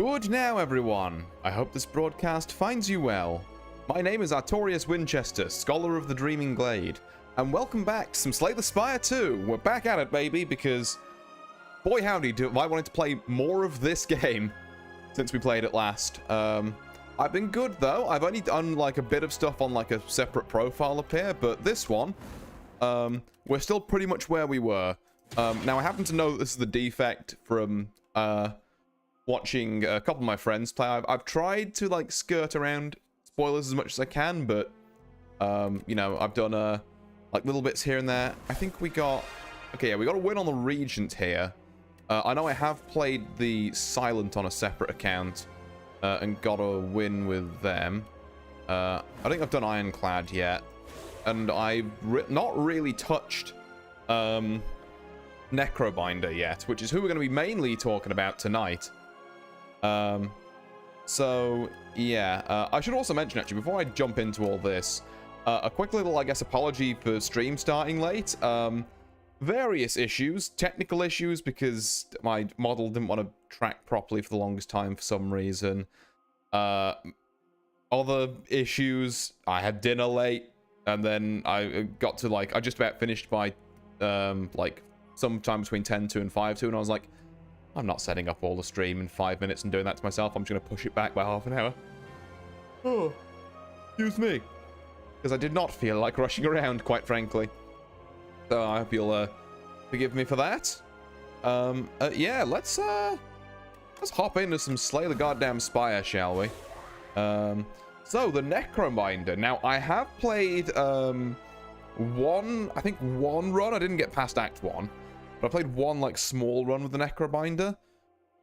Good now, everyone. I hope this broadcast finds you well. My name is Artorius Winchester, Scholar of the Dreaming Glade, and welcome back to some Slay the Spire 2. We're back at it, baby, because boy howdy, do I wanted to play more of this game since we played it last. I've been good, though. I've only done, like, a bit of stuff on, like, a separate profile up here, but this one, we're still pretty much where we were. Now, I happen to know that this is the Defect from, watching a couple of my friends play. I've tried to, like, skirt around spoilers as much as I can, but, you know, I've done, like, little bits here and there. I think we got... Okay, yeah, we got a win on the Regent here. I know I have played the Silent on a separate account, and got a win with them. I think I've done Ironclad yet, and I've not really touched Necrobinder yet, which is who we're going to be mainly talking about tonight. So yeah, I should also mention, actually, before I jump into all this, a quick little, I guess, apology for stream starting late. Various issues, technical issues, because my model didn't want to track properly for the longest time for some reason. Other issues, I had dinner late, and then I got to, like, I just about finished by, like, sometime between 10:02 and 5:02, and I was like, I'm not setting up all the stream in 5 minutes and doing that to myself. I'm just going to push it back by half an hour. Oh, excuse me. Because I did not feel like rushing around, quite frankly. So I hope you'll forgive me for that. Yeah, let's hop into some Slay the Goddamn Spire, shall we? So, the Necrobinder. Now, I have played I think one run. I didn't get past Act 1. But I played one, like, small run with the Necrobinder.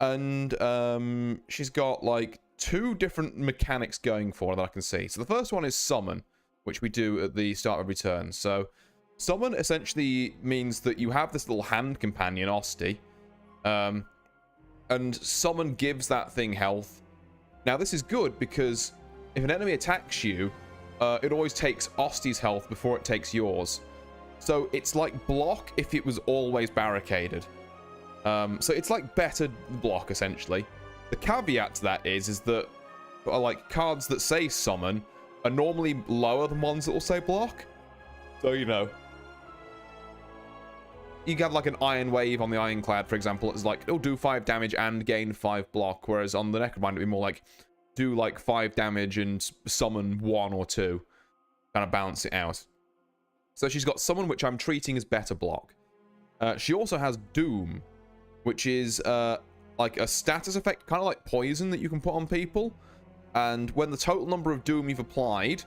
And she's got, like, 2 different mechanics going for her that I can see. So the first one is Summon, which we do at the start of every turn. So Summon essentially means that you have this little hand companion, Osty. And Summon gives that thing health. Now, this is good because if an enemy attacks you, it always takes Osty's health before it takes yours. So it's like block if it was always barricaded. So it's like better block, essentially. The caveat to that is that like cards that say summon are normally lower than ones that will say block. So, you know, you have like an Iron Wave on the Ironclad, for example. It's like, it'll do 5 damage and gain 5 block. Whereas on the Necrobinder, it'd be more like, do like 5 damage and summon 1 or 2. Kind of balance it out. So she's got Summon, which I'm treating as better block. She also has Doom, which is like a status effect, kind of like poison that you can put on people. And when the total number of Doom you've applied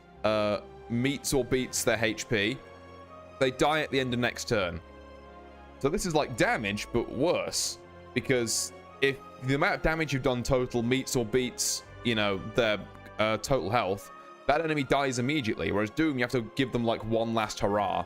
meets or beats their HP, they die at the end of next turn. So this is like damage, but worse. Because if the amount of damage you've done total meets or beats, you know, their total health, that enemy dies immediately, whereas Doom, you have to give them, like, one last hurrah.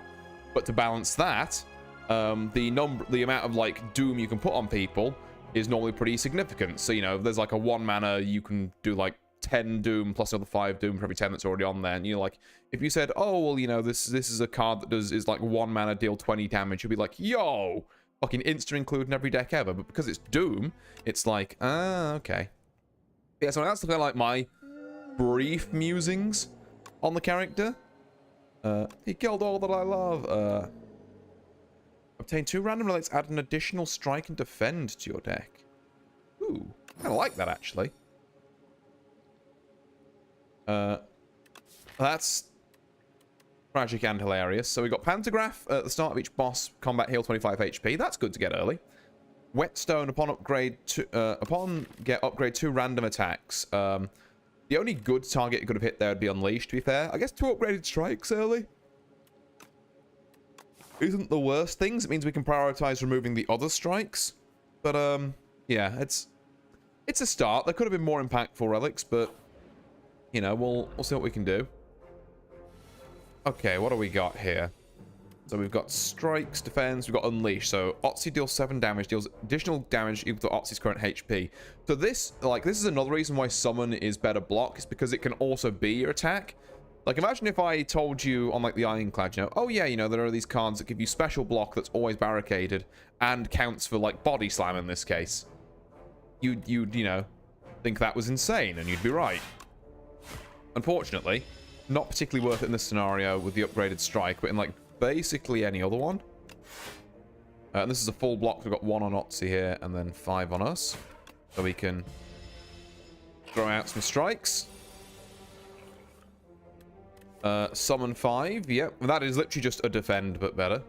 But to balance that, the amount of, like, Doom you can put on people is normally pretty significant. So, you know, if there's, like, a 1 mana, you can do, like, 10 Doom plus another 5 Doom for every 10 that's already on there. And you're like, if you said, oh, well, you know, this is a card that is, like, 1 mana, deal 20 damage, you'll be like, yo! Fucking instant include in every deck ever. But because it's Doom, it's like, okay. Yeah, so that's kind of like my brief musings on the character. He killed all that I love. Obtain 2 random relics, add an additional strike and defend to your deck. Ooh, I like that, actually. That's tragic and hilarious. So we got Pantograph at the start of each boss, combat heal 25 HP. That's good to get early. Whetstone upon upgrade to get upgrade 2 random attacks. The only good target it could have hit there would be Unleashed, to be fair. I guess 2 upgraded strikes early isn't the worst things. It means we can prioritize removing the other strikes. But, yeah, it's a start. There could have been more impactful relics, but, you know, we'll see what we can do. Okay, what do we got here? So we've got strikes, defense, we've got unleash. So Otzi deals 7 damage, deals additional damage equal to Otzi's current HP. So this, like, this is another reason why summon is better block, is because it can also be your attack. Like, imagine if I told you on, like, the Ironclad, you know, oh yeah, you know, there are these cards that give you special block that's always barricaded and counts for, like, body slam in this case. You know, think that was insane, and you'd be right. Unfortunately, not particularly worth it in this scenario with the upgraded strike, but in like basically any other one. And this is a full block. We've got 1 on Otzi here and then 5 on us. So we can throw out some strikes. Summon 5. Yep, that is literally just a defend, but better.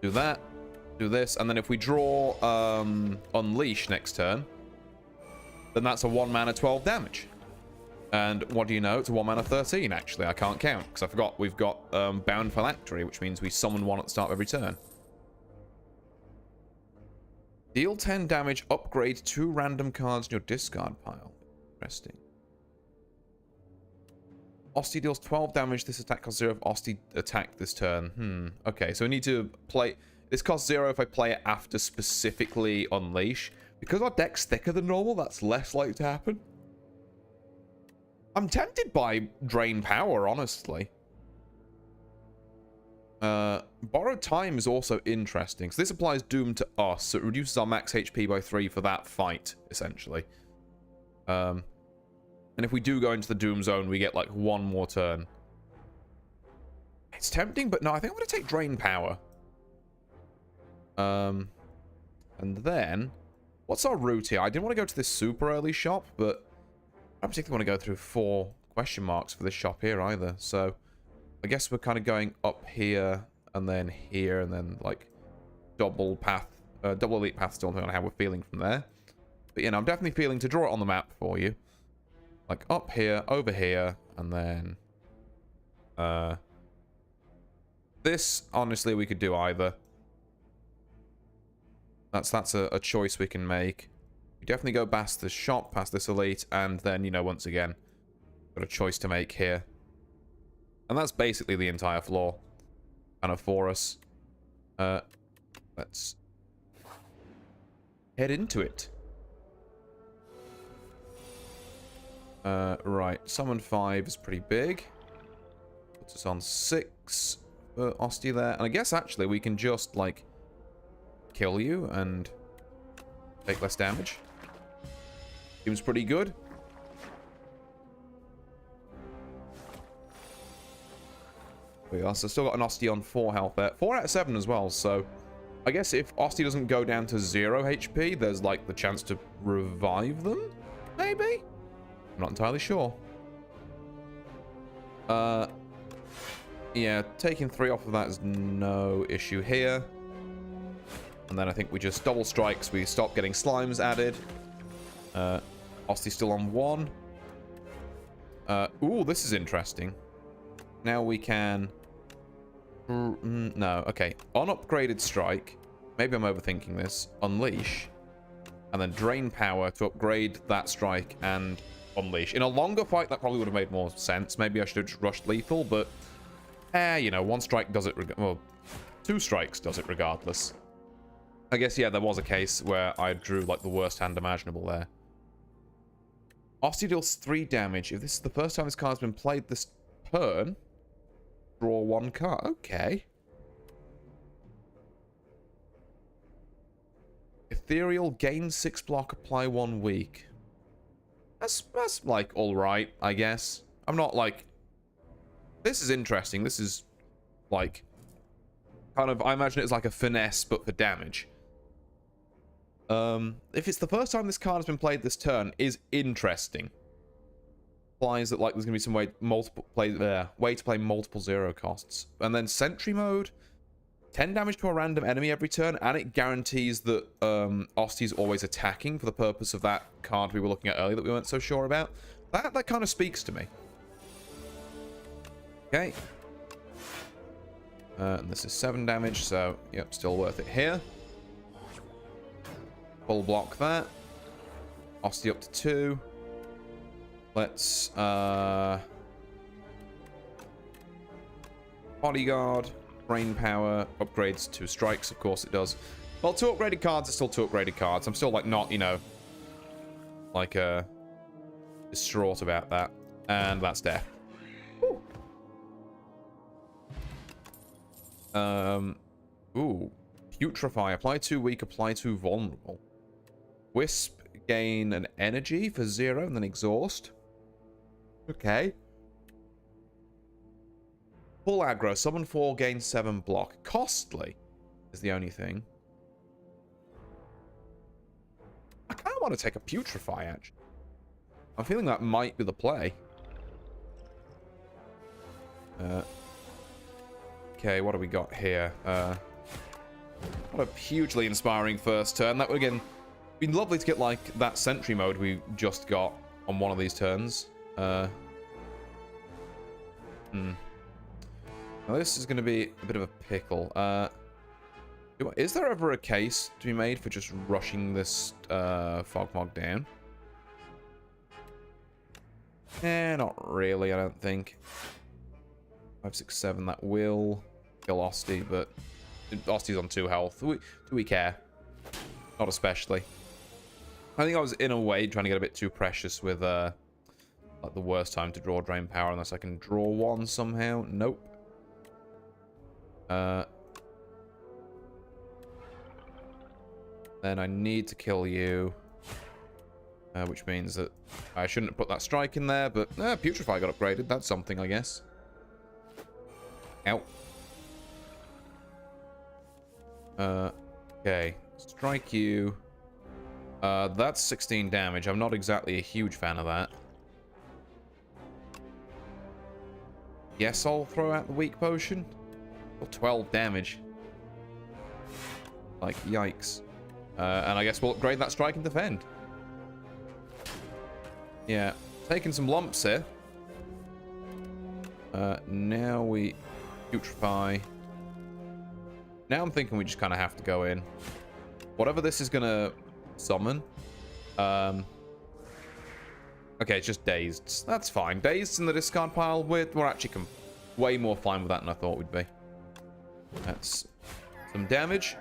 Do that. Do this. And then if we draw Unleash next turn, then that's a 1 mana 12 damage. And what do you know? It's a 1 mana 13, actually. I can't count, because I forgot we've got Bound Phylactery, which means we summon 1 at the start of every turn. Deal 10 damage, upgrade 2 random cards in your discard pile. Interesting. Osti deals 12 damage. This attack costs 0 if Osti attack this turn. Okay, so we need to play... This costs 0 if I play it after specifically Unleash. Because our deck's thicker than normal, that's less likely to happen. I'm tempted by Drain Power, honestly. Borrowed Time is also interesting. So this applies Doom to us, so it reduces our max HP by 3 for that fight, essentially. And if we do go into the Doom Zone, we get like 1 more turn. It's tempting, but no, I think I'm going to take Drain Power. And then, what's our route here? I didn't want to go to this super early shop, but I don't particularly want to go through 4 question marks for this shop here either. So I guess we're kind of going up here and then like double path, double elite path still, depending on how we're feeling from there. But you know, I'm definitely feeling to draw it on the map for you. Like up here, over here, and then this, honestly, we could do either. That's a choice we can make. We definitely go past this shop, past this elite, and then, you know, once again, got a choice to make here. And that's basically the entire floor, kind of for us. Let's head into it. Right, summon 5 is pretty big. Puts us on 6 for Osti there. And I guess, actually, we can just, like, kill you and take less damage. Seems pretty good. We also still got an Osti on 4 health there. 4 out of 7 as well, so I guess if Osti doesn't go down to 0 HP, there's like the chance to revive them? Maybe? I'm not entirely sure. Yeah, taking 3 off of that is no issue here. And then I think we just double strikes. We stop getting slimes added. Osti's still on 1. Ooh, this is interesting. Now we can... no, okay. On upgraded strike, maybe I'm overthinking this, Unleash, and then Drain Power to upgrade that strike and Unleash. In a longer fight, that probably would have made more sense. Maybe I should have just rushed lethal, but... you know, 1 strike does it... well, 2 strikes does it regardless. I guess, yeah, there was a case where I drew, like, the worst hand imaginable there. Osti deals 3 damage. If this is the first time this card's been played this turn, draw 1 card. Okay. Ethereal, gain 6 block, apply 1 weak. That's like, alright, I guess. I'm not, like... This is interesting. This is, like... kind of, I imagine it's like a finesse, but for damage. If it's the first time this card has been played this turn, is interesting. Implies that like there's gonna be some way to play multiple 0 costs. And then Sentry Mode, 10 damage to a random enemy every turn, and it guarantees that Osti's always attacking for the purpose of that card we were looking at earlier that we weren't so sure about. That kind of speaks to me. Okay. And this is 7 damage, so yep, still worth it here. Full block that. Osti up to 2. Let's Bodyguard, Brain Power, upgrades 2 strikes, of course it does. Well, 2 upgraded cards are still 2 upgraded cards. I'm still like not, you know, like distraught about that. And that's death. Ooh. Putrefy. Apply 2 weak, apply 2 vulnerable. Wisp gain an energy for 0 and then exhaust. Okay. Full aggro. Summon 4, gain 7 block. Costly is the only thing. I kind of want to take a putrefy, actually. I'm feeling that might be the play. Okay, what do we got here? What a hugely inspiring first turn. That would, again, be lovely to get, like, that sentry mode we just got on one of these turns. Now, this is going to be a bit of a pickle. Is there ever a case to be made for just rushing this Fogmog down? Not really, I don't think. 5, 6, 7, that will kill Osti, but Osti's on 2 health. Do we care? Not especially. I think I was, in a way, trying to get a bit too precious with like the worst time to draw Drain Power unless I can draw one somehow. Nope. Then I need to kill you. Which means that I shouldn't have put that strike in there, but Putrefy got upgraded. That's something, I guess. Ow. Okay. Strike you. That's 16 damage. I'm not exactly a huge fan of that. Yes, I'll throw out the weak potion. Or 12 damage. Like, yikes. And I guess we'll upgrade that strike and defend. Yeah, taking some lumps here. Now we putrefy. Now I'm thinking we just kind of have to go in. Whatever this is gonna summon. Okay, it's just dazed. That's fine. Dazed in the discard pile. We're actually way more fine with that than I thought we'd be. That's some damage.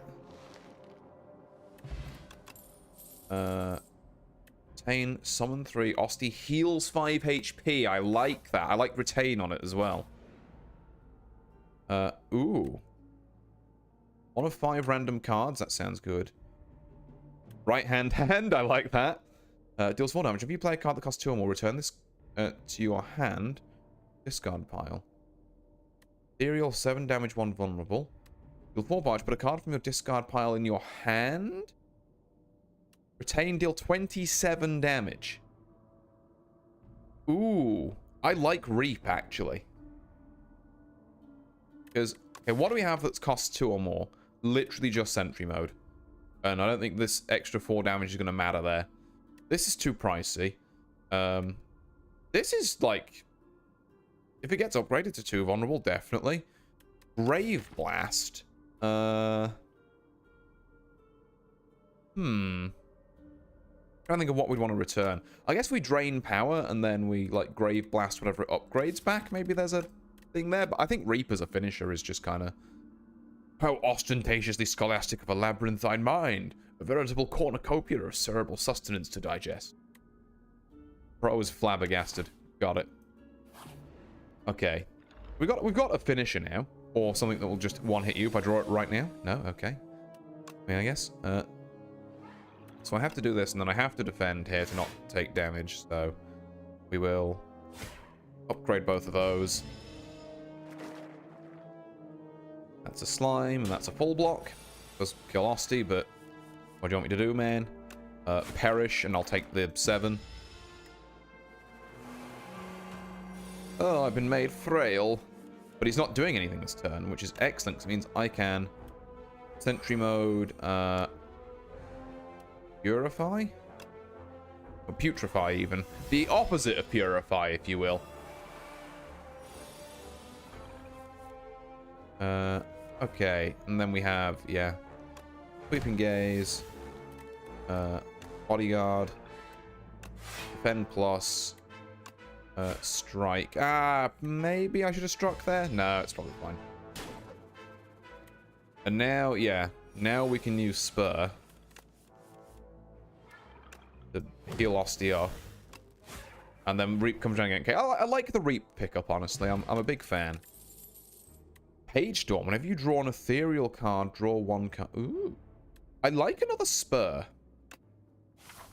Retain, summon 3. Osti heals 5 HP. I like that. I like retain on it as well. Ooh. 1 of 5 random cards. That sounds good. Right hand. I like that. Deals 4 damage. If you play a card that costs 2 or more, return this to your hand. Discard pile. Ethereal, 7 damage, 1 vulnerable. Deal 4 barge. Put a card from your discard pile in your hand. Retain, deal 27 damage. Ooh. I like Reap, actually. Because, okay, what do we have that's cost 2 or more? Literally just Sentry mode. And I don't think this extra 4 damage is going to matter there. This is too pricey. This is, like... If it gets upgraded to 2 vulnerable, definitely. Grave Blast. Trying to think of what we'd want to return. I guess we drain power and then we like Grave Blast whatever it upgrades back. Maybe there's a thing there, but I think Reap as a finisher is just kind of how ostentatiously scholastic of a labyrinthine mind, a veritable cornucopia of cerebral sustenance to digest. Bro is flabbergasted. Got it. Okay, we've got a finisher now, or something that will just one hit you if I draw it right now. No, okay. I guess. So I have to do this, and then I have to defend here to not take damage, so we will upgrade both of those. That's a slime, and that's a full block. Does kill Osti, but what do you want me to do, man? Perish, and I'll take the 7. Oh, I've been made frail. But he's not doing anything this turn, which is excellent, because it means I can Sentry mode, Purify? Or Putrefy, even. The opposite of Purify, if you will. Okay. And then we have, yeah. Sweeping Gaze. Bodyguard. Defend plus. Strike. Maybe I should have struck there? No, it's probably fine. And now, yeah. Now we can use Spur. To heal Osti off. And then Reap comes down again. Okay, I like the Reap pickup, honestly. I'm a big fan. Page Storm. Whenever you draw an ethereal card, draw 1 card. Ooh. I like another Spur.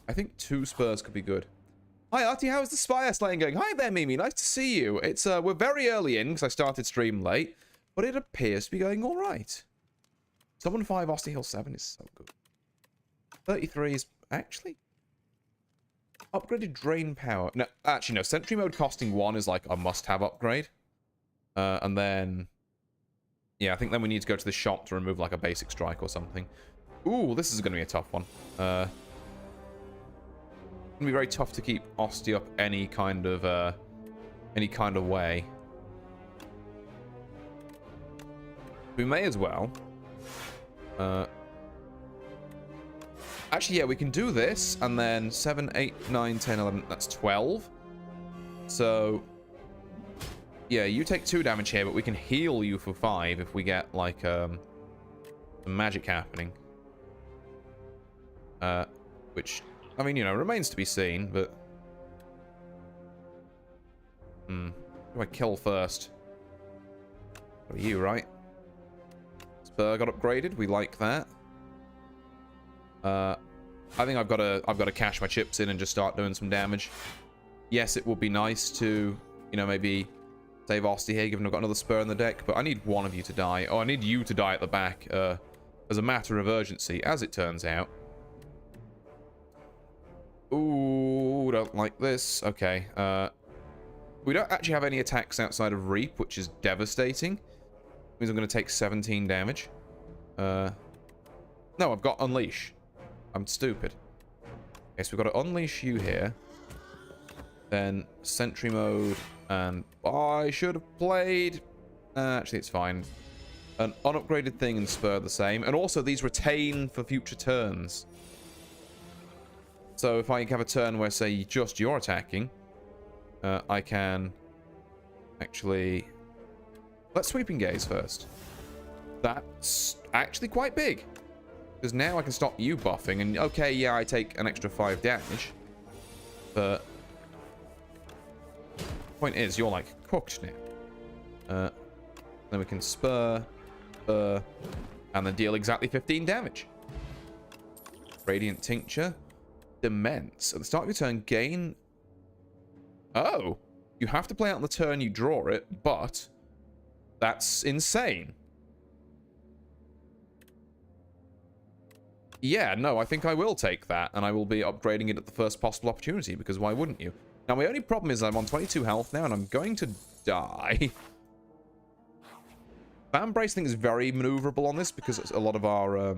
I think 2 spurs could be good. Hi, Artie. How's the Spire slaying going? Hi there, Mimi. Nice to see you. It's we're very early in because I started stream late, but it appears to be going all right. Summon 5, Austin Hill 7 is so good. 33 is actually upgraded drain power. No, actually, no. Sentry mode costing 1 is like a must-have upgrade. And then, yeah, I think then we need to go to the shop to remove like a basic strike or something. Ooh, this is going to be a tough one. It's going to be very tough to keep Osti up any kind of way. We may as well. Actually, yeah, we can do this, and then 7, 8, 9, 10, 11, that's 12. So, yeah, you take 2 damage here, but we can heal you for 5 if we get, like, some magic happening. Which, I mean, you know, remains to be seen, but... Who do I kill first? What are you, right? Spur got upgraded, we like that. I think I've got to cash my chips in and just start doing some damage. Yes, it would be nice to, you know, maybe save Osti here, given I've got another spur in the deck, but I need one of you to die. Oh, I need you to die at the back, as a matter of urgency, as it turns out. Ooh, don't like this. Okay, we don't actually have any attacks outside of Reap, which is devastating. Means I'm going to take 17 damage. No, I've got Unleash. I'm stupid. Okay, so we've got to unleash you here. Then sentry mode, and I should have played... actually, it's fine. An unupgraded thing and spur the same. And also, these retain for future turns. So if I have a turn where, say, just you're attacking, I can actually... Let's Sweeping Gaze first. That's actually quite big. Because now I can stop you buffing, and okay, yeah, I take an extra 5 damage. But... point is, you're, like, cooked now. Then we can spur, and then deal exactly 15 damage. Radiant Tincture. Demence. At the start of your turn, gain... Oh! You have to play out on the turn you draw it, but... That's insane. Yeah, no, I think I will take that, and I will be upgrading it at the first possible opportunity, because why wouldn't you? Now, my only problem is I'm on 22 health now, and I'm going to die. Fan Brace thing is very maneuverable on this, because it's a lot of our,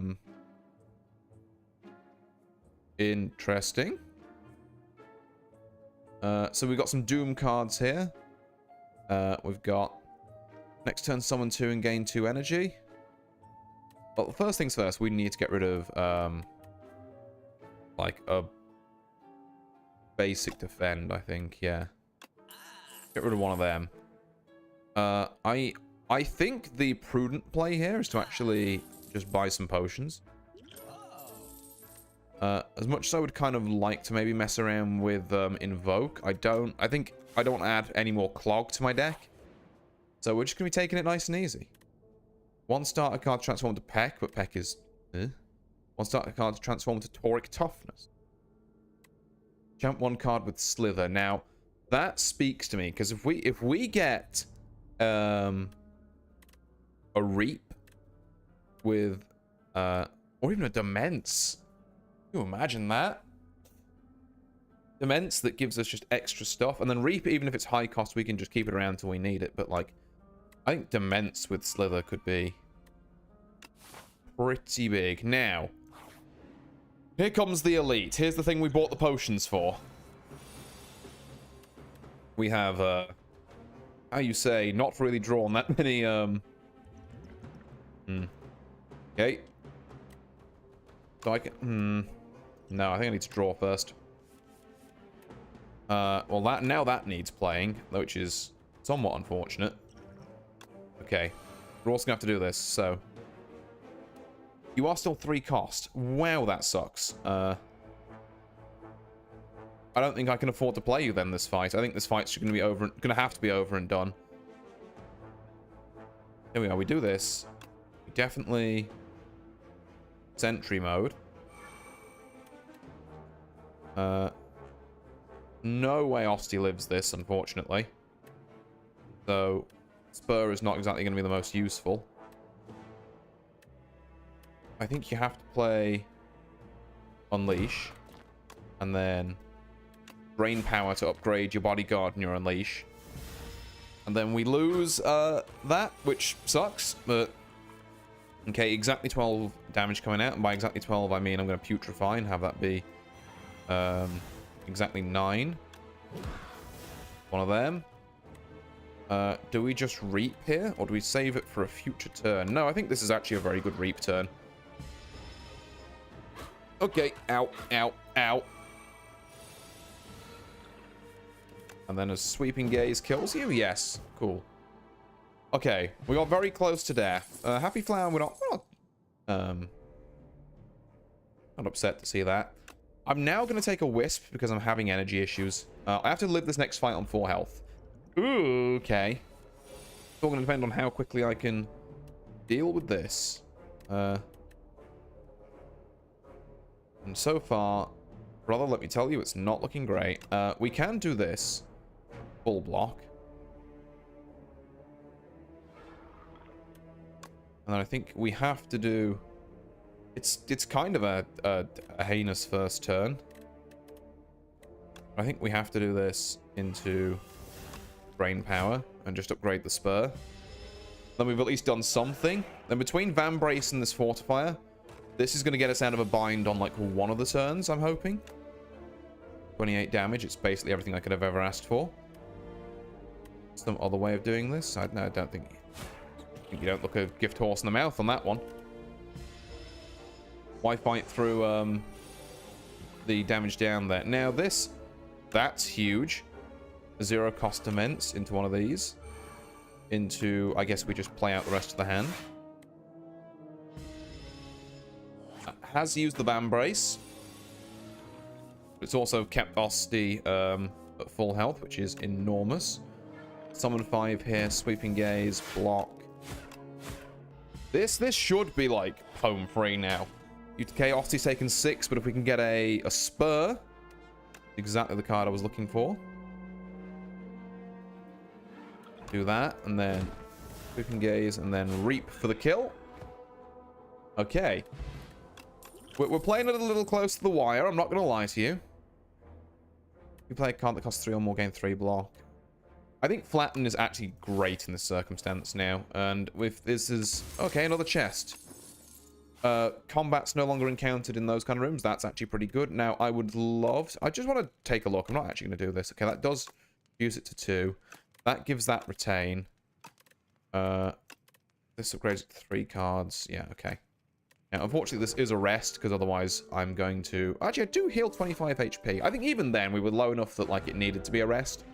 interesting. So we've got some Doom cards here. We've got next turn summon 2 and gain 2 energy. Well, first things first, we need to get rid of, like, a basic defend, I think, yeah. Get rid of one of them. I think the prudent play here is to actually just buy some potions. As much as I would kind of like to maybe mess around with Invoke, I think I don't add any more Clog to my deck. So we're just going to be taking it nice and easy. One starter card to transform to Peck, but Peck is... One starter card to transform to Toric Toughness. Jump one card with Slither. Now, that speaks to me, because if we get a Reap with... or even a Demence. Can you imagine that? Demence that gives us just extra stuff. And then Reap, even if it's high cost, we can just keep it around till we need it. But, like... I think Demence with Slither could be pretty big. Now, here comes the elite. Here's the thing we bought the potions for. We have, how you say, not really drawn that many, Okay. So I can, no, I think I need to draw first. Well, now that needs playing, which is somewhat unfortunate. Okay, we're also gonna have to do this, so... You are still 3 cost. Wow, that sucks. I don't think I can afford to play you then, this fight. I think this fight's gonna have to be over and done. Here we are, we do this. We definitely... Sentry mode. No way Osti lives this, unfortunately. So, Spur is not exactly going to be the most useful. I think you have to play Unleash. And then Brain Power to upgrade your Bodyguard and your Unleash. And then we lose that, which sucks, but... Okay, exactly 12 damage coming out. And by exactly 12, I mean I'm going to Putrefy and have that be exactly 9. One of them. Do we just Reap here, or do we save it for a future turn? No, I think this is actually a very good Reap turn. Okay, ow, ow, ow. And then a Sweeping Gaze kills you? Yes, cool. Okay, we got very close to death. Happy Flower, we're not upset to see that. I'm now going to take a Wisp because I'm having energy issues. I have to live this next fight on 4 health. Ooh, okay. It's all going to depend on how quickly I can deal with this. And so far, brother, let me tell you, it's not looking great. We can do this. Full block. And then I think we have to do... It's kind of a heinous first turn. I think we have to do this into Brain Power and just upgrade the Spur. Then we've at least done something. Then between Vambrace and this Fortifier, this is going to get us out of a bind on like one of the turns, I'm hoping. 28 damage. It's basically everything I could have ever asked for. Some other way of doing this? I don't think... You don't look a gift horse in the mouth on that one. Why fight through the damage down there? Now this, that's huge. 0 cost immense into one of these. Into, I guess we just play out the rest of the hand. Has used the Vambrace. It's also kept Osti at full health, which is enormous. Summon 5 here, Sweeping Gaze, block. This should be like home free now. Okay, Osti's taken 6, but if we can get a Spur, exactly the card I was looking for. Do that, and then Sweeping Gaze, and then Reap for the kill. Okay. We're playing it a little close to the wire, I'm not going to lie to you. You play a card that costs 3 or more, gain 3 block. I think Flatten is actually great in this circumstance now. And with this is... Okay, another chest. Combat's no longer encountered in those kind of rooms. That's actually pretty good. Now, I would love... I just want to take a look. I'm not actually going to do this. Okay, that does reduce it to 2. That gives that retain. This upgrades it to 3 cards. Yeah, okay. Now, unfortunately, this is a rest, because otherwise I'm going to... Actually, I do heal 25 HP. I think even then we were low enough that like it needed to be a rest.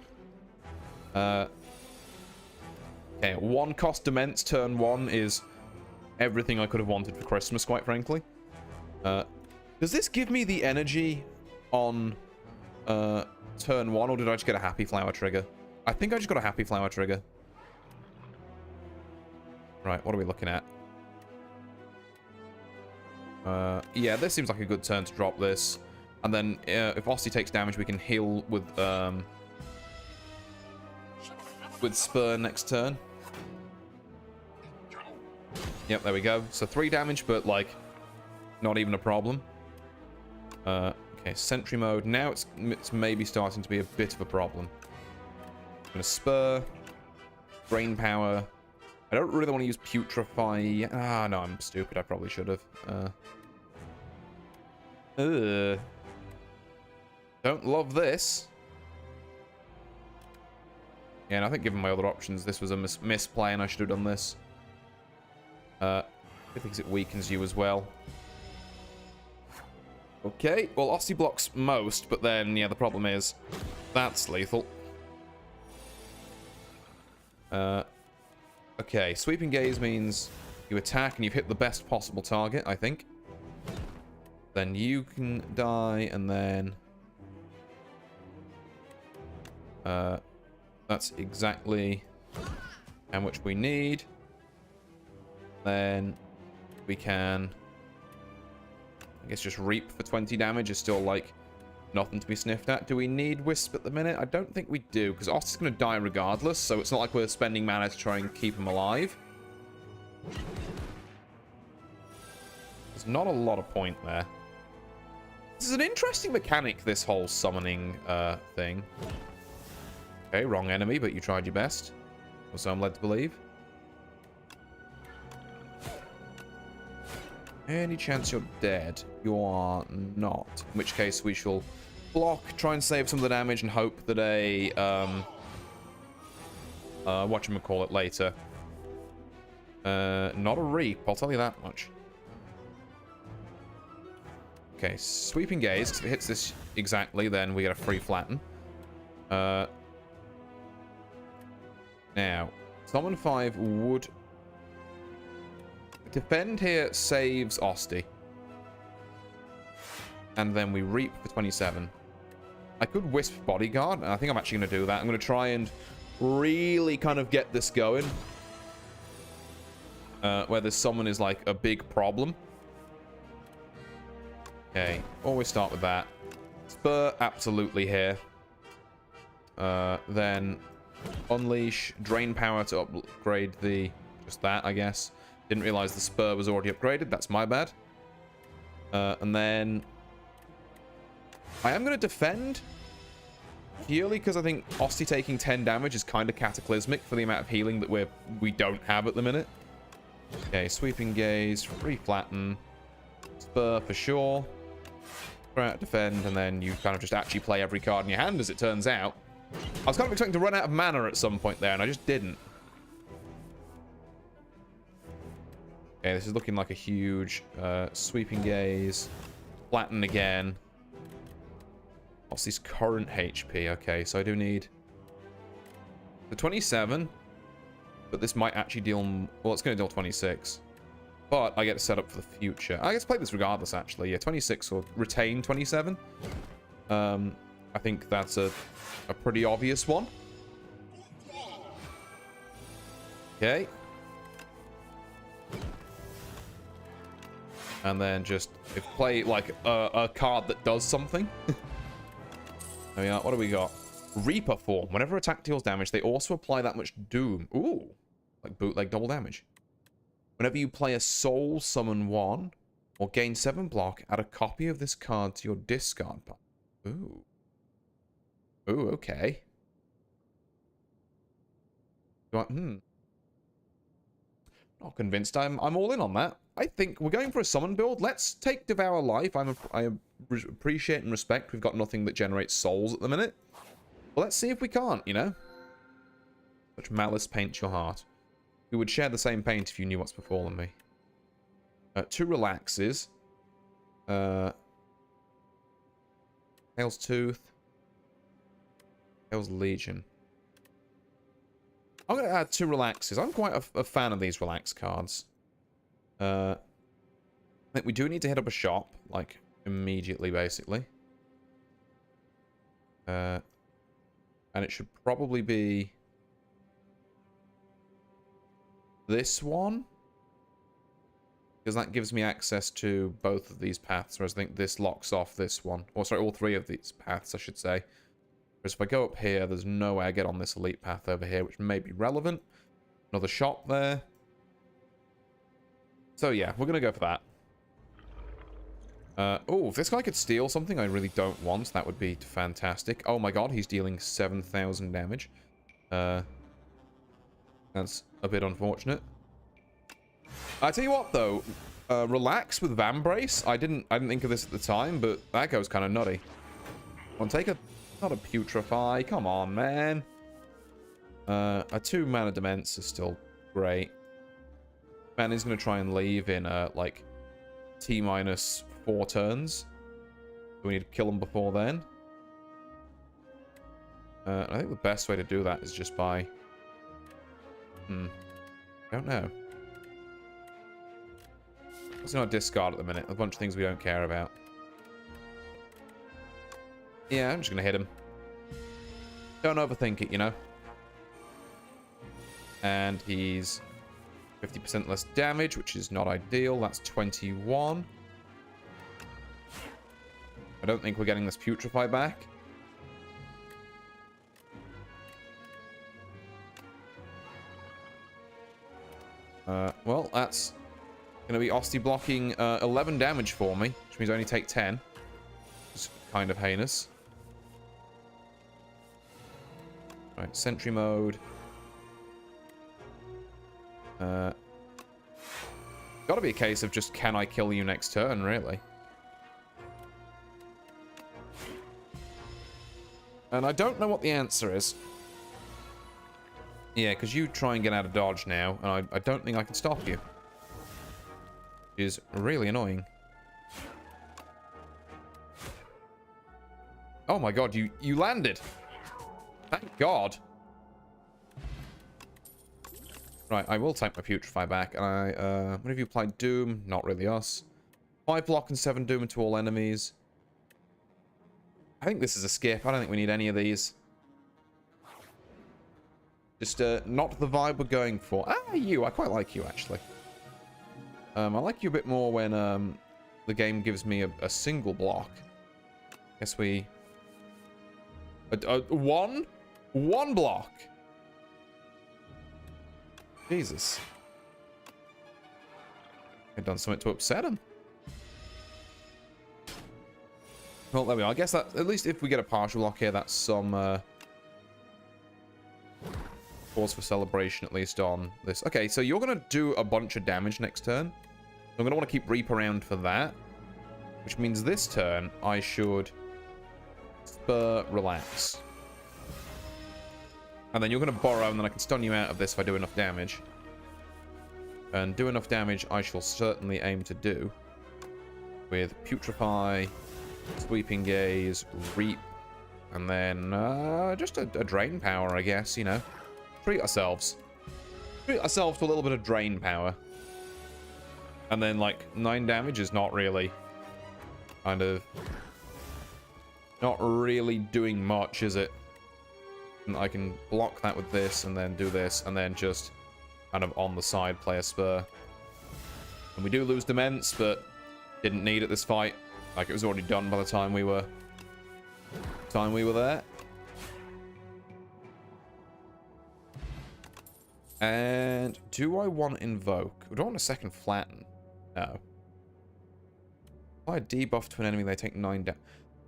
Okay, 1 cost immense turn 1 is everything I could have wanted for Christmas, quite frankly. Does this give me the energy on turn 1, or did I just get a Happy Flower trigger? I think I just got a Happy Flower trigger. Right, what are we looking at? Yeah, this seems like a good turn to drop this. And then if Osti takes damage, we can heal with Spur next turn. Yep, there we go. So 3 damage, but like not even a problem. Okay, Sentry mode. Now it's maybe starting to be a bit of a problem. I'm gonna Spur, Brain Power. I don't really want to use Putrefy. Ah, no, I'm stupid. I probably should have. Don't love this. Yeah, and I think given my other options, this was a misplay and I should have done this. I think it weakens you as well. Okay, well, Osti blocks most, but then, yeah, the problem is that's lethal. Okay, Sweeping Gaze means you attack and you've hit the best possible target, I think. Then you can die, and then... that's exactly how much we need. Then we can... I guess just Reap for 20 damage is still, like, Nothing to be sniffed at. Do we need Wisp at the minute? I don't think we do, because Osti's going to die regardless, so it's not like we're spending mana to try and keep him alive. There's not a lot of point there. This is an interesting mechanic, this whole summoning thing. Okay, wrong enemy, but you tried your best. Or so I'm led to believe. Any chance you're dead? You are not. In which case we shall block, try and save some of the damage, and hope that a whatchamacallit later. Not a reap, I'll tell you that much. Okay, sweeping gaze. If it hits this exactly, then we get a free flatten. Now, summon 5 would... Defend here saves Osti. And then we reap for 27. I could Wisp Bodyguard, and I think I'm actually going to do that. I'm going to try and really kind of get this going. Where this summon is like a big problem. Okay, always start with that. Spur, absolutely here. Then Unleash, Drain Power to upgrade the... Just that, I guess. Didn't realize the Spur was already upgraded. That's my bad. And then... I am going to defend. Purely because I think Osti taking 10 damage is kind of cataclysmic for the amount of healing that we don't have at the minute. Okay, Sweeping Gaze, Free Flatten. Spur for sure. Try out defend, and then you kind of just actually play every card in your hand, as it turns out. I was kind of expecting to run out of mana at some point there, and I just didn't. Okay, this is looking like a huge Sweeping Gaze. Flatten again. What's his current HP? Okay, so I do need the 27, but this might actually deal... Well, it's going to deal 26. But I get to set up for the future. I get to play this regardless, actually. Yeah, 26 or retain 27. I think that's a pretty obvious one. Okay. And then just play like a card that does something. There we are. What do we got? Reaper form. Whenever attack deals damage, they also apply that much doom. Ooh. Like bootleg double damage. Whenever you play a soul summon 1 or gain 7 block, add a copy of this card to your discard pile. Ooh. Ooh, okay. Not convinced. I'm all in on that. I think we're going for a summon build. Let's take Devour Life. I appreciate and respect we've got nothing that generates souls at the minute. Well, let's see if we can't, you know? Such malice paints your heart. We would share the same paint if you knew what's befallen me. 2 relaxes. Tail's Tooth. Tail's Legion. I'm going to add 2 relaxes. I'm quite a fan of these relax cards. I think we do need to hit up a shop, like, immediately, basically. And it should probably be... this one, because that gives me access to both of these paths, whereas I think this locks off this one. Or sorry, all 3 of these paths, I should say. Whereas if I go up here, there's no way I get on this elite path over here, which may be relevant. Another shop there. So yeah, we're going to go for that. Oh, if this guy could steal something I really don't want, that would be fantastic. Oh my god, he's dealing 7,000 damage. That's a bit unfortunate. I tell you what, though, relax with Vambrace. I didn't think of this at the time, but that goes kind of nutty. I'll take a not a Putrefy. Come on, man. A 2 mana Demence is still great. Man is going to try and leave in like T-4 turns. We need to kill him before then. I think the best way to do that is just by... don't know. Let's not discard at the minute. A bunch of things we don't care about. Yeah, I'm just gonna hit him. Don't overthink it, you know. And he's 50% less damage, which is not ideal. That's 21. I don't think we're getting this putrefy back. Well, that's going to be Osti blocking 11 damage for me, which means I only take 10. It's kind of heinous. Right, sentry mode. Gotta be a case of just, can I kill you next turn, really? And I don't know what the answer is. Yeah, because you try and get out of dodge now, and I don't think I can stop you. Which is really annoying. Oh my god, you landed! Thank god! Right, I will take my putrefy back, and what have you applied? Doom? Not really us. 5 block and 7 doom into all enemies. I think this is a skip. I don't think we need any of these. Just not the vibe we're going for. Ah, you. I quite like you, actually. I like you a bit more when the game gives me a single block. Guess we... One block. Jesus. I've done something to upset him. Well, there we are. I guess that, at least if we get a partial lock here, that's some cause for celebration, at least on this. Okay, so you're going to do a bunch of damage next turn. I'm going to want to keep Reap around for that. Which means this turn, I should spur relax. And then you're going to borrow, and then I can stun you out of this if I do enough damage. And do enough damage I shall certainly aim to do. With Putrefy, Sweeping Gaze, Reap, and then just a Drain Power, I guess, you know. Treat ourselves. Treat ourselves to a little bit of Drain Power. And then, like, 9 damage is not really... kind of... not really doing much, is it? And I can block that with this, and then do this, and then just kind of on the side play a spur. And we do lose Demence, but didn't need it this fight. Like, it was already done by the time we were there. And do I want to invoke? Do I want a second flatten? No. Apply a debuff to an enemy, they take 9 damage.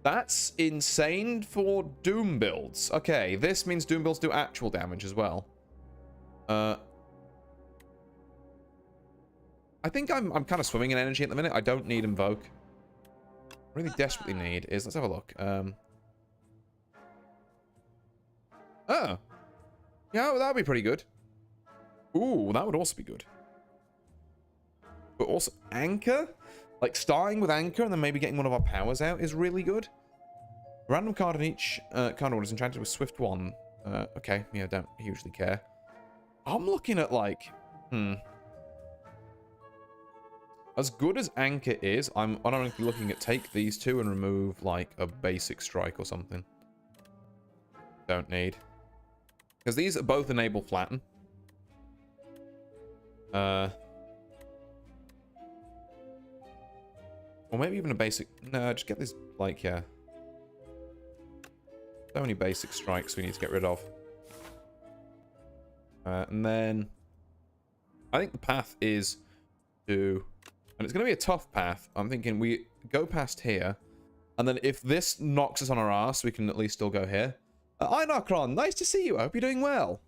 That's insane for Doom builds. Okay, this means Doom builds do actual damage as well. I think I'm kind of swimming in energy at the minute. I don't need Invoke. What I really desperately need is... let's have a look. Oh. Yeah, that would be pretty good. Ooh, that would also be good. But also, Anchor? Like, starting with Anchor and then maybe getting one of our powers out is really good. Random card in each card order is enchanted with Swift 1. Okay, yeah, don't hugely care. I'm looking at, like... As good as Anchor is, I'm unironically looking at take these two and remove, like, a basic strike or something. Don't need. Because these both enable flatten. Or maybe even a basic... no, just get this, like, yeah. So many basic strikes we need to get rid of. And then... I think the path is to... and it's going to be a tough path. I'm thinking we go past here. And then if this knocks us on our ass, we can at least still go here. Einarchron, nice to see you. I hope you're doing well.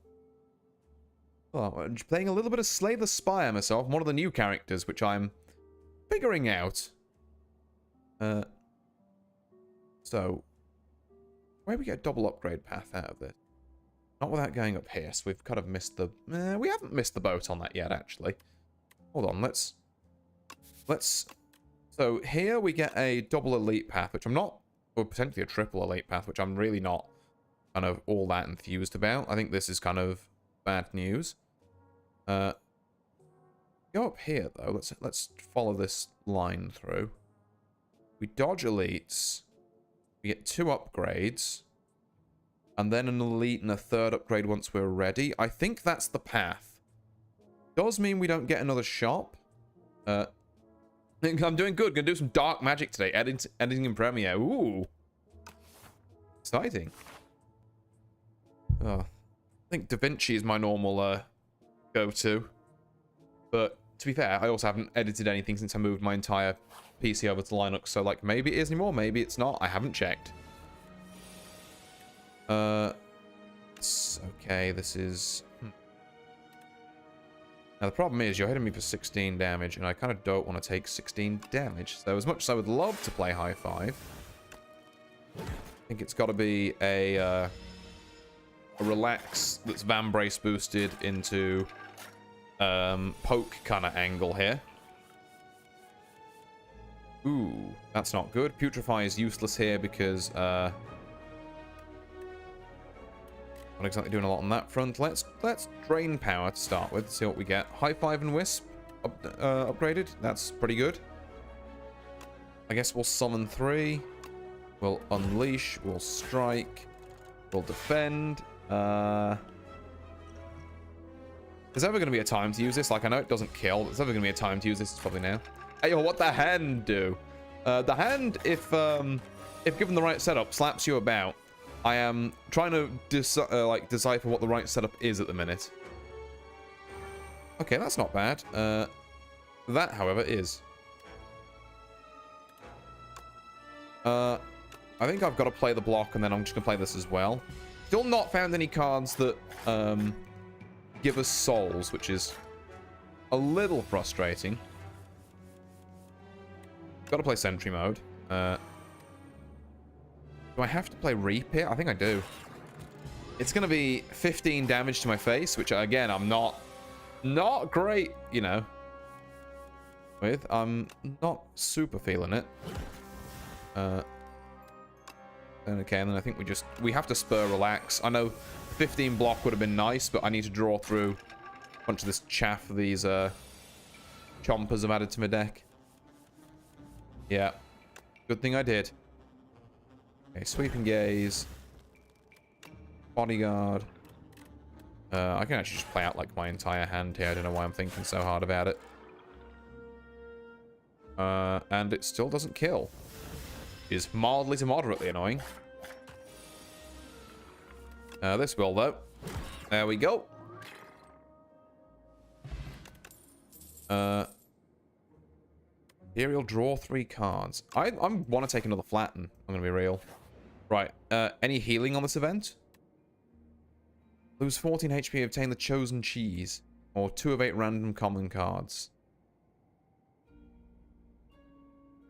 Oh, I'm playing a little bit of Slay the Spire myself. One of the new characters, which I'm figuring out. So, where do we get a double upgrade path out of this? Not without going up here, so we've kind of missed the... we haven't missed the boat on that yet, actually. Hold on, let's... so, here we get a double elite path, which I'm not... or potentially a triple elite path, which I'm really not kind of all that enthused about. I think this is kind of bad news. Go up here, though. Let's follow this line through. We dodge elites. We get 2 upgrades. And then an elite and a 3rd upgrade once we're ready. I think that's the path. Does mean we don't get another shop. I'm doing good. Gonna do some dark magic today. Editing in Premiere. Ooh. Exciting. Oh. I think DaVinci is my normal go-to. But to be fair, I also haven't edited anything since I moved my entire PC over to Linux. So, like, maybe it is anymore. Maybe it's not. I haven't checked. Okay, this is... Now, the problem is you're hitting me for 16 damage, and I kind of don't want to take 16 damage. So, as much as I would love to play high five, I think it's got to be a relax that's Vambrace boosted into poke kind of angle here. Ooh, that's not good. Putrefy is useless here because not exactly doing a lot on that front. Let's drain power to start with. See what we get. High five and wisp upgraded. That's pretty good. I guess we'll summon 3. We'll unleash. We'll strike. We'll defend. There's ever going to be a time to use this. Like, I know it doesn't kill, but there's ever going to be a time to use this. It's probably now. Hey, yo, what the hand do? The hand, if given the right setup, slaps you about. I am trying to decipher what the right setup is at the minute. Okay, that's not bad. That, however, is. I think I've got to play the block, and then I'm just going to play this as well. Still not found any cards that give us souls, which is a little frustrating. Got to play sentry mode. Do I have to play Reap here? I think I do. It's going to be 15 damage to my face, which, again, I'm not great, you know, with. I'm not super feeling it. Okay, and then I think we have to spur relax. I know 15 block would have been nice, but I need to draw through a bunch of this chaff these chompers have added to my deck. Yeah. Good thing I did. Okay, sweeping gaze. Bodyguard. I can actually just play out like my entire hand here. I don't know why I'm thinking so hard about it. And it still doesn't kill. Is mildly to moderately annoying. This will, though. There we go. Here he'll draw 3 cards. I want to take another flatten. I'm going to be real. Right. Any healing on this event? Lose 14 HP, obtain the chosen cheese. Or 2 of 8 random common cards.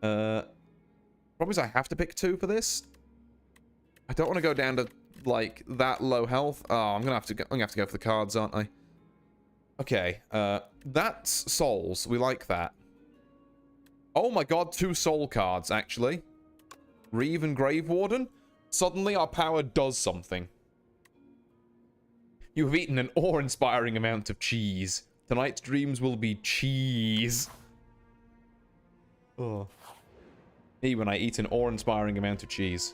Problem is I have to pick 2 for this. I don't want to go down to, like, that low health. Oh, I'm gonna have to go for the cards, aren't I? Okay, that's souls. We like that. Oh my god, 2 soul cards, actually. Reeve and Grave Warden. Suddenly our power does something. You have eaten an awe-inspiring amount of cheese. Tonight's dreams will be cheese. Oh. Me when I eat an awe-inspiring amount of cheese.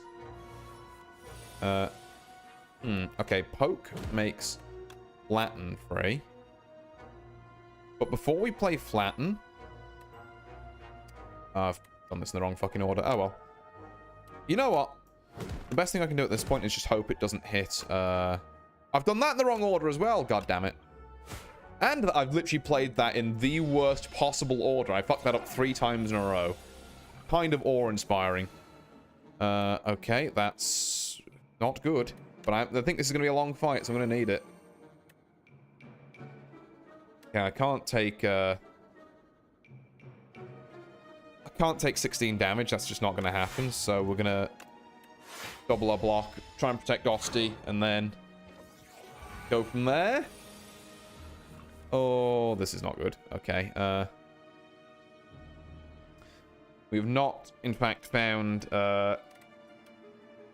Okay, poke makes flatten free. But before we play flatten... I've done this in the wrong fucking order. Oh well. You know what? The best thing I can do at this point is just hope it doesn't hit. I've done that in the wrong order as well, god damn it. And I've literally played that in the worst possible order. I fucked that up 3 times in a row. Kind of awe-inspiring. Okay, that's not good. But I think this is going to be a long fight, so I'm going to need it. Okay, I can't take 16 damage. That's just not going to happen. So we're going to double our block, try and protect Osti, and then go from there. Oh, this is not good. Okay. We've not, in fact, found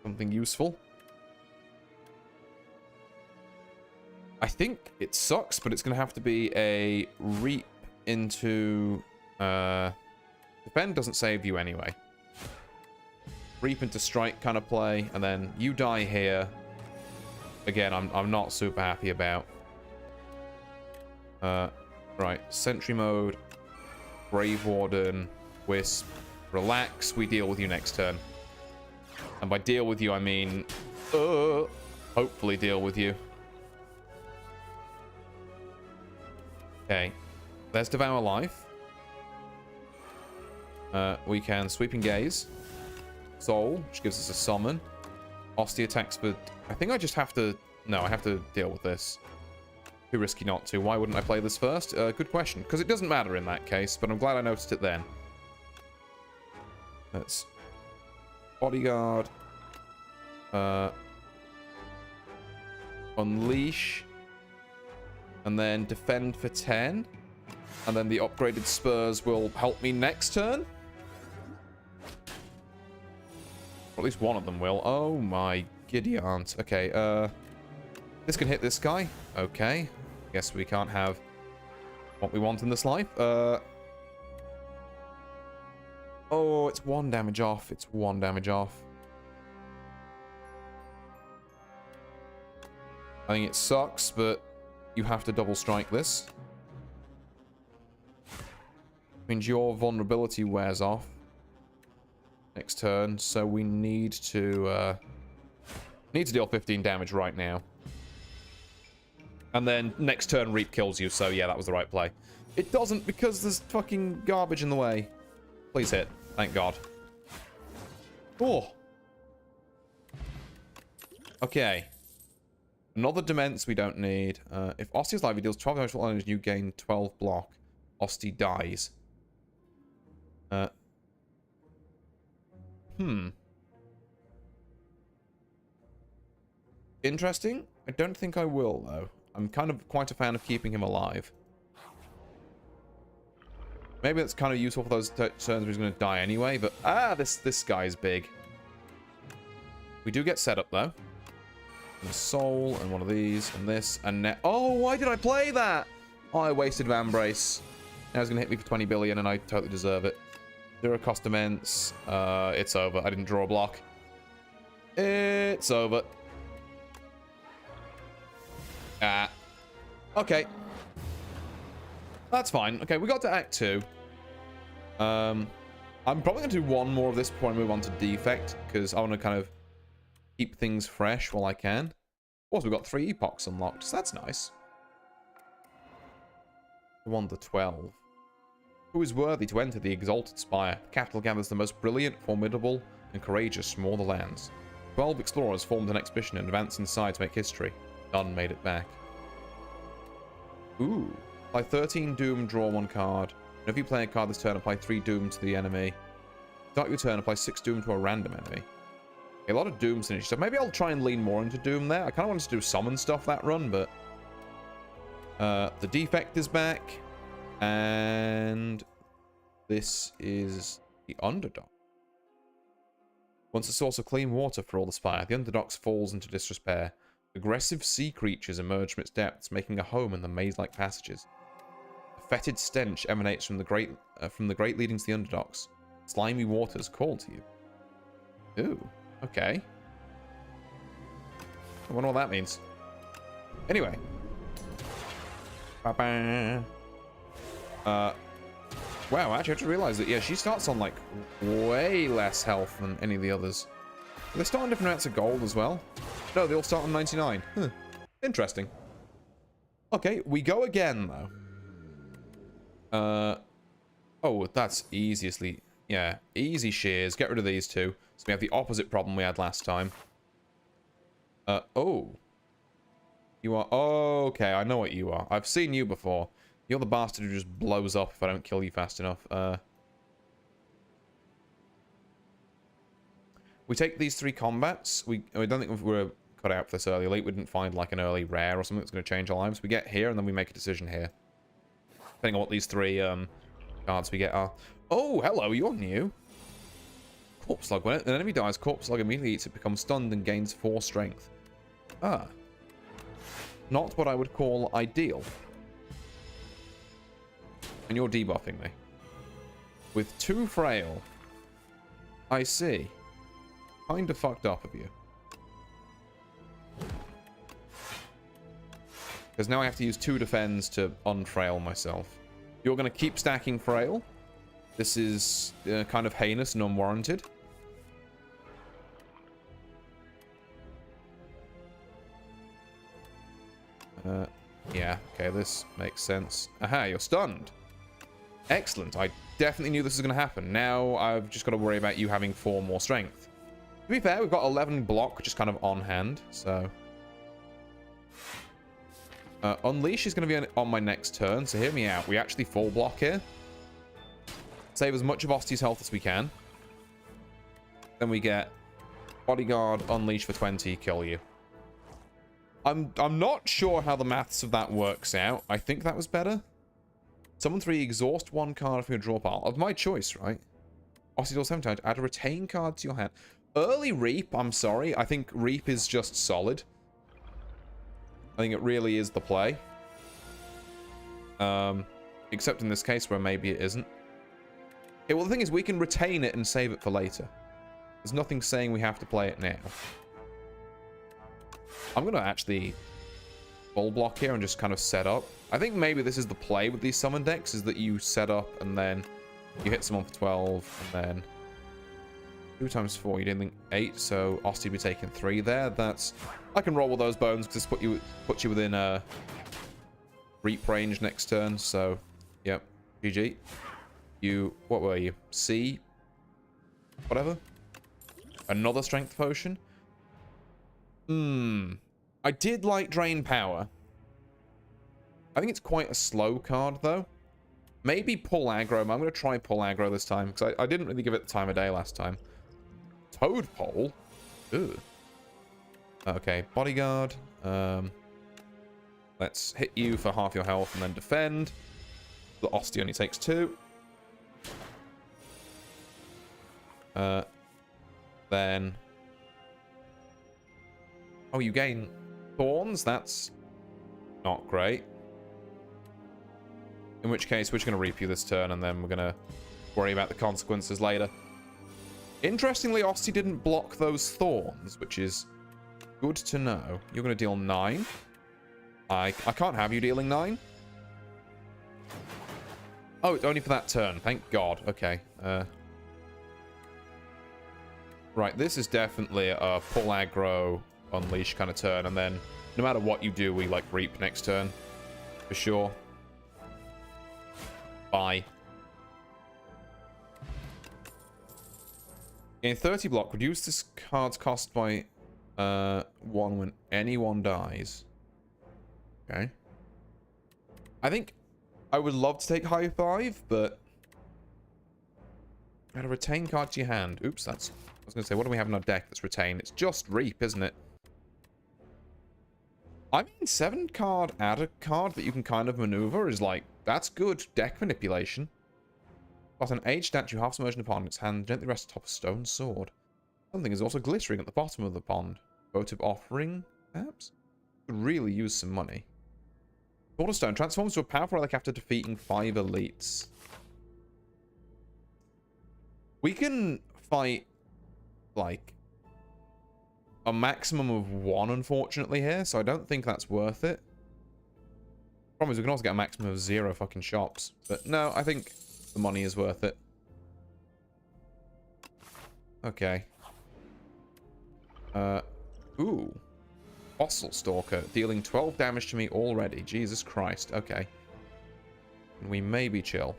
something useful. I think it sucks, but it's going to have to be a Reap into... Defend doesn't save you anyway. Reap into Strike kind of play, and then you die here. Again, I'm not super happy about. Right, Sentry Mode, Grave Warden, Wisp. Relax. We deal with you next turn. And by deal with you, I mean... hopefully deal with you. Okay. There's Devour Life. We can Sweeping Gaze. Soul, which gives us a summon. Osty attacks, but I think I just have to... No, I have to deal with this. Too risky not to. Why wouldn't I play this first? Good question. Because it doesn't matter in that case, but I'm glad I noticed it then. Let's... Bodyguard. Unleash. And then defend for 10. And then the upgraded spurs will help me next turn. Or at least one of them will. Oh my giddy aunt. Okay, this can hit this guy. Okay. Guess we can't have what we want in this life. Oh, it's 1 damage off. It's 1 damage off. I think it sucks, but you have to double strike this. Means your vulnerability wears off next turn, so we need to deal 15 damage right now. And then next turn Reap kills you, so yeah, that was the right play. It doesn't because there's fucking garbage in the way. Please hit. Thank God. Oh. Okay. Another Demence we don't need. If Osty is live, he deals 12 damage for and you gain 12 block. Osty dies. Interesting. I don't think I will, though. I'm kind of quite a fan of keeping him alive. Maybe that's kind of useful for those turns where he's going to die anyway, but... Ah, this guy's big. We do get set up, though. And a soul, and one of these, and this, and net... Oh, why did I play that? Oh, I wasted Vambrace. Now he's going to hit me for 20 billion, and I totally deserve it. Zero cost immense. It's over. I didn't draw a block. It's over. Ah. Okay. That's fine. Okay, we got to Act 2. I'm probably going to do one more of this before I move on to Defect, because I want to kind of keep things fresh while I can. Also, we've got 3 epochs unlocked, so that's nice. 1 to 12. Who is worthy to enter the Exalted Spire? The capital gathers the most brilliant, formidable, and courageous from all the lands. 12 explorers formed an expedition and advanced inside to make history. None made it back. Ooh. Apply 13 Doom, draw 1 card. Whenever you play a card this turn, apply 3 Doom to the enemy. Start your turn, apply 6 Doom to a random enemy. Okay, a lot of Doom synergy stuff. Maybe I'll try and lean more into Doom there. I kind of wanted to do summon stuff that run, but... the Defect is back. And... this is the Underdog. Once a source of clean water for all the Spire, the Underdog falls into disrepair. Aggressive sea creatures emerge from its depths, making a home in the maze-like passages. A fetid stench emanates from the great leading to the Underdogs. Slimy waters call to you. Ooh, okay. I wonder what that means. Anyway. Ba-ba. Wow, actually, I just realized that, yeah, she starts on, like, way less health than any of the others. They start on different amounts of gold as well. No, they all start on 99. Huh. Interesting. Okay, we go again, though. Oh, that's easily... Yeah, easy shears. Get rid of these two. So we have the opposite problem we had last time. Oh. You are... Oh, okay, I know what you are. I've seen you before. You're the bastard who just blows up if I don't kill you fast enough. We take these 3 combats. I don't think we were cut out for this early. Late we didn't find like an early rare or something that's going to change our lives. We get here and then we make a decision here. Depending on what these 3 cards we get are. Oh, hello, you're new. Corpse Slug. When an enemy dies, Corpse Slug immediately eats it, becomes stunned, and gains 4 strength. Ah. Not what I would call ideal. And you're debuffing me. With 2 frail. I see. Kinda fucked up of you. Because now I have to use 2 defends to unfrail myself. You're going to keep stacking frail. This is kind of heinous and unwarranted. Yeah, okay, this makes sense. Aha, you're stunned. Excellent. I definitely knew this was going to happen. Now I've just got to worry about you having 4 more strength. To be fair, we've got 11 block just kind of on hand, so... Unleash is going to be on my next turn, so hear me out. We actually full block here. Save as much of Ostie's health as we can. Then we get Bodyguard, Unleash for 20, kill you. I'm not sure how the maths of that works out. I think that was better. Summon 3, exhaust 1 card from your draw pile. Of my choice, right? Ostie draws 7 times. Add a retain card to your hand. Early Reap, I'm sorry. I think Reap is just solid. I think it really is the play. Except in this case where maybe it isn't. Okay, well, the thing is, we can retain it and save it for later. There's nothing saying we have to play it now. I'm going to actually full block here and just kind of set up. I think maybe this is the play with these summon decks, is that you set up and then you hit someone for 12 and then 2 times 4, you didn't think 8, so Ostie would be taking 3 there. That's... I can roll with those bones because this puts you within reap range next turn, so yep, GG. You, what were you? C? Whatever? Another strength potion? I did like Drain Power. I think it's quite a slow card, though. Maybe pull aggro. I'm going to try pull aggro this time, because I didn't really give it the time of day last time. Toad Pole? Ooh. Okay, Bodyguard. Let's hit you for half your health and then defend. The Ostie only takes 2. Then... Oh, you gain thorns? That's not great. In which case, we're just going to reap you this turn, and then we're going to worry about the consequences later. Interestingly, Ostie didn't block those thorns, which is good to know. You're going to deal 9. I can't have you dealing 9. Oh, it's only for that turn. Thank God. Okay. Right, this is definitely a pull aggro, unleash kind of turn, and then no matter what you do, we like reap next turn. For sure. Bye. Gain 30 block. Reduce this card's cost by 1 when anyone dies. Okay. I think I would love to take high 5, but add a retain card to your hand. Oops, that's... I was going to say, what do we have in our deck that's retained? It's just reap, isn't it? I mean, 7 card add a card that you can kind of maneuver is like, that's good deck manipulation. Got an aged statue half submerged upon its hand, gently rests atop a stone sword. Something is also glittering at the bottom of the pond. Votive offering, perhaps? Could really use some money. Stone transforms to a powerful relic after defeating 5 elites. We can fight, like, a maximum of 1, unfortunately, here, so I don't think that's worth it. Problem is, we can also get a maximum of 0 fucking shops. But no, I think the money is worth it. Okay. Ooh. Fossil Stalker, dealing 12 damage to me already. Jesus Christ. Okay. We maybe chill.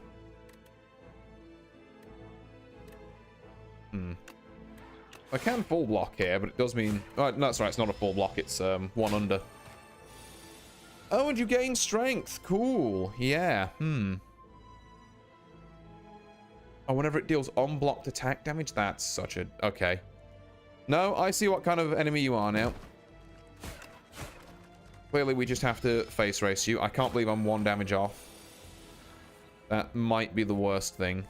I can full block here, but it does mean... Oh, no, that's right. It's not a full block. It's 1 under. Oh, and you gain strength. Cool. Yeah. Oh, whenever it deals unblocked attack damage, that's such a... Okay. No, I see what kind of enemy you are now. Clearly, we just have to face race you. I can't believe I'm 1 damage off. That might be the worst thing.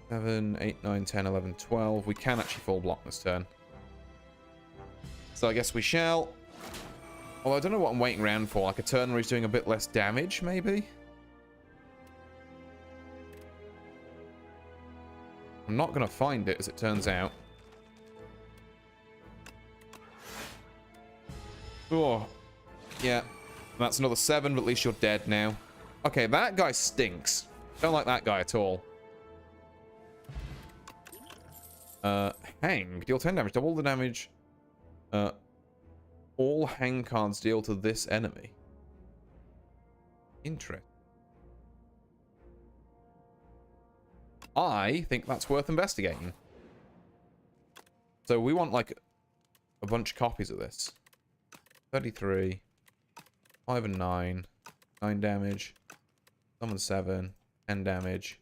7, 8, 9, 10, 11, 12. We can actually full block this turn. So I guess we shall. Although I don't know what I'm waiting around for. Like a turn where he's doing a bit less damage, maybe? I'm not going to find it, as it turns out. Oh, yeah. That's another 7, but at least you're dead now. Okay, that guy stinks. Don't like that guy at all. Hang. Deal 10 damage. Double the damage. All hang cards deal to this enemy. Interesting. I think that's worth investigating. So we want, like, a bunch of copies of this. 33. 5 and 9. 9 damage. Summon 7. 10 damage.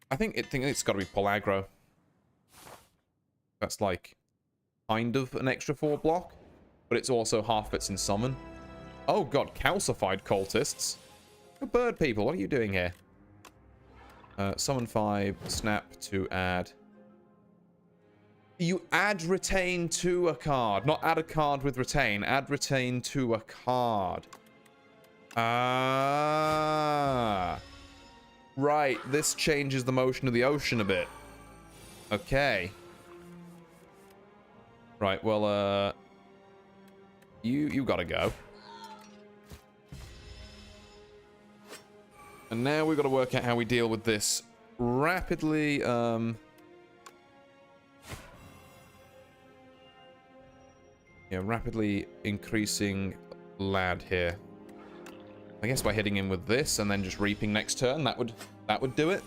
I think it's got to be pull aggro. That's like kind of an extra 4 block, but it's also half its in summon. Oh god, calcified cultists. Bird people, what are you doing here? Summon 5, snap to add. You add retain to a card, not add a card with retain. Add retain to a card. Ah. Right, this changes the motion of the ocean a bit. Okay. Right, well, you gotta go. And now we've got to work out how we deal with this rapidly, rapidly increasing lad here. I guess by hitting him with this and then just reaping next turn, that would do it.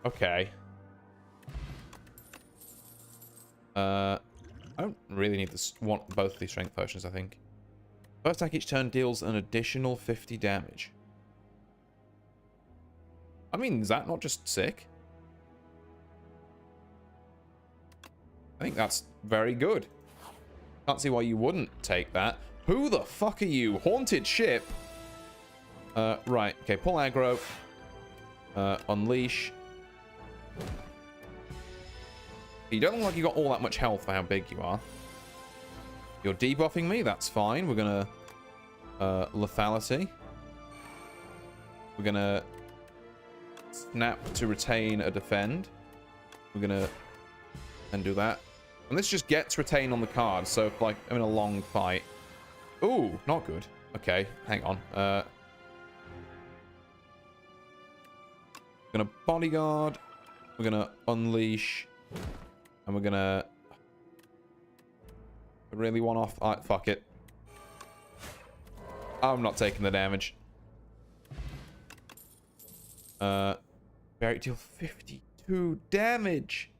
Okay. I don't really need to want both of these strength potions, I think. First attack each turn deals an additional 50 damage. I mean, is that not just sick? I think that's very good. Can't see why you wouldn't take that. Who the fuck are you? Haunted ship? Right. Okay, pull aggro. Unleash. You don't look like you got all that much health for how big you are. You're debuffing me, that's fine. We're gonna lethality. We're gonna snap to retain a defend. We're gonna then do that. And this just gets retain on the card, so if, like, I'm in a long fight. Ooh, not good. Okay, hang on. We're gonna bodyguard. We're gonna unleash. And we're gonna really one off. Alright, fuck it. I'm not taking the damage. Barrier deal 52 damage.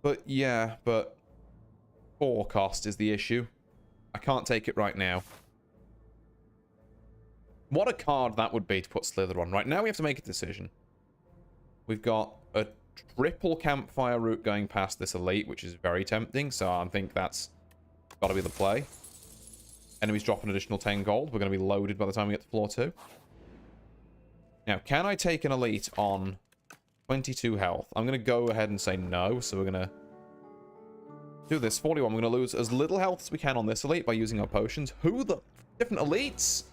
But yeah, but 4 cost is the issue. I can't take it right now. What a card that would be to put Slither on. Right now we have to make a decision. We've got a triple campfire route going past this elite, which is very tempting, so I think that's got to be the play. Enemies drop an additional 10 gold. We're going to be loaded by the time we get to floor 2. Now, can I take an elite on 22 health? I'm going to go ahead and say no, so we're going to do this. 41, we're going to lose as little health as we can on this elite by using our potions. Who the... different elites?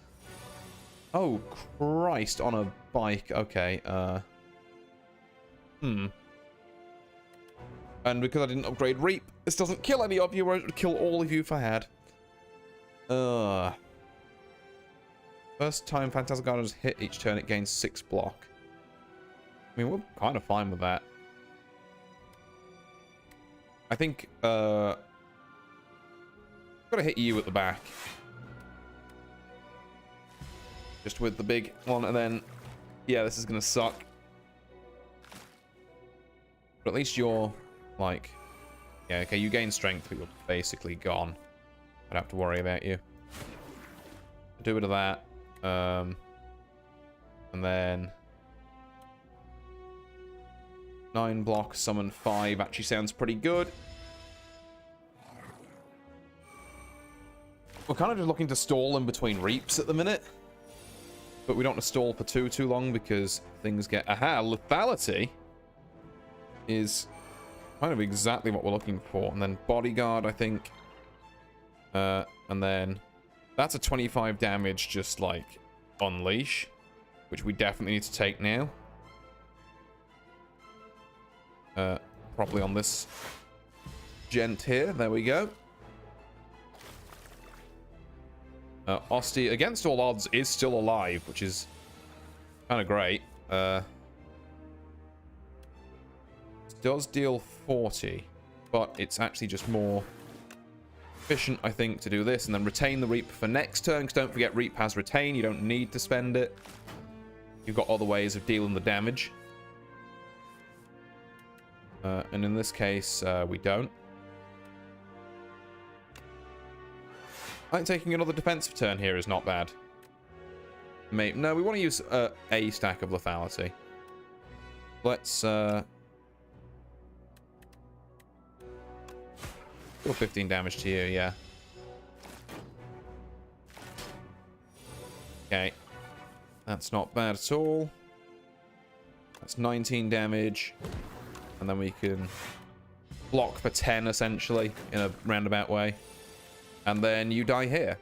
Oh, Christ, on a bike. Okay, And because I didn't upgrade Reap, this doesn't kill any of you, whereas it would kill all of you if I had. First time Phantasmal Guardian is hit each turn, it gains 6 block. I mean, we're kind of fine with that. I think, gotta hit you at the back. Just with the big one, and then, yeah, this is gonna suck. But at least you're, like... yeah, okay, you gain strength, but you're basically gone. I don't have to worry about you. Do a bit of that. And then... 9 block, summon 5 actually sounds pretty good. We're kind of just looking to stall in between reaps at the minute. But we don't want to stall for too long because things get... aha, lethality is kind of exactly what we're looking for. And then bodyguard, I think. And then that's a 25 damage, just like unleash, which we definitely need to take now. Probably on this gent here. There we go. Osti, against all odds, is still alive, which is kind of great. Does deal 40, but it's actually just more efficient, I think, to do this and then retain the Reap for next turn, because don't forget, Reap has retain. You don't need to spend it. You've got other ways of dealing the damage. And in this case, we don't. I think taking another defensive turn here is not bad. No, we want to use a stack of lethality. Let's do 15 damage to you, yeah. Okay. That's not bad at all. That's 19 damage. And then we can block for 10, essentially, in a roundabout way. And then you die here.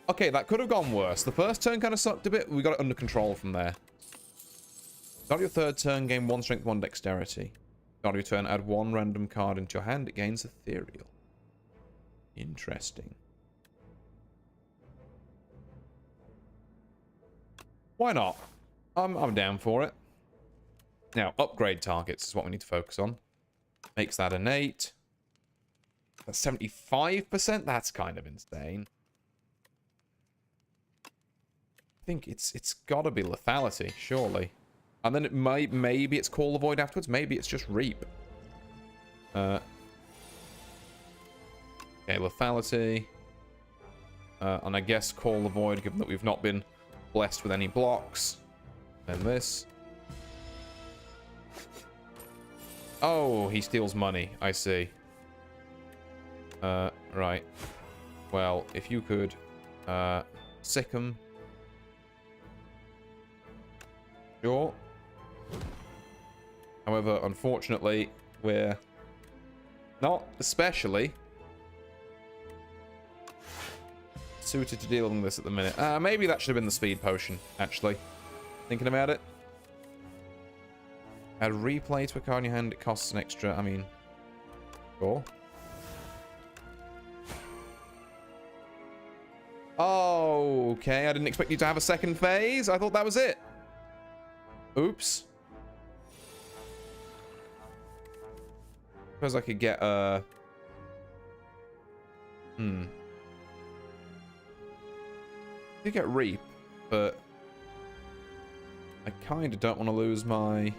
Okay, that could have gone worse. The first turn kind of sucked a bit. We got it under control from there. Start your third turn, gain 1 strength, 1 dexterity. Start your turn, add 1 random card into your hand. It gains ethereal. Interesting. Why not? I'm down for it. Now, upgrade targets is what we need to focus on. Makes that an 8. That's 75%? That's kind of insane. I think it's got to be lethality, surely. And then it maybe it's Call the Void afterwards. Maybe it's just Reap. Okay, lethality. And I guess Call the Void, given that we've not been blessed with any blocks. Then this. Oh, he steals money. I see. Right. Well, if you could sick him. Sure. However, unfortunately, we're not especially suited to dealing with this at the minute. Maybe that should have been the speed potion, actually. Thinking about it. Add replay to a card in your hand. It costs an extra, I mean, sure. Oh, okay. I didn't expect you to have a second phase. I thought that was it. Oops. Suppose I could get a... I could get Reap, but I kind of don't want to lose my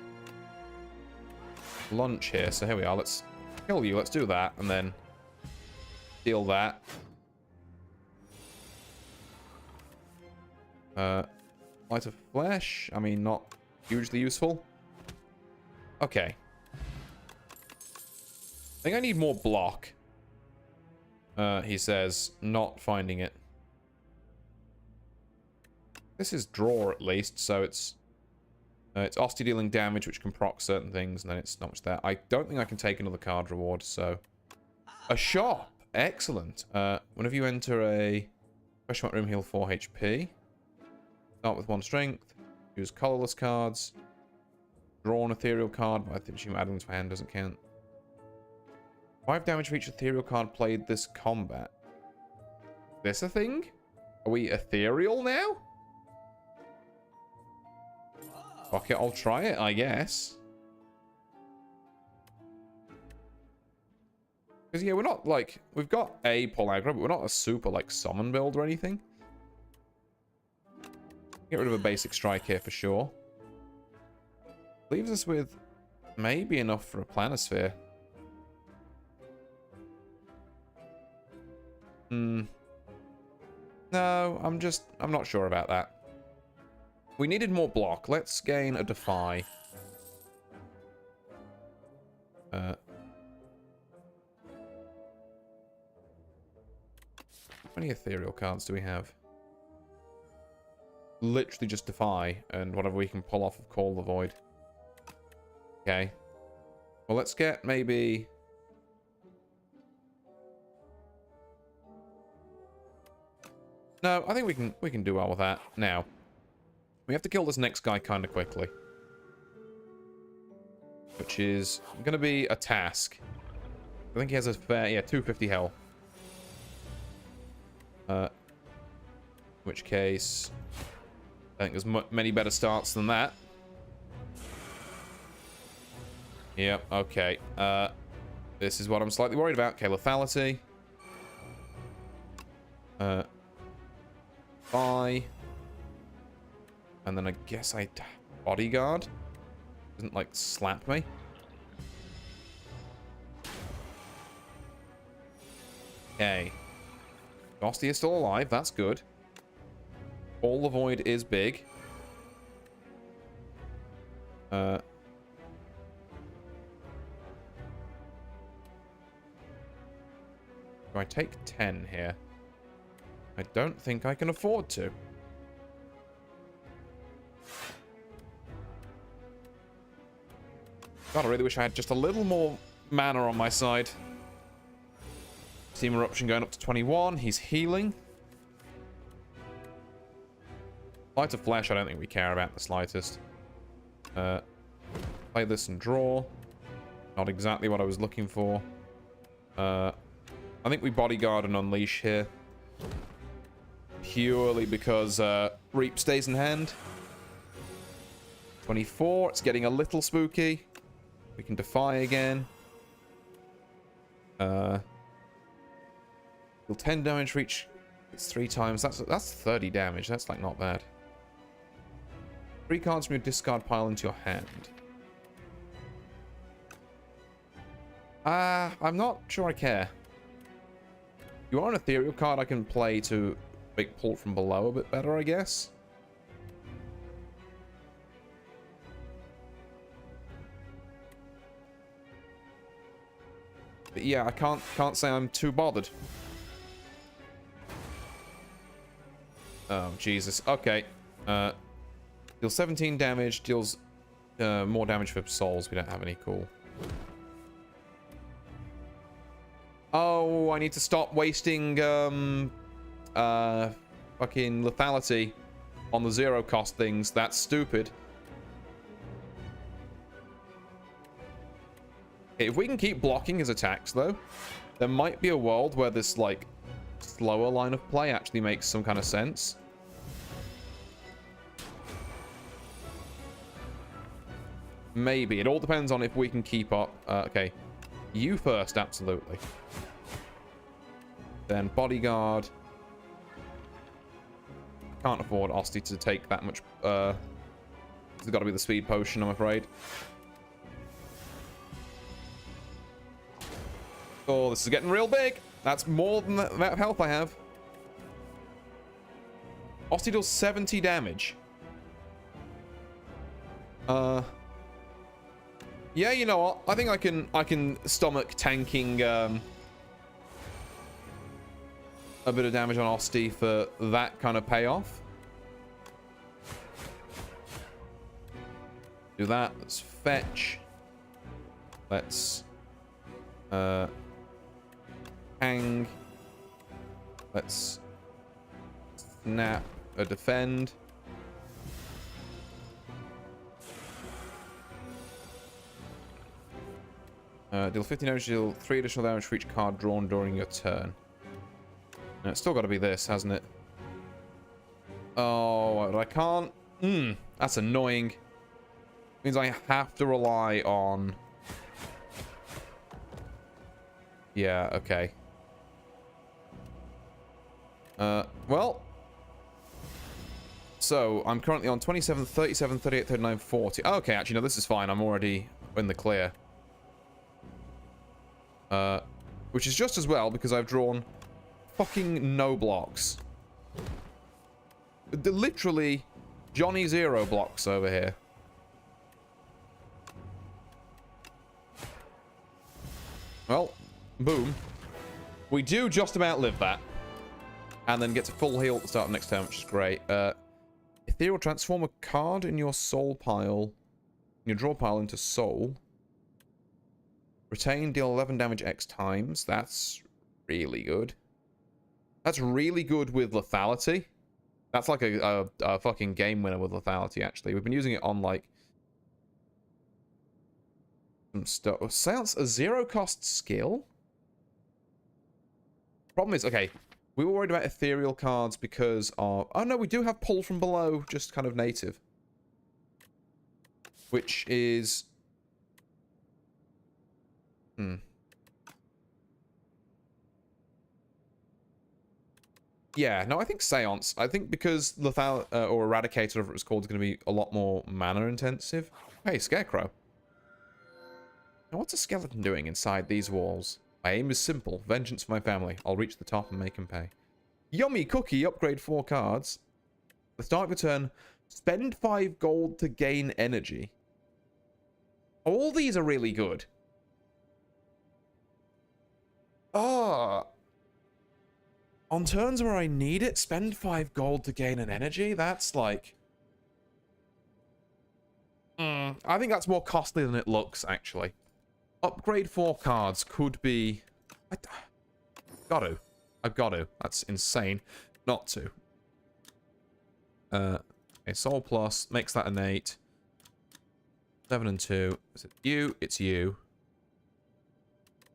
lunch here. So here we are. Let's kill you. Let's do that, and then deal that. Light of Flesh. I mean, not hugely useful. Okay. I think I need more block. He says, not finding it. This is draw at least, so it's Osti dealing damage, which can proc certain things, and then it's not much there. I don't think I can take another card reward, so a shop, excellent. Whenever you enter a question mark room, heal 4 HP. Start with 1 strength. Use colorless cards. Draw an ethereal card, but I think adding to my hand doesn't count. 5 damage for each ethereal card played this combat. This a thing? Are we ethereal now? Fuck it, I'll try it, I guess. Because, yeah, we're not, like... We've got a pull aggro, but we're not a super, like, summon build or anything. Get rid of a basic strike here for sure. Leaves us with maybe enough for a planisphere. No, I'm not sure about that. We needed more block. Let's gain a defy. How many ethereal cards do we have? Literally just defy, and whatever we can pull off of Call the Void. Okay. Well, let's get maybe... No, I think we can do well with that. Now, we have to kill this next guy kind of quickly. Which is going to be a task. I think he has a fair, yeah, 250 health. In which case, I think there's many better starts than that. Yep, okay. This is what I'm slightly worried about. Okay, lethality. Bye. And then I guess I bodyguard. Doesn't, like, slap me. Okay. Ghosty is still alive. That's good. All the void is big. Do I take 10 here? I don't think I can afford to. God, I really wish I had just a little more mana on my side. Steam Eruption going up to 21. He's healing. Light of Flesh, I don't think we care about the slightest. Play this and draw. Not exactly what I was looking for. I think we bodyguard and unleash here. Purely because Reap stays in hand. 24. It's getting a little spooky. We can defy again. Deal 10 damage for each. It's 3 times. That's 30 damage. That's like not bad. 3 cards from your discard pile into your hand. I'm not sure I care. You are an ethereal card I can play to make pull from below a bit better, I guess. But yeah, I can't say I'm too bothered. Oh, Jesus. Okay. Deals 17 damage, deals more damage for souls. We don't have any. Cool. Oh, I need to stop wasting fucking lethality on the 0 cost things. That's stupid. Okay, if we can keep blocking his attacks, though, there might be a world where this, like, slower line of play actually makes some kind of sense. Maybe. It all depends on if we can keep up. Okay. You first, absolutely. Then bodyguard. Can't afford Osti to take that much. There's got to be the speed potion, I'm afraid. Oh, this is getting real big. That's more than that health I have. Osti deals 70 damage. Yeah, you know what? I think I can stomach tanking a bit of damage on Osti for that kind of payoff. Do that. Let's fetch. Let's hang. Let's snap a defend. Deal 50 damage, deal 3 additional damage for each card drawn during your turn. No, it's still got to be this, hasn't it? Oh, I can't. That's annoying. Means I have to rely on. Yeah, okay. Well. So, I'm currently on 27, 37, 38, 39, 40. Okay, actually, no, this is fine. I'm already in the clear. Which is just as well because I've drawn fucking no blocks. Literally Johnny 0 blocks over here. Well, boom. We do just about live that. And then get to full heal at the start of next turn, which is great. Ethereal, transform a card in your soul pile, your draw pile into soul. Retain, deal 11 damage X times. That's really good. That's really good with lethality. That's like a fucking game winner with lethality, actually. We've been using it on, like, some stuff. Sounds a 0 cost skill? problem is, okay, we were worried about ethereal cards because of... Oh, no, we do have pull from below, just kind of native. Which is... Yeah, no, I think Seance. I think because Lethal, or Eradicator, whatever it's called, is going to be a lot more mana intensive. Hey, Scarecrow. Now, what's a skeleton doing inside these walls? My aim is simple. Vengeance for my family. I'll reach the top and make him pay. Yummy cookie. Upgrade 4 cards. At the start of your turn, spend 5 gold to gain energy. All these are really good. Oh. On turns where I need it, spend 5 gold to gain an energy? That's like... I think that's more costly than it looks, actually. Upgrade 4 cards could be... I've got to. That's insane not to. Okay, Soul Plus makes that an 8. 7 and 2. Is it you? It's you.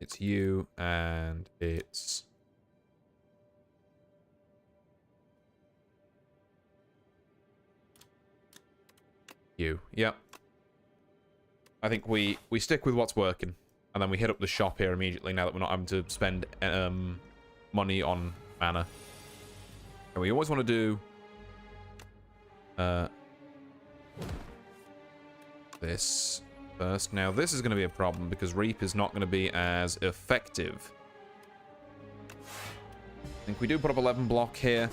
It's you, and it's... you. Yep. I think we stick with what's working, and then we hit up the shop here immediately now that we're not having to spend money on mana. And we always want to do this first. Now this is going to be a problem because Reap is not going to be as effective. I think we do put up 11 block here,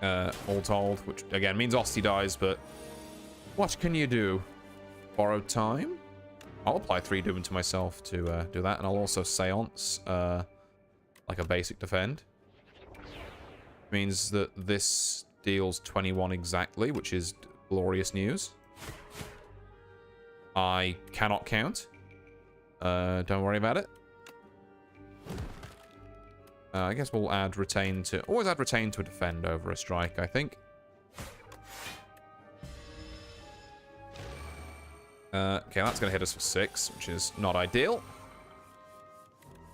all told, which again means Osty dies, but what can you do? Borrowed time? I'll apply 3 doom to myself to do that, and I'll also Seance, like a basic defend. Means that this deals 21 exactly, which is glorious news. I cannot count. Don't worry about it. I guess we'll add retain to... Always add retain to a defend over a strike, I think. Okay, that's going to hit us for 6, which is not ideal.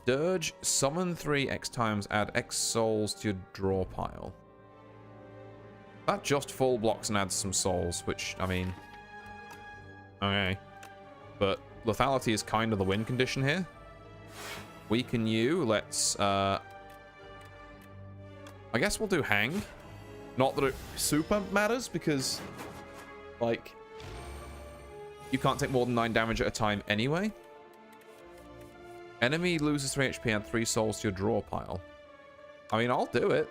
Dirge, summon 3 X times, add X souls to your draw pile. That just full blocks and adds some souls, which, I mean... Okay. But lethality is kind of the win condition here. Weaken you, let's... I guess we'll do Hang. Not that it super matters, because... Like... You can't take more than 9 damage at a time anyway. Enemy loses 3 HP and 3 souls to your draw pile. I mean, I'll do it.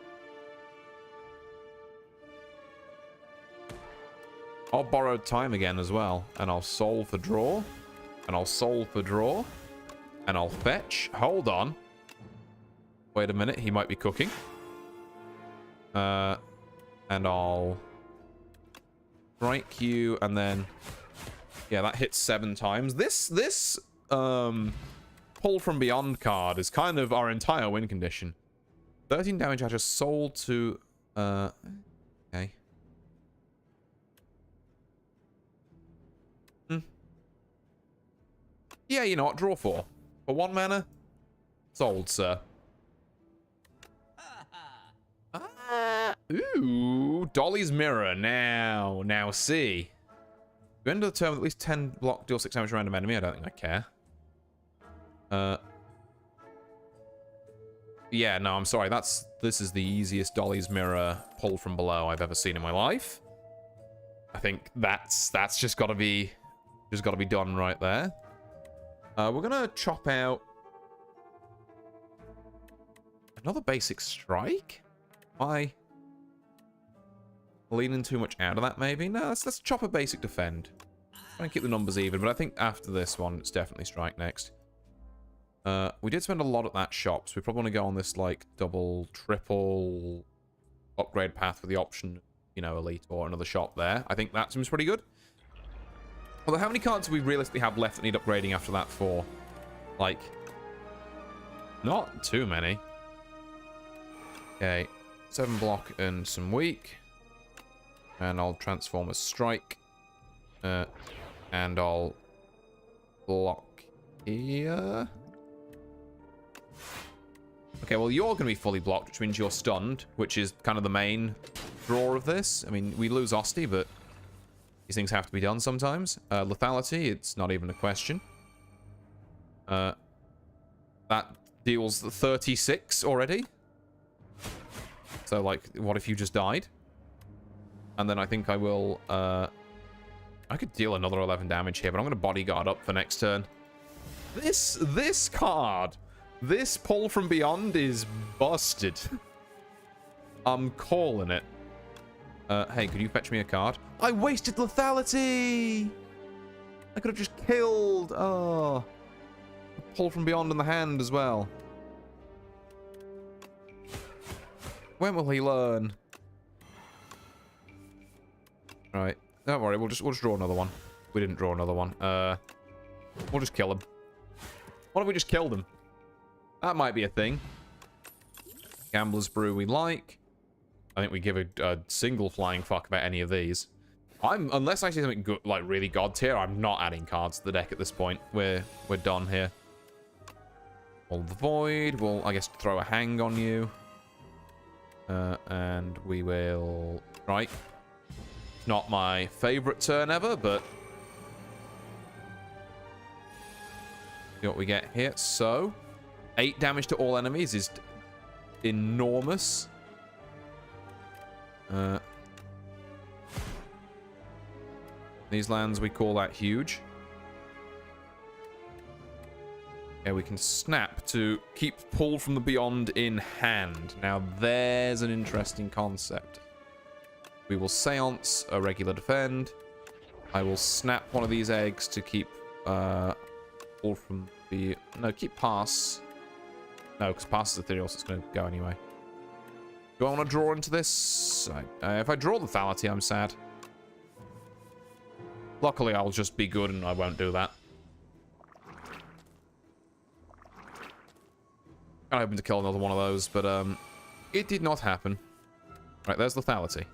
I'll borrow time again as well. And I'll soul for draw. And I'll soul for draw. And I'll fetch. Hold on. Wait a minute. He might be cooking. And I'll strike you and then... Yeah, that hits 7 times. This pull from beyond card is kind of our entire win condition. 13 damage. I just sold to okay. Yeah, you know what? Draw 4 for 1 mana. Sold, sir. Ooh, Dolly's Mirror. Now see. You end of the turn with at least 10 block, deal 6 damage to random enemy. I don't think I care. Yeah, no, I'm sorry. This is the easiest Dolly's Mirror pull from below I've ever seen in my life. I think that's just got to be done right there. We're gonna chop out another basic strike. Why? Leaning too much out of that, maybe? No, let's chop a basic defend. Try and keep the numbers even, but I think after this one, it's definitely strike next. We did spend a lot at that shop, so we probably want to go on this, like, double, triple upgrade path with the option, you know, elite or another shop there. I think that seems pretty good. Although, how many cards do we realistically have left that need upgrading after that for? Like, not too many. Okay, 7 block and some weak. And I'll transform a strike. And I'll block here. Okay, well, you're going to be fully blocked, which means you're stunned, which is kind of the main draw of this. I mean, we lose Osti, but these things have to be done sometimes. Lethality, it's not even a question. That deals 36 already. So, like, what if you just died? And then I think I will... I could deal another 11 damage here, but I'm going to bodyguard up for next turn. This card, this pull from beyond is busted. I'm calling it. Hey, could you fetch me a card? I wasted lethality! I could have just killed. Oh. Pull from beyond in the hand as well. When will he learn? Right. Don't worry, we'll just draw another one. We didn't draw another one. We'll just kill him. What if we just killed him? That might be a thing. Gambler's Brew we like. I think we give a single flying fuck about any of these. Unless I see something good, like really god tier, I'm not adding cards to the deck at this point. We're done here. All the Void. We'll, I guess, throw a hang on you. And we will strike. Not my favorite turn ever, but see what we get here. So, 8 damage to all enemies is enormous. These lands, we call that huge. Yeah, we can snap to keep pull from the beyond in hand. Now, there's an interesting concept. We will seance a regular defend. I will snap one of these eggs to keep pull from the... No, keep pass. No, because pass is ethereal, so it's going to go anyway. Do I want to draw into this? If I draw lethality, I'm sad. Luckily, I'll just be good and I won't do that. I'm hoping to kill another one of those, but it did not happen. Right, there's lethality.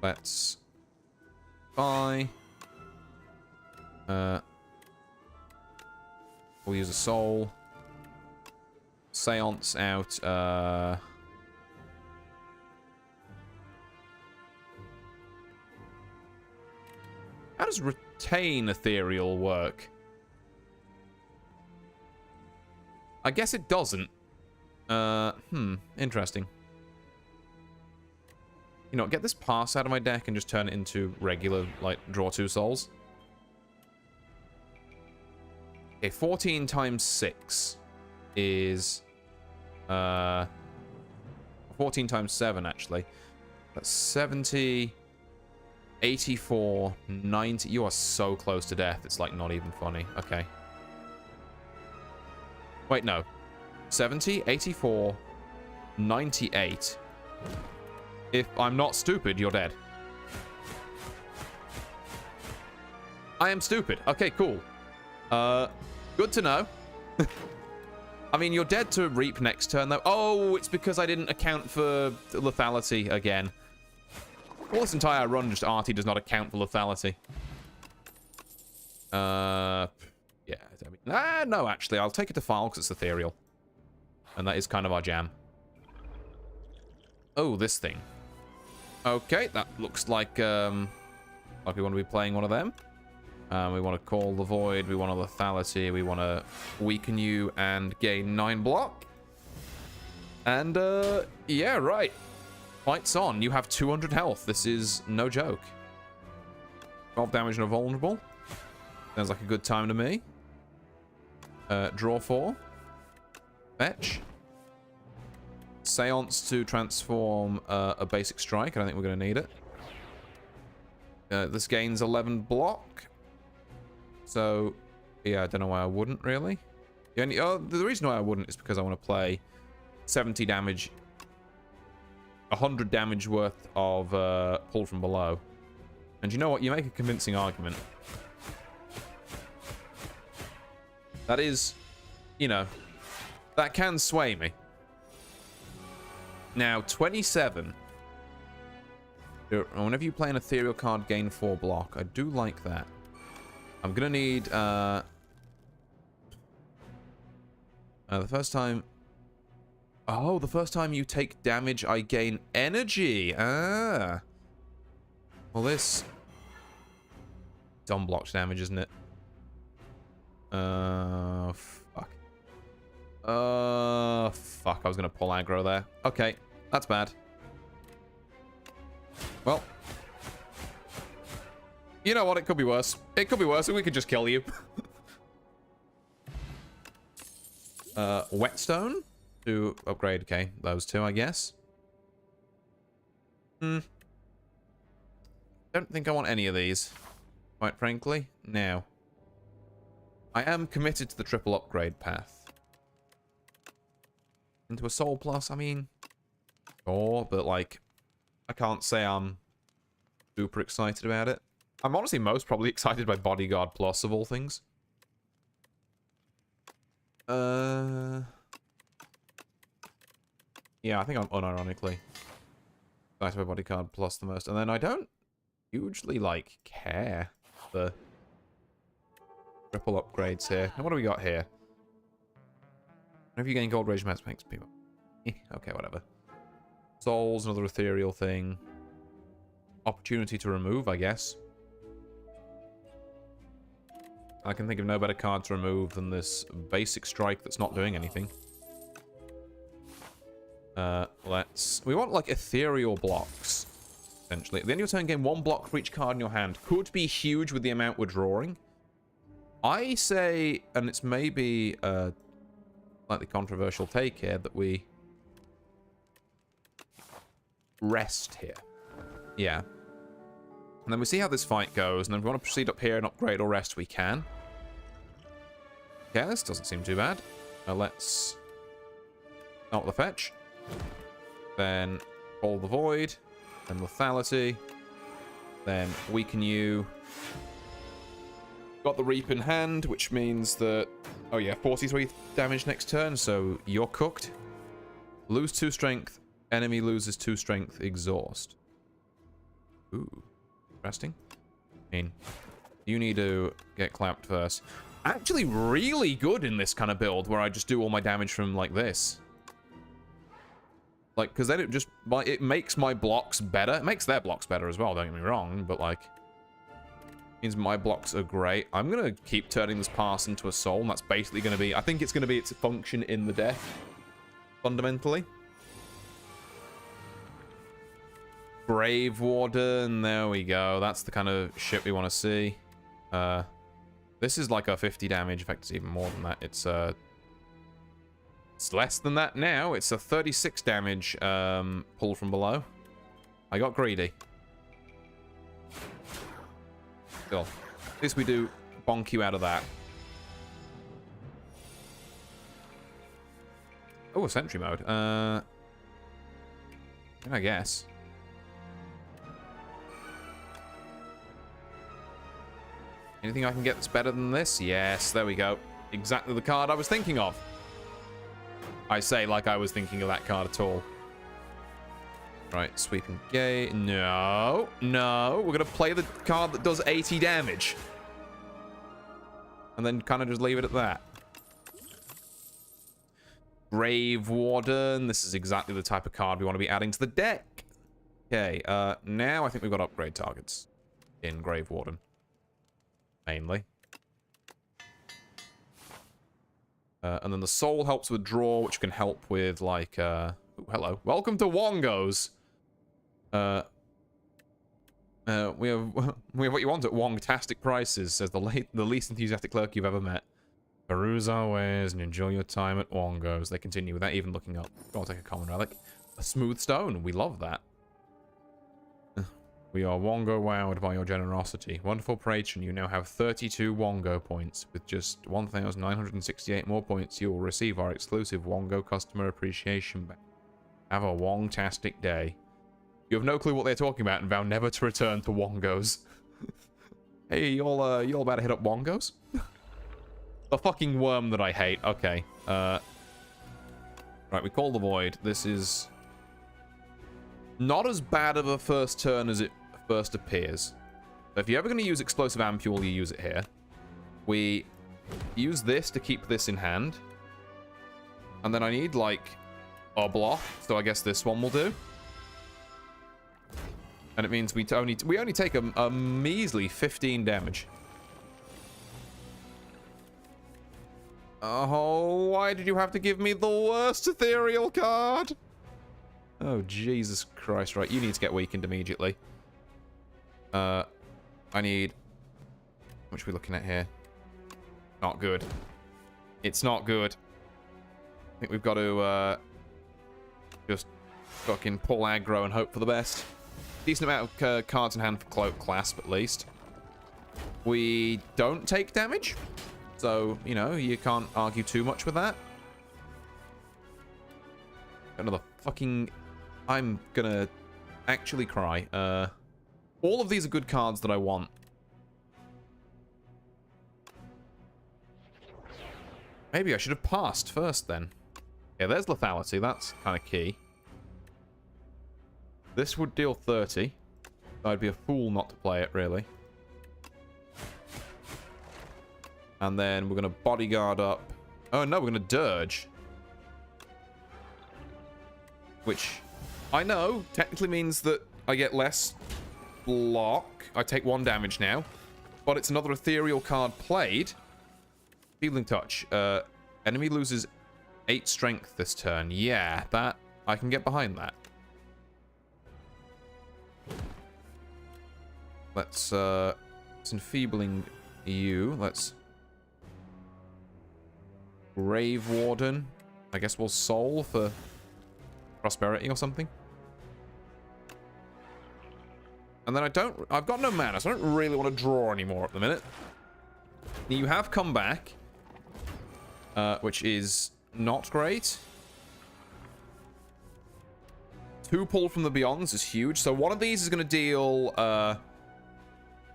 Let's buy. We'll use a soul. Seance out. How does retain ethereal work? I guess it doesn't. Interesting. You know, get this pass out of my deck and just turn it into regular, like, draw 2 souls. Okay, 14 times 6 is... 14 times 7, actually. That's 70... 84... 90... You are so close to death, it's, like, not even funny. Okay. Wait, no. 70, 84, 98. If I'm not stupid, you're dead. I am stupid. Okay, cool. Good to know. I mean, you're dead to reap next turn, though. Oh, it's because I didn't account for lethality again. Well, this entire run, just Artie does not account for lethality. Yeah, I mean, no, actually, I'll take it to file because it's ethereal. And that is kind of our jam. Oh, this thing. Okay, that looks like we want to be playing one of them. We want to call the Void, we want a lethality, we want to weaken you and gain 9 block. And, yeah, right. Fight's on. You have 200 health. This is no joke. 12 damage and a vulnerable. Sounds like a good time to me. Draw 4. Fetch. Seance to transform a basic strike. I don't think we're going to need it. This gains 11 block. So, yeah, I don't know why I wouldn't, really. The reason why I wouldn't is because I want to play 70 damage, 100 damage worth of pull from below. And you know what? You make a convincing argument. That is, you know, that can sway me. Now, 27. Whenever you play an ethereal card, gain 4 block. I do like that. I'm going to need The first time... Oh, the first time you take damage, I gain energy. Ah. Well, this... It's unblocked damage, isn't it? Fuck. Fuck, I was going to pull aggro there. Okay, that's bad. Well. You know what? It could be worse. It could be worse, and we could just kill you. Whetstone to upgrade. Okay, those two, I guess. Don't think I want any of these, quite frankly. Now, I am committed to the triple upgrade path. Into a Soul Plus, I mean, sure, but like, I can't say I'm super excited about it. I'm honestly most probably excited by Bodyguard Plus, of all things. Yeah, I think I'm unironically excited by Bodyguard Plus the most. And then I don't hugely, like, care for triple upgrades here. And what do we got here? Whenever you gain gold rage max makes people... okay, whatever. Souls, another ethereal thing. Opportunity to remove, I guess. I can think of no better card to remove than this basic strike that's not doing anything. We want, like, ethereal blocks, essentially. At the end of your turn, gain 1 block for each card in your hand. Could be huge with the amount we're drawing. I say, and it's maybe a slightly controversial take here, that we rest here. Yeah. And then we see how this fight goes, and then if we want to proceed up here and upgrade or rest, we can. Yeah, this doesn't seem too bad. Let's start with the fetch. Then Call the Void. Then Lethality. Then Weaken You. Got the Reap in hand, which means that... Oh yeah, 43 damage next turn, so you're cooked. Lose 2 strength. Enemy loses 2 strength. Exhaust. Ooh. Interesting. I mean, you need to get clapped first. Actually really good in this kind of build where I just do all my damage from like this. Like, because then it just... It makes my blocks better. It makes their blocks better as well, don't get me wrong, but like... Means my blocks are great. I'm going to keep turning this pass into a soul, and that's basically going to be... I think it's going to be its function in the deck, fundamentally. Grave Warden, there we go. That's the kind of shit we want to see. This is like a 50 damage. In fact, it's even more than that. It's less than that now. It's a 36 damage pull from below. I got greedy. Still, at least we do bonk you out of that. Oh, a sentry mode. I guess. Anything I can get that's better than this? Yes, there we go. Exactly the card I was thinking of. I say like I was thinking of that card at all. Right, Sweeping Gate. No, no. We're going to play the card that does 80 damage. And then kind of just leave it at that. Grave Warden. This is exactly the type of card we want to be adding to the deck. Okay, now I think we've got upgrade targets in Grave Warden. Mainly. And then the soul helps with draw, which can help with, like, ooh, hello. Welcome to Wongos! We have what you want at Wong-tastic prices, says the least enthusiastic clerk you've ever met. Peruse our wares and enjoy your time at Wongos. They continue without even looking up. Go on, take a common relic. A smooth stone. We love that. We are Wongo wowed by your generosity. Wonderful patron, you now have 32 Wongo points. With just 1,968 more points, you will receive our exclusive Wongo customer appreciation badge. Have a Wong-tastic day. You have no clue what they're talking about and vow never to return to Wongos. Hey, you all about to hit up Wongos? The fucking worm that I hate. Okay. Right, we Call the Void. This is not as bad of a first turn as it first appears. But if you're ever going to use Explosive Ampule, you use it here. We use this to keep this in hand. And then I need, like, a block. So I guess this one will do. And it means we only take a measly 15 damage. Oh, why did you have to give me the worst ethereal card? Oh, Jesus Christ. Right, you need to get weakened immediately. I need... How much are we looking at here? Not good. It's not good. I think we've got to just fucking pull aggro and hope for the best. Decent amount of cards in hand for Cloak Clasp, at least. We don't take damage. So, you know, you can't argue too much with that. Another fucking... I'm gonna actually cry. All of these are good cards that I want. Maybe I should have passed first, then. Yeah, there's lethality. That's kind of key. This would deal 30. I'd be a fool not to play it, really. And then we're going to bodyguard up. Oh, no, we're going to dirge. Which, I know, technically means that I get less block. I take 1 damage now. But it's another ethereal card played. Feeling Touch. Enemy loses 8 strength this turn. Yeah, that... I can get behind that. Let's, it's enfeebling you. Let's... Grave Warden. I guess we'll soul for prosperity or something. And then I've got no mana, so I don't really want to draw anymore at the minute. You have come back, which is not great. 2 pull from the Beyonds is huge. So one of these is going to deal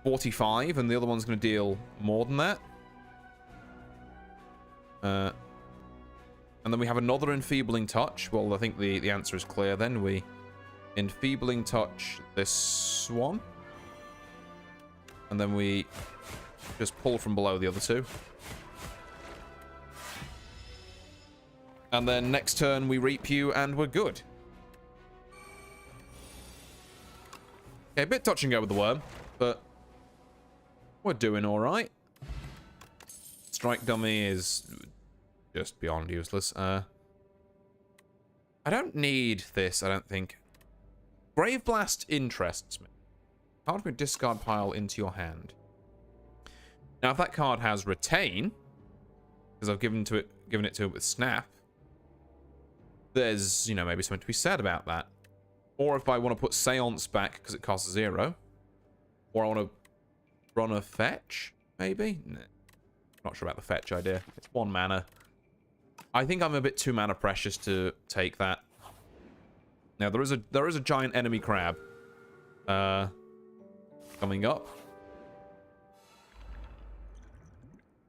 45, and the other one's going to deal more than that. And then we have another Enfeebling Touch. Well, I think the answer is clear then. We Enfeebling Touch this one. And then we just pull from below the other 2. And then next turn we Reap you and we're good. Okay, a bit touch and go with the worm, but we're doing alright. Strike Dummy is just beyond useless. I don't need this, I don't think. Brave Blast interests me. Card from your discard pile into your hand. Now, if that card has Retain, because I've given it to it with Snap, there's, you know, maybe something to be said about that. Or if I want to put Seance back because it costs 0. Or I want to run a fetch, maybe? Nah. Not sure about the fetch idea. It's 1 mana. I think I'm a bit too mana precious to take that. Now there is a giant enemy crab coming up.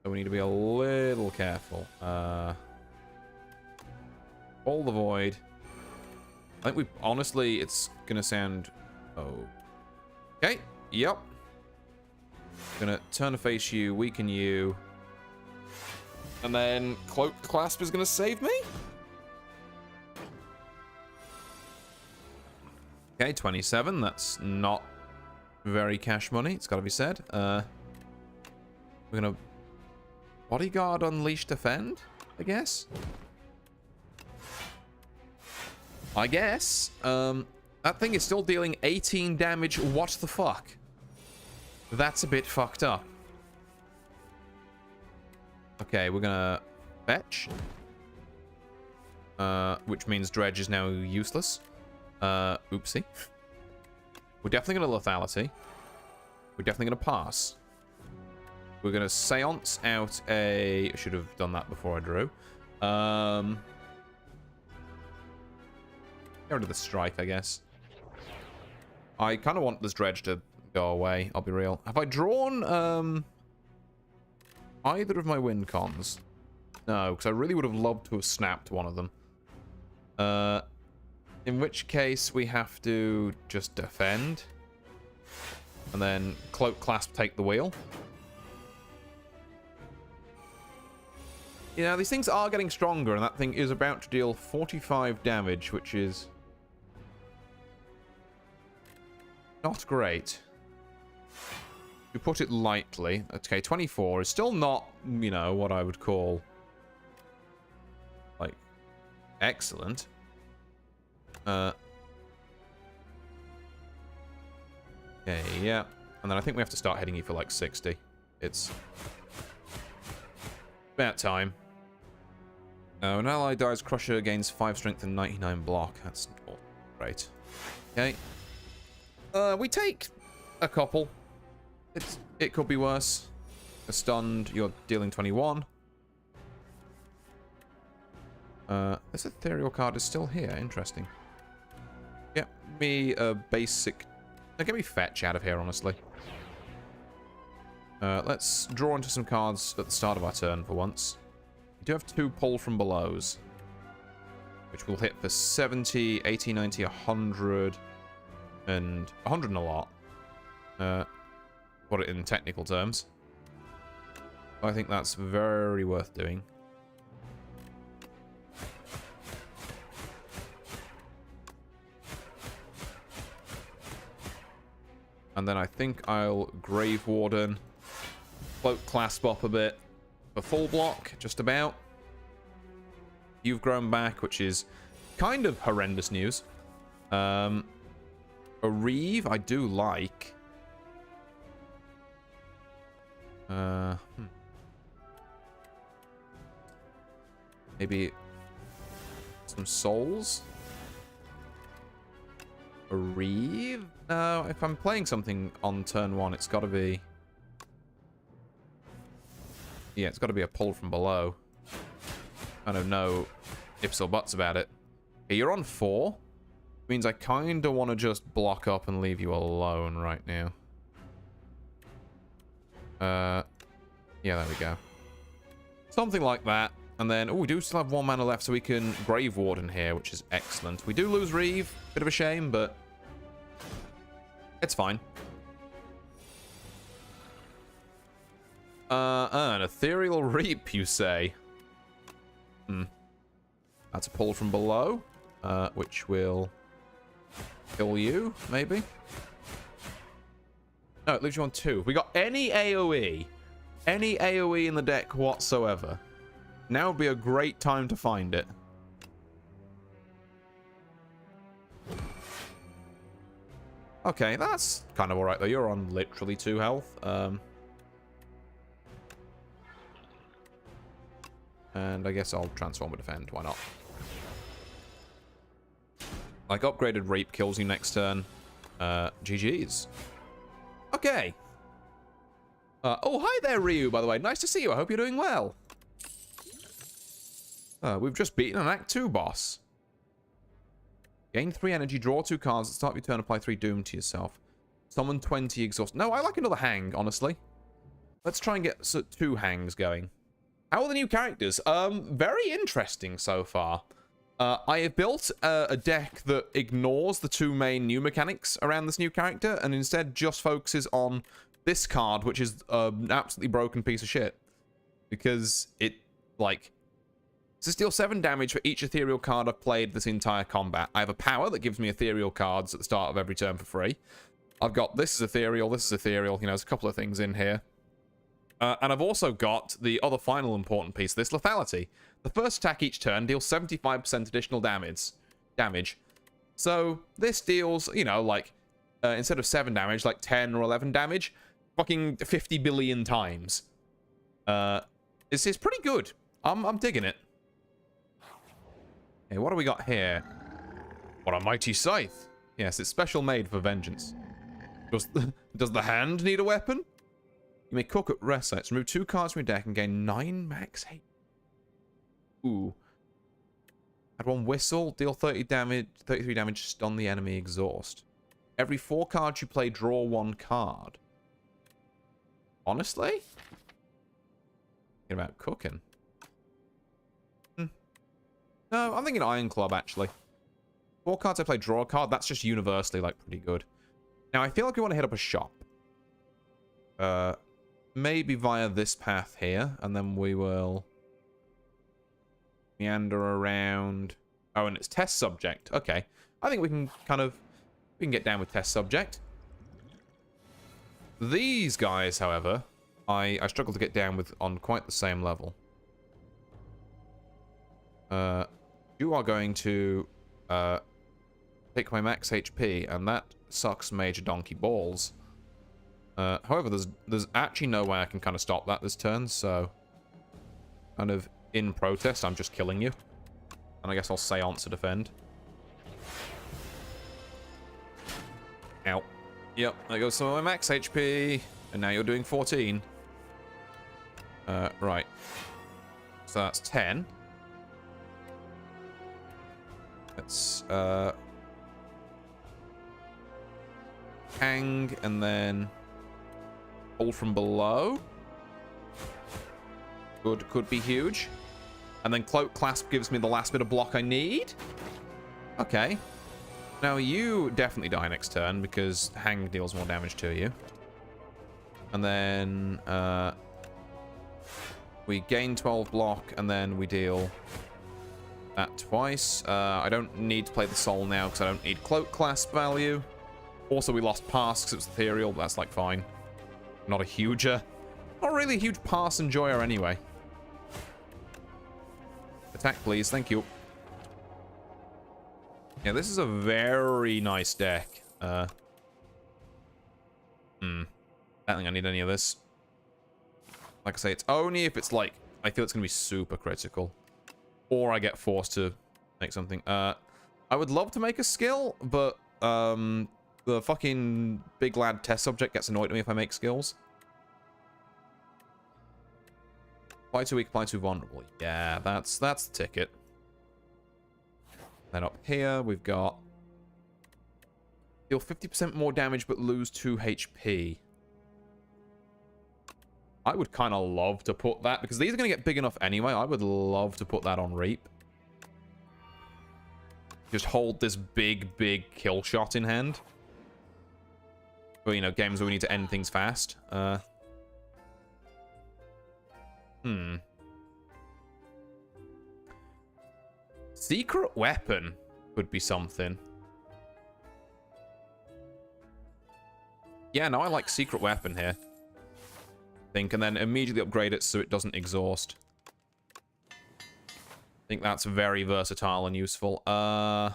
So we need to be a little careful. All the void. I think honestly it's gonna sound okay. Yep. Gonna turn to face you, weaken you. And then Cloak Clasp is going to save me? Okay, 27. That's not very cash money. It's got to be said. We're going to Bodyguard, Unleash, Defend, I guess? I guess. That thing is still dealing 18 damage. What the fuck? That's a bit fucked up. Okay, we're gonna fetch. Which means Dredge is now useless. Oopsie. We're definitely gonna lethality. We're definitely gonna pass. We're gonna Seance out a... I should have done that before I drew. Get rid of the strike, I guess. I kind of want this Dredge to go away, I'll be real. Have I drawn, either of my win cons? No, because I really would have loved to have snapped one of them. In which case, we have to just defend. And then Cloak Clasp take the wheel. You know, these things are getting stronger, and that thing is about to deal 45 damage, which is not great. To put it lightly. Okay, 24 is still not, you know, what I would call, like, excellent. Okay, yeah. And then I think we have to start hitting you for, like, 60. It's about time. An ally dies, Crusher gains 5 strength and 99 block. That's not great. Okay. We take a couple. It could be worse. A stunned, you're dealing 21. This ethereal card is still here. Interesting. Get me a basic... Get me fetch out of here, honestly. Let's draw into some cards at the start of our turn for once. We do have 2 pull from belows, which will hit for 70, 80, 90, 100, and 100 and a lot. Put it in technical terms. I think that's very worth doing. And then I think I'll Grave Warden, float clasp up a bit for full block, just about. You've grown back, which is kind of horrendous news. A Reeve, I do like. Maybe some souls. A Reeve? No, if I'm playing something on turn 1, it's got to be... Yeah, it's got to be a pull from below. I don't know ifs or buts about it. Okay, you're on 4. Means I kind of want to just block up and leave you alone right now. Yeah, there we go. Something like that. And then, oh, we do still have 1 mana left, so we can Grave Warden here, which is excellent. We do lose Reeve. Bit of a shame, but it's fine. An Ethereal Reap, you say? That's a pull from below, which will kill you, maybe? No, it leaves you on 2. We got any AoE in the deck whatsoever. Now would be a great time to find it. Okay, that's kind of alright though. You're on literally 2 health. And I guess I'll transform and defend. Why not? Like, upgraded Reap kills you next turn. GG's. Okay. Oh, hi there, Ryu, by the way. Nice to see you. I hope you're doing well. We've just beaten an Act 2 boss. Gain 3 energy, draw 2 cards at the start of your turn, apply 3 doom to yourself. Summon 20 exhaust. No, I like another hang, honestly. Let's try and get 2 hangs going. How are the new characters? Very interesting so far. I have built a deck that ignores the 2 main new mechanics around this new character and instead just focuses on this card, which is an absolutely broken piece of shit. Because it, like... This deals 7 damage for each ethereal card I've played this entire combat. I have a power that gives me ethereal cards at the start of every turn for free. I've got this is ethereal, you know, there's a couple of things in here. And I've also got the other final important piece, this lethality. The first attack each turn deals 75% additional damage. So this deals, you know, like, instead of 7 damage, like 10 or 11 damage, fucking 50 billion times. This is pretty good. I'm digging it. Okay, what do we got here? What a mighty scythe. Yes, it's special made for vengeance. Does the hand need a weapon? You may cook at rest sites. Remove 2 cards from your deck and gain 9 max hate. Ooh. Add 1 whistle. Deal 33 damage. Stun the enemy. Exhaust. Every 4 cards you play, draw 1 card. Honestly? Thinking about cooking. No, I'm thinking Iron Club, actually. 4 cards I play, draw a card. That's just universally, like, pretty good. Now, I feel like we want to hit up a shop. Maybe via this path here, and then we will Meander around. Oh, and it's test subject. Okay. I think we can we can get down with test subject. These guys, however, I struggle to get down with on quite the same level. You are going to take my max HP, and that sucks major donkey balls. However, there's actually no way I can kind of stop that this turn, so kind of in protest, I'm just killing you. And I guess I'll seance to defend. Ow. Yep, there goes some of my max HP, and now you're doing 14. Right. So that's 10. Let's hang and then hold from below. Good, could be huge. And then cloak clasp gives me the last bit of block I need. Okay. Now you definitely die next turn because hang deals more damage to you. And then we gain 12 block and then we deal that twice. I don't need to play the soul now because I don't need cloak clasp value. Also, we lost pass because it was ethereal, but that's like fine. Not a huge, not really a huge pass enjoyer anyway. Attack, please. Thank you. Yeah, this is a very nice deck. I don't think I need any of this. Like I say, it's only if it's like, I feel it's going to be super critical. Or I get forced to make something. I would love to make a skill, but the fucking big lad test subject gets annoyed at me if I make skills. Apply too weak, apply too vulnerable. Yeah, that's the ticket. Then up here, we've got deal 50% more damage but lose 2 HP. I would kind of love to put that, because these are going to get big enough anyway. I would love to put that on Reap. Just hold this big kill shot in hand. For, you know, games where we need to end things fast. Secret weapon would be something. Yeah, no, I like secret weapon here. And then immediately upgrade it so it doesn't exhaust. I think that's very versatile and useful. I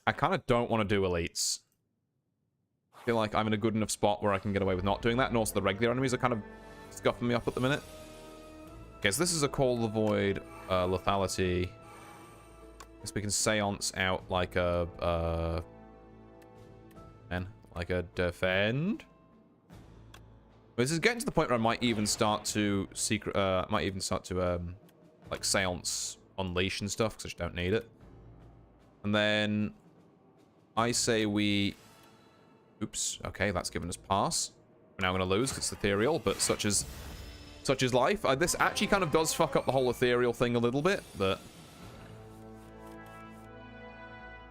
kind of don't want to do elites. I feel like I'm in a good enough spot where I can get away with not doing that, and also the regular enemies are kind of scuffing me up at the minute. Okay, so this is a Call the Void, lethality. Guess we can seance out like a defend. This is getting to the point where I might even start to like seance unleash and stuff because I just don't need it. And then I say we. Oops. Okay, that's given us pass. We're now going to lose because it's ethereal, but such is life. This actually kind of does fuck up the whole ethereal thing a little bit, but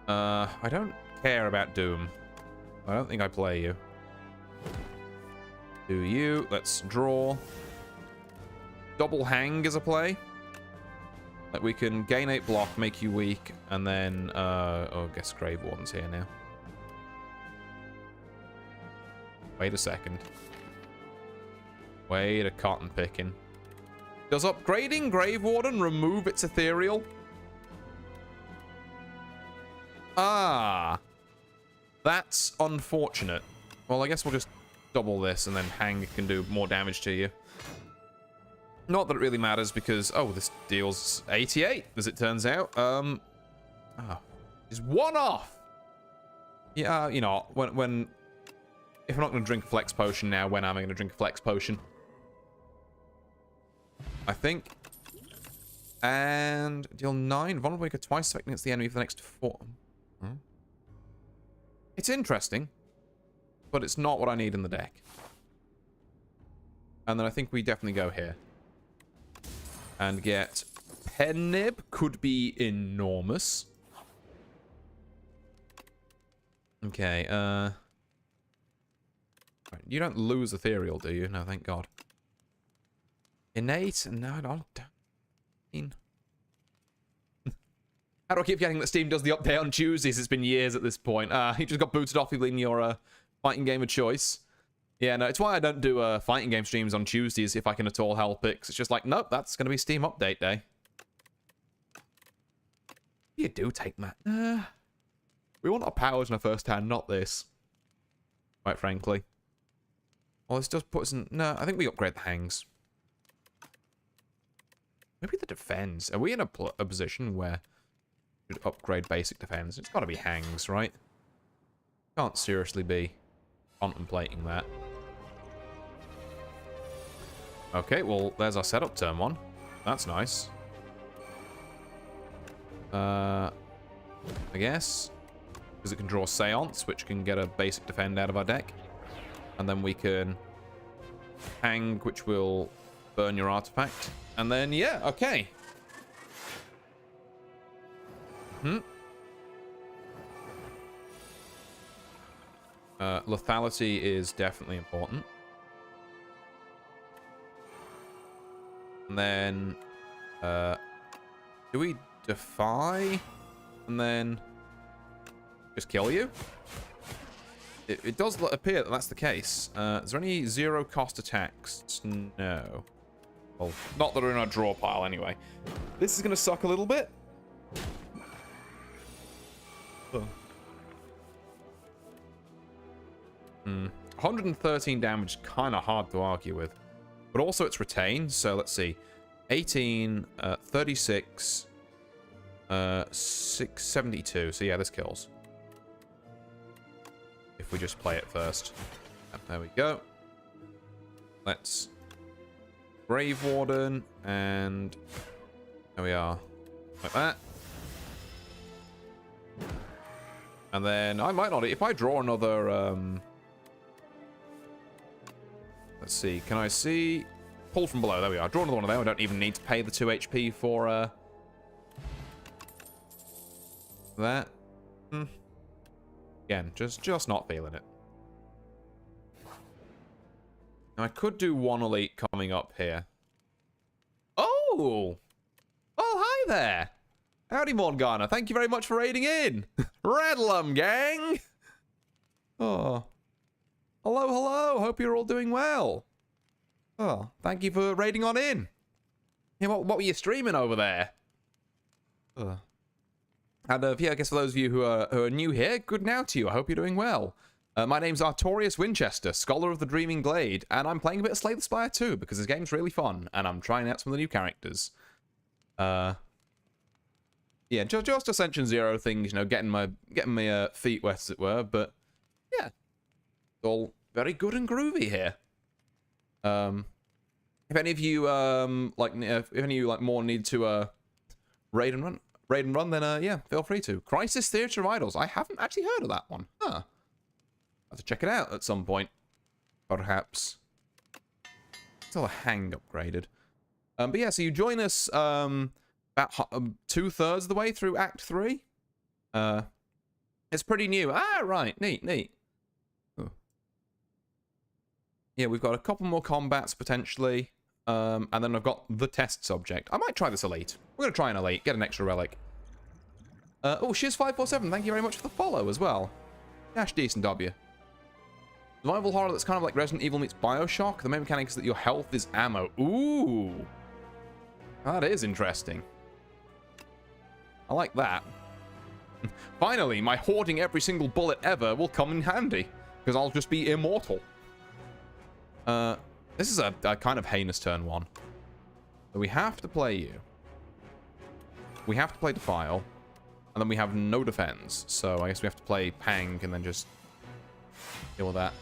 I don't care about Doom. I don't think I play you. Do you? Let's draw. Double hang is a play. Like we can gain 8 block, make you weak, and then oh, I guess Grave Warden's here now. Wait a second. Wait a cotton picking. Does upgrading Grave Warden remove its ethereal? Ah. That's unfortunate. Well, I guess we'll just double this and then hang can do more damage to you. Not that it really matters because, oh, this deals 88, as it turns out. Oh, is one off. Yeah, you know, when if I'm not going to drink a flex potion now, when am I going to drink a flex potion? I think. And deal 9. Vulnerable weaker twice, affecting against the enemy for the next 4. It's interesting, but it's not what I need in the deck. And then I think we definitely go here. And get Pen Nib. Could be enormous. Okay, you don't lose ethereal, do you? No, thank God. Innate? No, I don't mean... How do I keep getting that Steam does the update on Tuesdays? It's been years at this point. You just got booted off in your fighting game of choice. Yeah, no, it's why I don't do fighting game streams on Tuesdays if I can at all help it. 'Cause it's just like, nope, that's going to be Steam update day. You do take that. We want our powers in our first hand, not this. Quite frankly. Well, this does put us in... No, I think we upgrade the hangs. Maybe the defense. Are we in a position where we should upgrade basic defense? It's got to be hangs, right? Can't seriously be contemplating that. Okay, well, there's our setup turn 1. That's nice. I guess. Because it can draw Seance, which can get a basic defend out of our deck. And then we can hang, which will burn your artifact. And then, yeah, okay. Lethality is definitely important. And then, do we defy? And then just kill you? It does appear that that's the case. Is there any zero cost attacks? No. Well, not that are in our draw pile anyway. This is going to suck a little bit. Oh. 113 damage, kind of hard to argue with. But also it's retained, so let's see. 18, 36, 672. So yeah, this kills. If we just play it first. There we go. Let's Grave Warden, and there we are. Like that. And then I might not... If I draw another... let's see. Can I see? Pull from below. There we are. Draw another one of them. I don't even need to pay the 2 HP for that. Again, just not feeling it. Now, I could do one elite coming up here. Oh! Oh, hi there! Howdy, Morgana. Thank you very much for raiding in. Redlum, gang! Oh. Hello, hello. Hope you're all doing well. Oh, thank you for raiding on in. Yeah, what were you streaming over there? And yeah, I guess for those of you who are new here, good now to you. I hope you're doing well. My name's Artorius Winchester, Scholar of the Dreaming Glade, and I'm playing a bit of Slay the Spire 2 because this game's really fun, and I'm trying out some of the new characters. Yeah, just Ascension 0 things, you know, getting my feet wet, as it were. But yeah, it's all very good and groovy here. If any of you if any of you more need to raid and run, then yeah, feel free to. Crisis Theatre of Idols. I haven't actually heard of that one. Huh. Have to check it out at some point, perhaps. Still a hang upgraded. But yeah, so you join us about 2/3 of the way through Act 3. It's pretty new. Ah, right, neat. Ooh. Yeah, we've got a couple more combats potentially, and then I've got the test subject. I might try this elite. We're gonna try an elite, get an extra relic. Oh, Shiz547, thank you very much for the follow as well. Dash decent W. Survival horror that's kind of like Resident Evil meets Bioshock. The main mechanic is that your health is ammo. Ooh. That is interesting. I like that. Finally, my hoarding every single bullet ever will come in handy, because I'll just be immortal. This is a kind of heinous turn 1. So we have to play you. We have to play Defile. And then we have no defense. So I guess we have to play Pang and then just deal with that.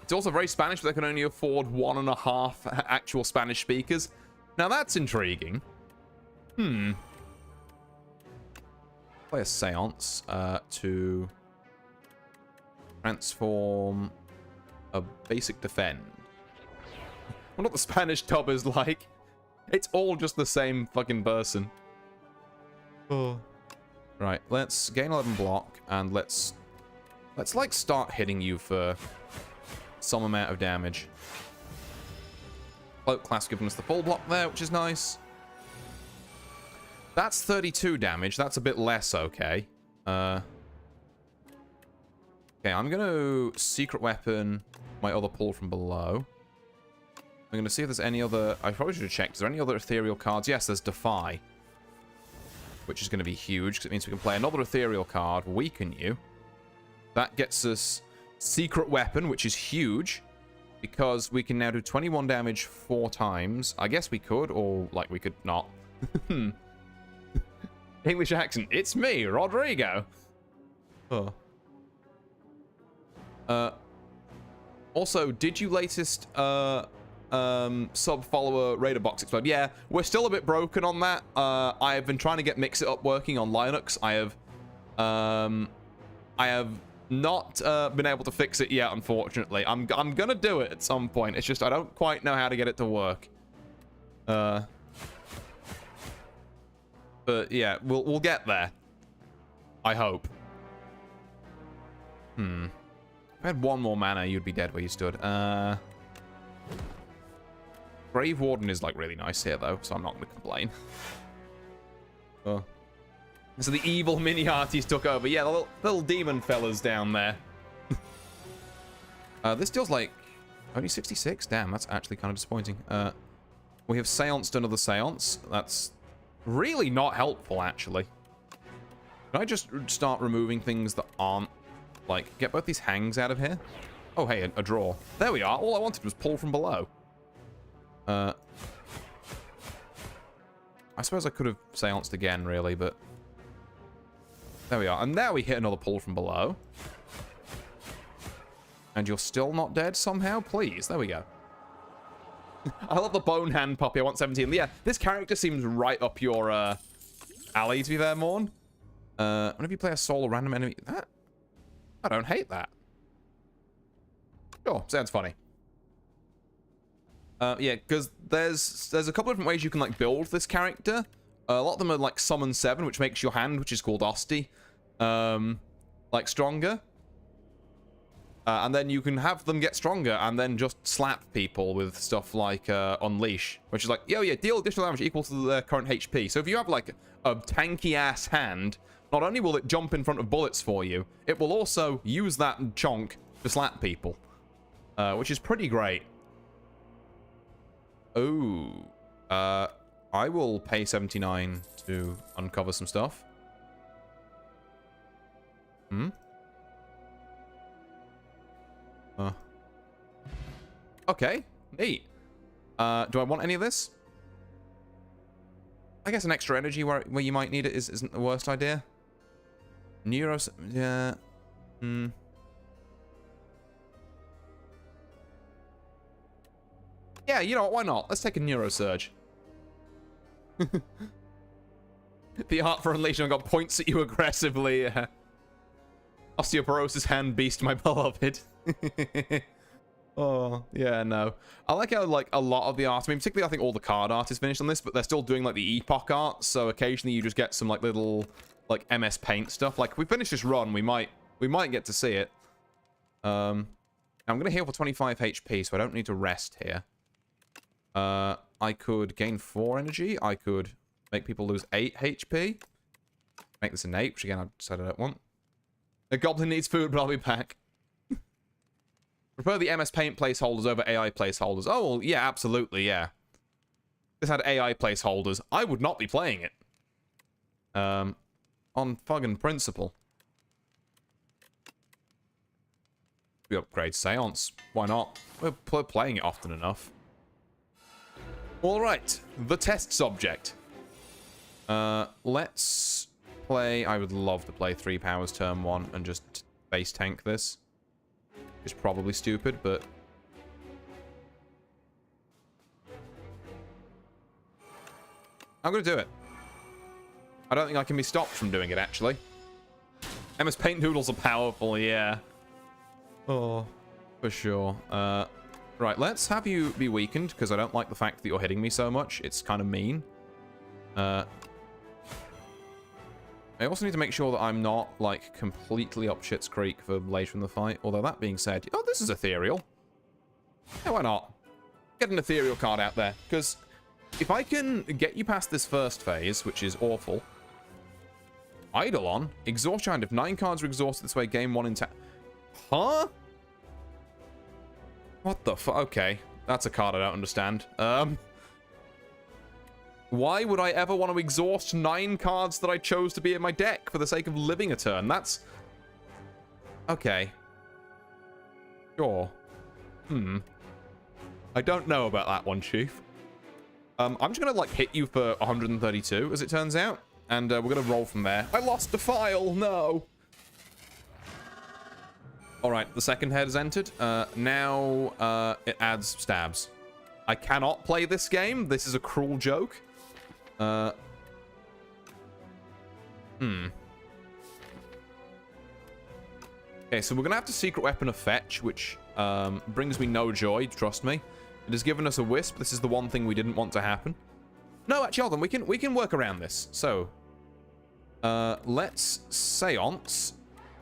It's also very Spanish, but they can only afford 1.5 actual Spanish speakers. Now that's intriguing. Play a Seance to transform a basic defend. Well, not the Spanish dub is like. It's all just the same fucking person. Oh. Right, let's gain 11 block and let's like start hitting you for some amount of damage. Cloak class giving us the full block there, which is nice. That's 32 damage. That's a bit less okay. Okay, I'm going to secret weapon my other pull from below. I'm going to see if there's any other... I probably should have checked. Is there any other ethereal cards? Yes, there's Defy, which is going to be huge because it means we can play another ethereal card, weaken you. That gets us secret weapon, which is huge because we can now do 21 damage 4 times. I guess we could, or like we could not. English accent. It's me, Rodrigo. Oh. Also, did you latest sub-follower Raider box explode? Yeah, we're still a bit broken on that. I have been trying to get Mix It Up working on Linux. I have not been able to fix it yet, unfortunately. I'm gonna do it at some point. It's just I don't quite know how to get it to work. But yeah, we'll get there. I hope. If I had one more mana, you'd be dead where you stood. Grave Warden is like really nice here though, so I'm not gonna complain. Oh. So the evil mini arties took over. Yeah, the little demon fellas down there. This deals like only 66. Damn, that's actually kind of disappointing. We have seanced another seance. That's really not helpful, actually. Can I just start removing things that aren't, like, get both these hangs out of here? Oh, hey, a draw. There we are. All I wanted was pull from below. I suppose I could have seanced again, really, but... There we are. And now we hit another pull from below. And you're still not dead somehow? Please. There we go. I love the bone hand puppy. I want 17. Yeah, this character seems right up your alley, to be fair, Morn. Whenever you play a solo random enemy... That... I don't hate that. Sure, sounds funny. Yeah, because there's a couple of different ways you can, like, build this character. A lot of them are, like, Summon 7, which makes your hand, which is called Osti, like, stronger. And then you can have them get stronger and then just slap people with stuff like Unleash, which is like, yo, yeah, deal additional damage equal to their current HP. So if you have like a tanky-ass hand, not only will it jump in front of bullets for you, it will also use that chonk to slap people, which is pretty great. Oh, I will pay 79 to uncover some stuff. Okay, neat. Do I want any of this? I guess an extra energy where you might need it isn't the worst idea. Yeah. Yeah, you know what, why not? Let's take a Neurosurge. The art for Unleashing got points at you aggressively. Osteoporosis hand beast, my beloved. Oh, yeah, no. I like how, like, a lot of the art, I mean, particularly I think all the card art is finished on this, but they're still doing, like, the epoch art, so occasionally you just get some, like, little, like, MS Paint stuff. Like, if we finish this run, we might get to see it. I'm gonna heal for 25 HP, so I don't need to rest here. I could gain 4 energy. I could make people lose 8 HP. Make this an 8, which, again, I decided I don't want. The goblin needs food, but I'll be back. Prefer the MS Paint placeholders over AI placeholders. Oh, well, yeah, absolutely, yeah. If this had AI placeholders, I would not be playing it. On fucking principle. We upgrade Seance. Why not? We're playing it often enough. Alright, the test subject. Let's play... I would love to play 3 powers turn 1 and just base tank this. It's probably stupid, but... I'm gonna do it. I don't think I can be stopped from doing it, actually. MS Paint noodles are powerful, yeah. Oh, for sure. Right, let's have you be weakened, because I don't like the fact that you're hitting me so much. It's kind of mean. I also need to make sure that I'm not, like, completely up shit's creek for later in the fight. Although, that being said... Oh, this is ethereal. Yeah, why not? Get an ethereal card out there. Because if I can get you past this first phase, which is awful. Eidolon. Exhaust your hand. If 9 cards are exhausted this way, game 1 intact. Huh? What the fuck? Okay. That's a card I don't understand. Why would I ever want to exhaust 9 cards that I chose to be in my deck for the sake of living a turn? That's... Okay. Sure. I don't know about that one, Chief. I'm just going to, like, hit you for 132, as it turns out. And we're going to roll from there. I lost the file! No! Alright, the second head has entered. Now, it adds stabs. I cannot play this game. This is a cruel joke. Okay, so we're going to have to secret weapon a fetch, which brings me no joy, trust me. It has given us a wisp. This is the one thing we didn't want to happen. No, actually, hold on. We can work around this. So, let's seance.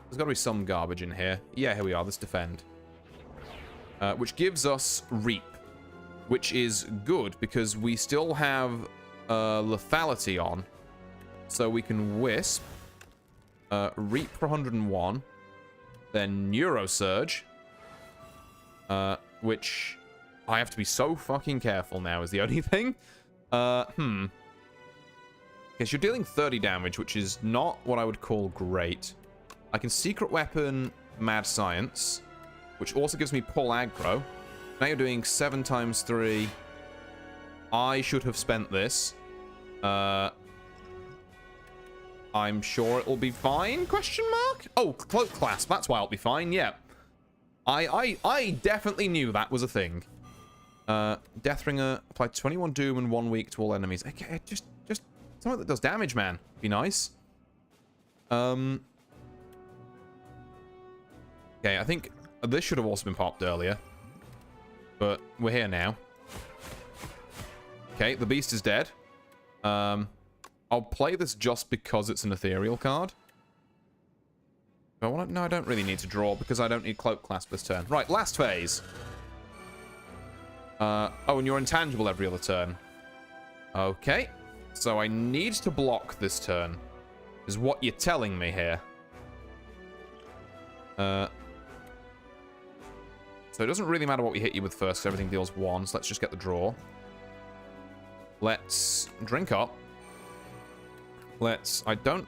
There's got to be some garbage in here. Yeah, here we are. Let's defend. Which gives us reap, which is good because we still have lethality on. So we can wisp. Reap for 101. Then neurosurge. Which I have to be so fucking careful now is the only thing. Okay, so you're dealing 30 damage, which is not what I would call great. I can secret weapon mad science, which also gives me pull aggro. Now you're doing 7 times 3. I should have spent this. I'm sure it'll be fine, question mark? Oh, cloak clasp, that's why I'll be fine, yeah. I definitely knew that was a thing. Deathringer, apply 21 doom and 1 weak to all enemies. Okay, just something that does damage, man. Be nice. Okay, I think this should have also been popped earlier. But we're here now. Okay, the beast is dead. I'll play this just because it's an ethereal card. Do I want to? No, I don't really need to draw because I don't need cloak clasp this turn. Right, last phase. Oh, and you're intangible every other turn. Okay. So I need to block this turn. Is what you're telling me here. So it doesn't really matter what we hit you with first, because everything deals 1. So let's just get the draw. Let's drink up. I don't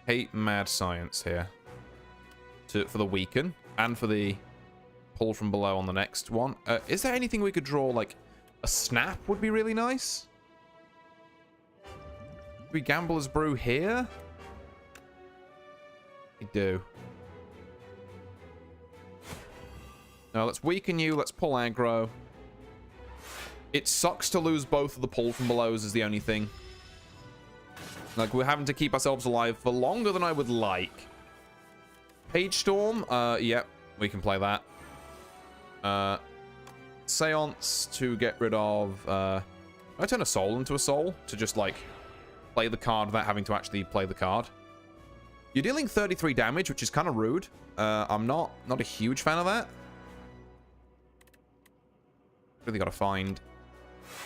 hate mad science here. For the weaken, and for the pull from below on the next one. Is there anything we could draw, like, a snap would be really nice? Do we Gambler's Brew here? We do. No, let's weaken you. Let's pull aggro. It sucks to lose both of the pull from belows is the only thing. Like, we're having to keep ourselves alive for longer than I would like. Page Storm. Yep, we can play that. Seance to get rid of... I turn a soul into a soul to just, like, play the card without having to actually play the card. You're dealing 33 damage, which is kind of rude. I'm not a huge fan of that. Really got to find...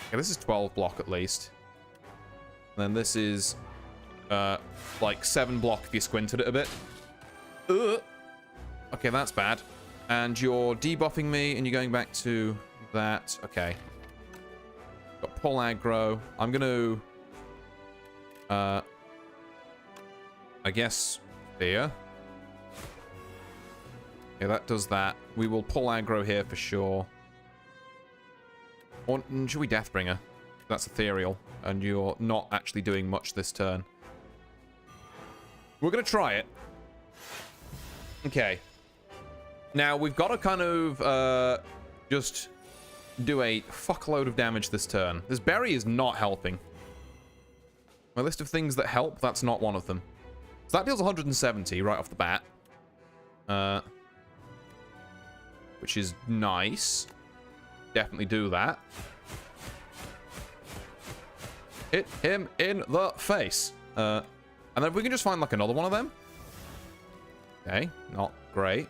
Okay, this is 12 block at least. And then this is, like, 7 block if you squinted it a bit. Okay, that's bad. And you're debuffing me, and you're going back to that. Okay. Got pull aggro. I'm going to... I guess fear. Okay, that does that. We will pull aggro here for sure. Or should we Deathbringer? That's ethereal, and you're not actually doing much this turn. We're going to try it. Okay. Now, we've got to kind of just do a fuckload of damage this turn. This berry is not helping. My list of things that help, that's not one of them. So that deals 170 right off the bat. Which is nice. Definitely do that. Hit him in the face. And then if we can just find, like, another one of them. Okay, not great.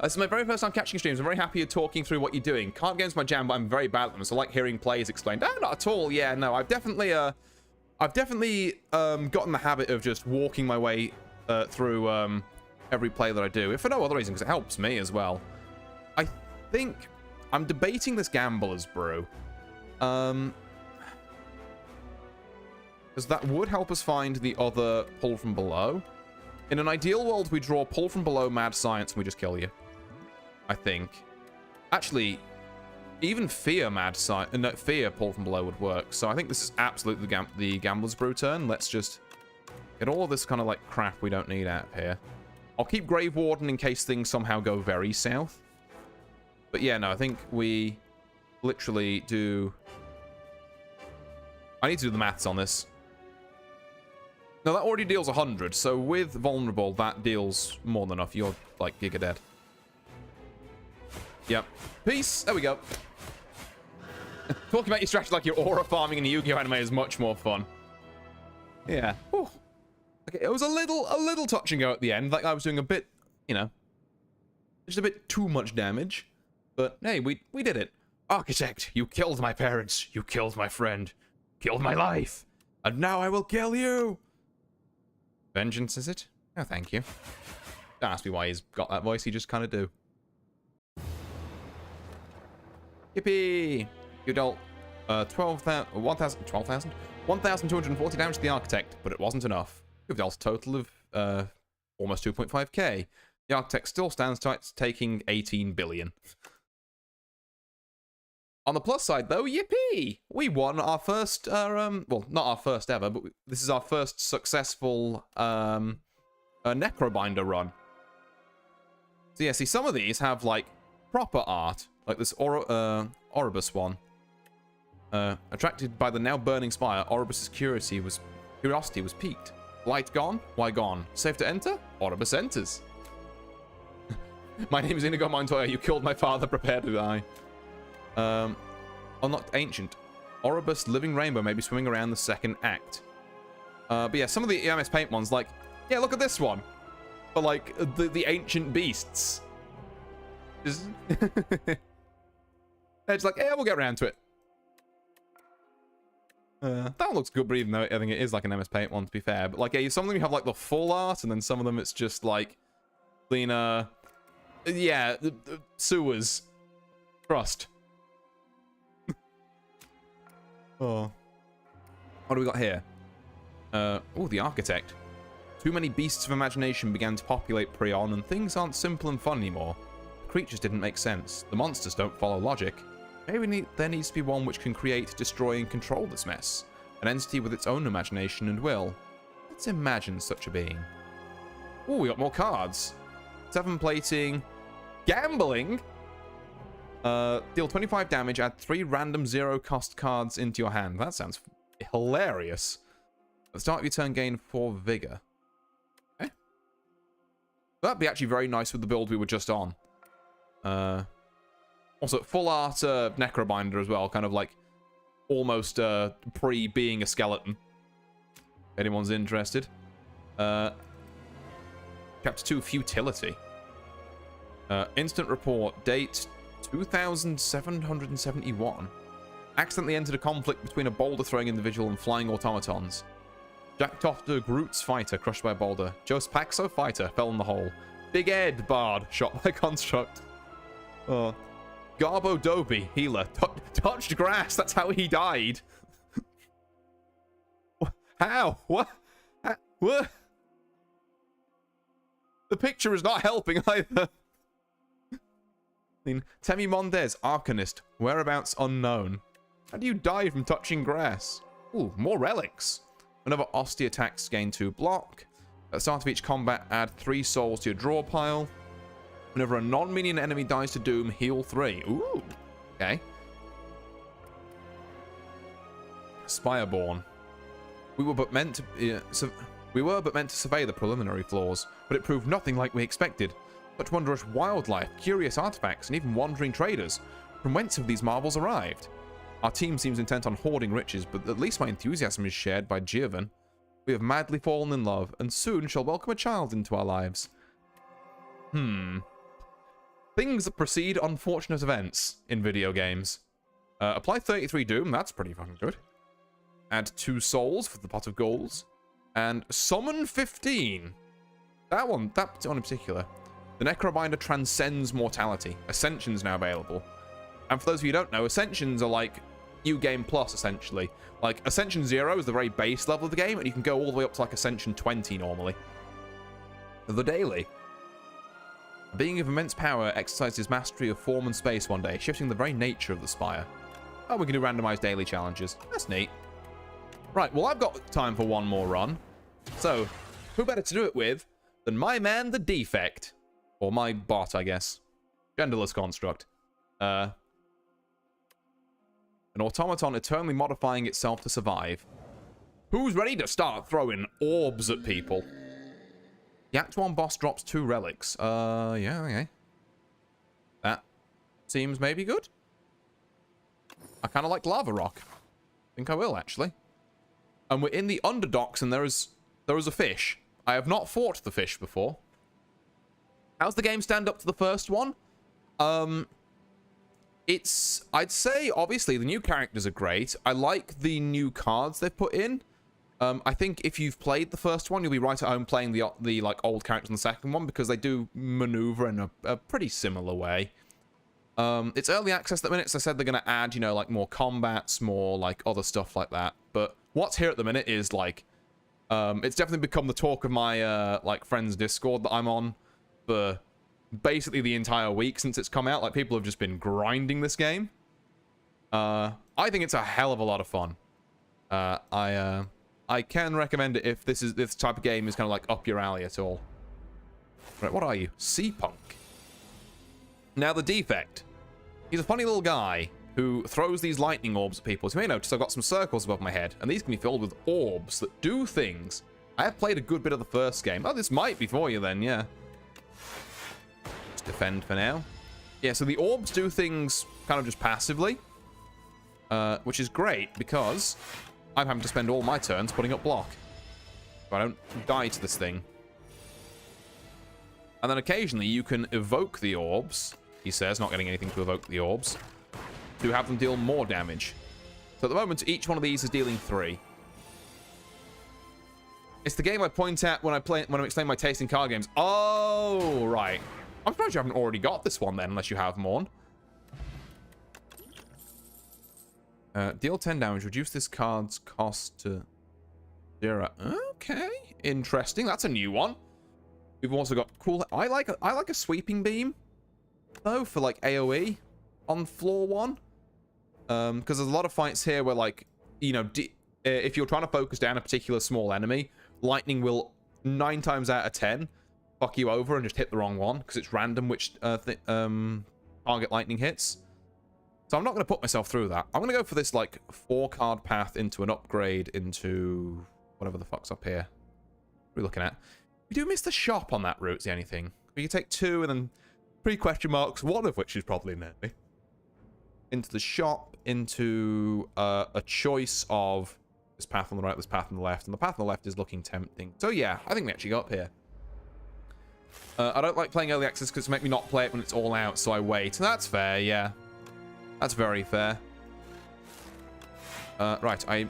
This is my very first time catching streams. I'm very happy you're talking through what you're doing. Card games my jam, but I'm very bad at them, so I like hearing plays explained. Ah, not at all. Yeah, no, I've definitely gotten the habit of just walking my way through every play that I do, if for no other reason, because it helps me as well. I think I'm debating this Gambler's Brew. Because that would help us find the other Pull from Below. In an ideal world, we draw Pull from Below, Mad Science, and we just kill you. I think. Actually, even Fear Mad Science, no, Fear Pull from Below would work. So I think this is absolutely the Gambler's Brew turn. Let's just get all of this kind of like crap we don't need out of here. I'll keep Grave Warden in case things somehow go very south. But yeah, no, I think we literally do... I need to do the maths on this. Now, that already deals 100, so with Vulnerable, that deals more than enough. You're, like, giga dead. Yep. Peace! There we go. Talking about your strategy like you're aura farming in the Yu-Gi-Oh! Anime is much more fun. Yeah. Whew. Okay, it was a little touch and go at the end. Like, I was doing a bit, you know, just a bit too much damage. But, hey, we did it. Architect, you killed my parents. You killed my friend. Killed my life. And now I will kill you! Vengeance, is it? Oh, thank you. Don't ask me why he's got that voice, he just kind of do. Yippee! You dealt 1,240 damage to the Architect, but it wasn't enough. You've dealt a total of almost 2.5k. The Architect still stands tight, taking 18 billion. On the plus side, though, yippee! We won our first, well, not our first ever, but this is our first successful Necrobinder run. So yeah, see, some of these have, like, proper art, like this Orbs one. Attracted by the now burning Spire, Orbis' curiosity was piqued. Light gone? Why gone? Safe to enter? Orbis enters. My name is Inigo Montoya. You killed my father. Prepare to die. Unlocked Ancient. Orbis Living Rainbow may be swimming around the second act. But yeah, some of the EMS Paint ones, like, yeah, look at this one. But like, the Ancient Beasts. Just it's like, yeah, we'll get around to it. That looks good, but even though I think it is like an MS Paint one, to be fair. But like, yeah, some of them you have like the full art, and then some of them it's just like, cleaner, yeah, sewers. Trust. Oh. What do we got here? Oh, the Architect. Too many beasts of imagination began to populate Prion, and things aren't simple and fun anymore. The creatures didn't make sense. The monsters don't follow logic. Maybe there needs to be one which can create, destroy, and control this mess. An entity with its own imagination and will. Let's imagine such a being. Oh, we got more cards. 7 plating. Gambling. Deal 25 damage, add 3 random 0-cost cards into your hand. That sounds hilarious. At the start of your turn, gain 4 vigor. Okay. That'd be actually very nice with the build we were just on. Also, full art Necrobinder as well, kind of like almost pre-being a skeleton. If anyone's interested. Chapter 2, Futility. Instant report, date 2771. Accidentally entered a conflict between a boulder-throwing individual and flying automatons. Jack Tofter, Groot's fighter, crushed by a boulder. Jos Paxo, fighter, fell in the hole. Big Ed, bard, shot by construct. Oh. Garbo Dobie, healer, touched grass. That's how he died. How? What? What? The picture is not helping either. Temi Mondez, Arcanist, whereabouts unknown. How do you die from touching grass? Ooh, more relics. Whenever Osty attacks, gain 2 block. At the start of each combat, add 3 souls to your draw pile. Whenever a non-minion enemy dies to doom, heal 3. Ooh, okay. Spireborn. We were but meant to survey the preliminary flaws, but it proved nothing like we expected. Such wondrous wildlife, curious artifacts, and even wandering traders. From whence have these marvels arrived? Our team seems intent on hoarding riches, but at least my enthusiasm is shared by Giovan. We have madly fallen in love, and soon shall welcome a child into our lives. Things that precede unfortunate events in video games. Apply 33 Doom, that's pretty fucking good. Add 2 souls for the pot of goals. And summon 15. That one in particular. The Necrobinder transcends mortality. Ascension's now available. And for those of you who don't know, Ascensions are like New Game Plus, essentially. Like, Ascension 0 is the very base level of the game, and you can go all the way up to like Ascension 20 normally. The Daily. A being of immense power exercises mastery of form and space one day, shifting the very nature of the Spire. Oh, we can do randomized daily challenges. That's neat. Right, well, I've got time for one more run. So, who better to do it with than my man, the Defect? Or my bot, I guess. Genderless construct. An automaton eternally modifying itself to survive. Who's ready to start throwing orbs at people? The Act 1 boss drops 2 relics. Yeah, okay. That seems maybe good. I kind of like lava rock. I think I will, actually. And we're in the Underdocks, and there is a fish. I have not fought the fish before. How's the game stand up to the first one? I'd say, obviously, the new characters are great. I like the new cards they've put in. I think if you've played the first one, you'll be right at home playing the like old characters in the second one, because they do maneuver in a pretty similar way. It's early access at the minute, so I said they're going to add, you know, like more combats, more like other stuff like that. But what's here at the minute is like, it's definitely become the talk of my like friends' Discord that I'm on for basically the entire week since it's come out. Like, people have just been grinding this game. I think it's a hell of a lot of fun. I can recommend it if this type of game is kind of like up your alley at all. Right, what are you? Sea Punk. Now, the Defect. He's a funny little guy who throws these lightning orbs at people. As you may notice, I've got some circles above my head, and these can be filled with orbs that do things. I have played a good bit of the first game. Oh, this might be for you then, yeah. Just defend for now. Yeah, so the orbs do things kind of just passively, which is great because I'm having to spend all my turns putting up block, so I don't die to this thing. And then occasionally you can evoke the orbs, he says, not getting anything to evoke the orbs, to have them deal more damage. So at the moment, each one of these is dealing 3. It's the game I point at when I explain my taste in card games. Oh, right. I'm surprised you haven't already got this one then, unless you have Morn. Deal 10 damage. Reduce this card's cost to 0. Okay, interesting. That's a new one. We've also got cool. I like a sweeping beam, though, for like AOE on floor 1. Because there's a lot of fights here where, like, you know, if you're trying to focus down a particular small enemy, lightning will 9 times out of 10 fuck you over and just hit the wrong one because it's random which target lightning hits. So I'm not going to put myself through that. I'm going to go for this, like, 4-card path into an upgrade into whatever the fuck's up here. What are we looking at? We do miss the shop on that route, is the only thing. We can take 2 and then 3 question marks, one of which is probably nerdy. Into the shop, into a choice of this path on the right, this path on the left, and the path on the left is looking tempting. So yeah, I think we actually got up here. I don't like playing early access because it makes me not play it when it's all out, so I wait. That's fair, yeah. That's very fair. Right, I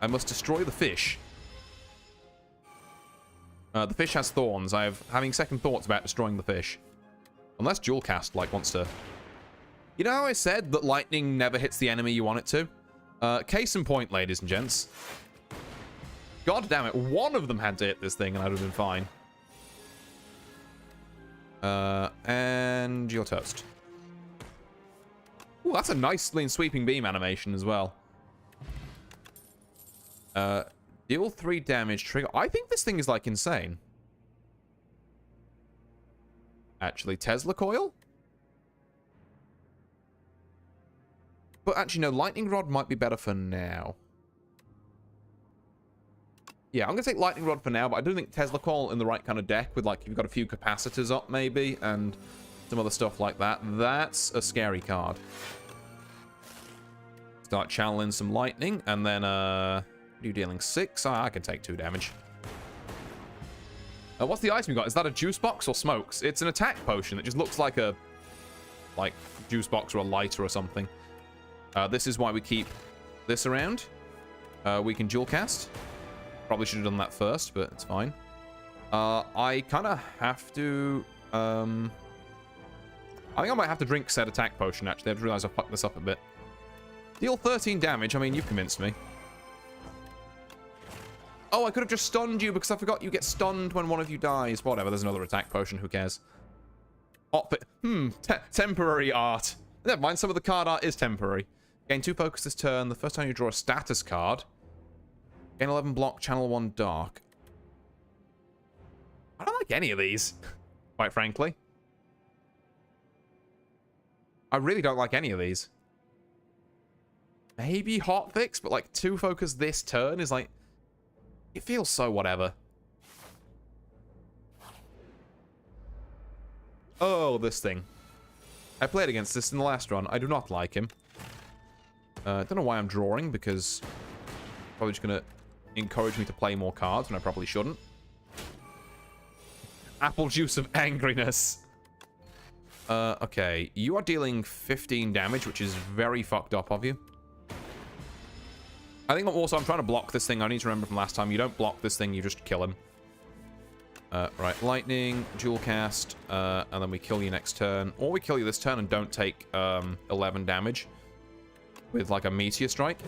must destroy the fish. The fish has thorns. Having second thoughts about destroying the fish. Unless Dualcast, like, wants to... You know how I said that lightning never hits the enemy you want it to? Case in point, ladies and gents. God damn it, one of them had to hit this thing and I'd have been fine. And you're toast. Ooh, that's a nicely sweeping beam animation as well. Deal 3 damage, trigger. I think this thing is, like, insane. Actually, Tesla coil? But actually, no, Lightning Rod might be better for now. Yeah, I'm going to take Lightning Rod for now, but I do think Tesla coil in the right kind of deck with, like, you've got a few capacitors up, maybe, and some other stuff like that. That's a scary card. Start channeling some lightning, and then, you dealing 6? I can take 2 damage. What's the item you got? Is that a juice box or smokes? It's an attack potion. It just looks like a like, juice box or a lighter or something. This is why we keep this around. We can dual cast. Probably should have done that first, but it's fine. I kind of have to... I think I might have to drink said attack potion, actually. I just realized I fucked this up a bit. Deal 13 damage. I mean, you've convinced me. Oh, I could have just stunned you because I forgot you get stunned when one of you dies. Whatever, there's another attack potion. Who cares? Temporary art. Never mind, some of the card art is temporary. Gain 2 focus this turn. The first time you draw a status card. Gain 11 block, channel 1 dark. I don't like any of these, quite frankly. I really don't like any of these. Maybe hotfix, but like 2 focus this turn is like... It feels so whatever. Oh, this thing. I played against this in the last run. I do not like him. I don't know why I'm drawing, because... Probably just gonna encourage me to play more cards when I probably shouldn't. Apple juice of angriness. Okay. You are dealing 15 damage, which is very fucked up of you. I think also I'm trying to block this thing. I need to remember from last time. You don't block this thing, you just kill him. Right, lightning, dual cast, and then we kill you next turn. Or we kill you this turn and don't take 11 damage with like a meteor strike.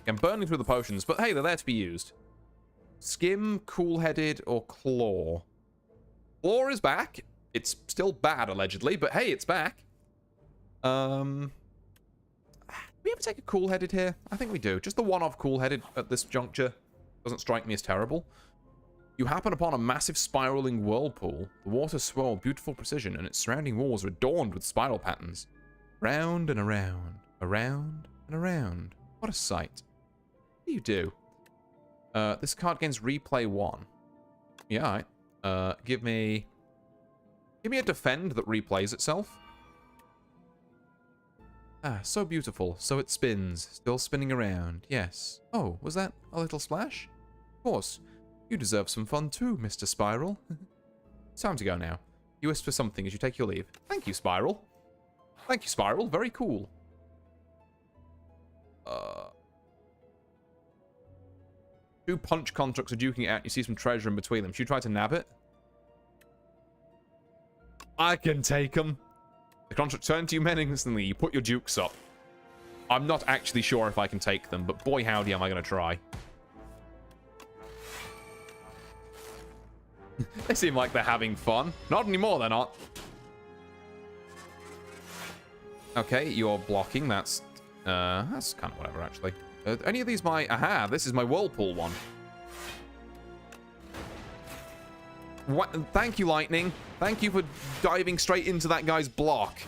I'm burning through the potions, but hey, they're there to be used. Skim, cool-headed, or claw. Claw is back. It's still bad, allegedly, but hey, it's back. Do we ever take a cool-headed here? I think we do. Just the one-off cool-headed at this juncture doesn't strike me as terrible. You happen upon a massive spiraling whirlpool. The water swirled beautiful precision, and its surrounding walls are adorned with spiral patterns. Round and around, around and around. What a sight. What do you do? This card gains replay 1. Yeah, all right. Give me a defend that replays itself. Ah, so beautiful. So it spins. Still spinning around. Yes. Oh, was that a little splash? Of course. You deserve some fun too, Mr. Spiral. It's time to go now. You whisper something as you take your leave. Thank you, Spiral. Thank you, Spiral. Very cool. 2 punch constructs are duking it out. You see some treasure in between them. Should you try to nab it? I can take them. The construct turn to you menacingly. You put your dukes up. I'm not actually sure if I can take them, but boy howdy am I going to try. They seem like they're having fun. Not anymore, they're not. Okay, you're blocking. That's kind of whatever, actually. Any of these my... Aha, this is my whirlpool one. What? Thank you, Lightning. Thank you for diving straight into that guy's block.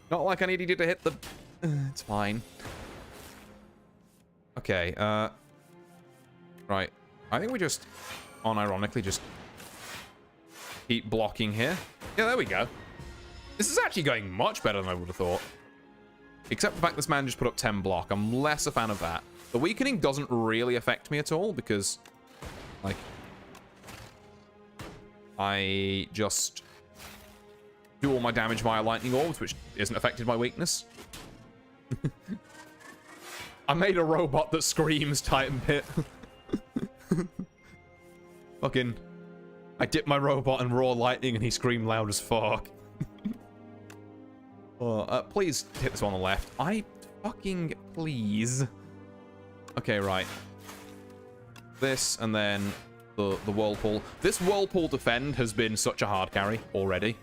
Not like I needed you to hit the... It's fine. Okay, right. I think we just, unironically, just keep blocking here. Yeah, there we go. This is actually going much better than I would have thought. Except the fact this man just put up 10 block. I'm less a fan of that. The weakening doesn't really affect me at all because, like, I just do all my damage via lightning orbs, which isn't affected by weakness. I made a robot that screams Titan Pit. Fucking, I dipped my robot in raw lightning and he screamed loud as fuck. Please hit this one on the left. Fucking please. Okay, right. This and then the whirlpool. This whirlpool defend has been such a hard carry already.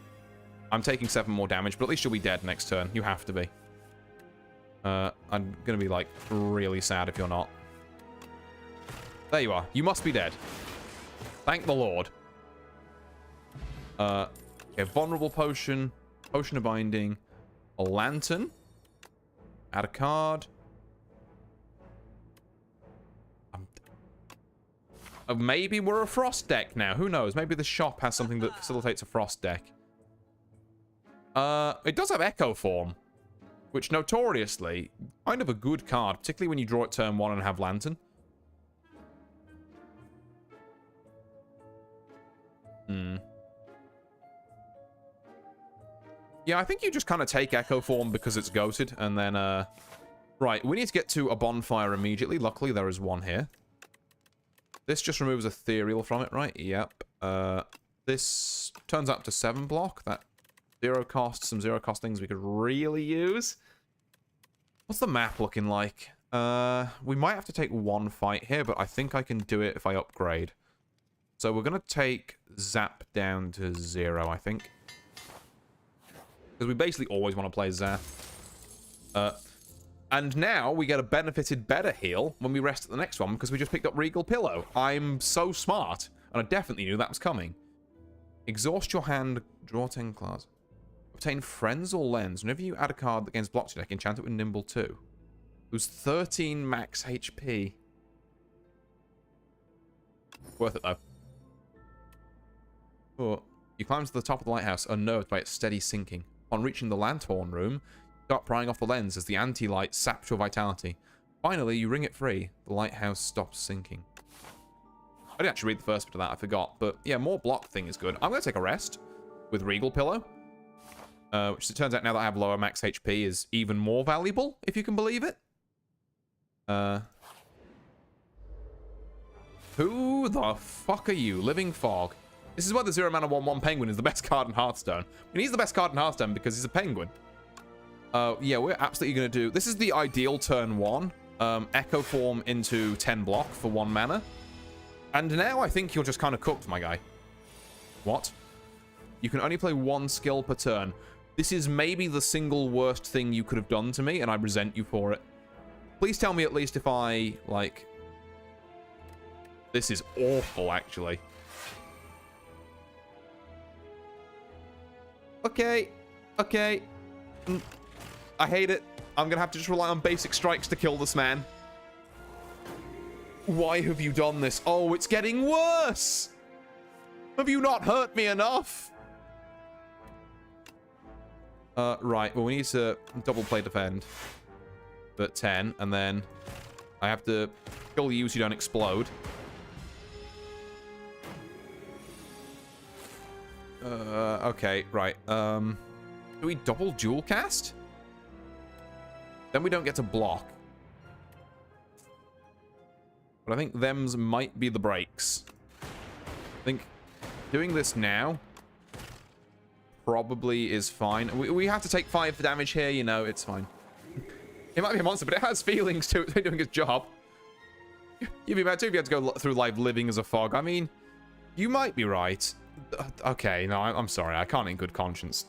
I'm taking 7 more damage, but at least you'll be dead next turn. You have to be. I'm gonna be like really sad if you're not. There you are. You must be dead. Thank the Lord. Okay, vulnerable potion, potion of binding, a lantern, add a card. Maybe we're a frost deck now. Who knows? Maybe the shop has something that facilitates a frost deck. It does have Echo Form, which notoriously, kind of a good card, particularly when you draw it turn 1 and have Lantern. Yeah, I think you just kind of take Echo Form because it's goated, and then, right, we need to get to a bonfire immediately. Luckily, there is one here. This just removes Ethereal from it, right? Yep. This turns up to 7 block. That 0 cost, some 0 cost things we could really use. What's the map looking like? We might have to take 1 fight here, but I think I can do it if I upgrade. So we're going to take Zap down to 0, I think. Because we basically always want to play Zap. And now we get a benefited better heal when we rest at the next one because we just picked up Regal Pillow. I'm so smart, and I definitely knew that was coming. Exhaust your hand, draw 10 cards. Obtain Friends or Lens. Whenever you add a card that gains block to deck, enchant it with Nimble 2. Lose 13 max HP. Worth it, though. Oh, you climb to the top of the lighthouse, unnerved by its steady sinking. On reaching the Lanthorn room, start prying off the lens as the anti-light saps your vitality. Finally, you ring it free. The lighthouse stops sinking. I didn't actually read the first bit of that, I forgot. But yeah, more block thing is good. I'm going to take a rest with Regal Pillow. Which it turns out now that I have lower max HP is even more valuable, if you can believe it. Who the fuck are you? Living Fog. This is why the 0 mana 1/1 penguin is the best card in Hearthstone. And he's the best card in Hearthstone because he's a penguin. Yeah, we're absolutely going to do... This is the ideal turn 1. Echo Form into 10 block for 1 mana. And now I think you're just kind of cooked, my guy. What? You can only play 1 skill per turn. This is maybe the single worst thing you could have done to me, and I resent you for it. Please tell me at least if I, like... This is awful, actually. Okay. Okay. I hate it. I'm gonna have to just rely on basic strikes to kill this man. Why have you done this? Oh, it's getting worse! Have you not hurt me enough? Right. Well, we need to double play defend. But 10, and then I have to kill you so you don't explode. Okay, right. Do we double dual cast? Then we don't get to block. But I think thems might be the breaks. I think doing this now probably is fine. We have to take 5 for damage here, you know, it's fine. It might be a monster, but it has feelings to it doing its job. You'd be mad too if you had to go through life living as a fog. I mean, you might be right. Okay, no, I'm sorry. I can't in good conscience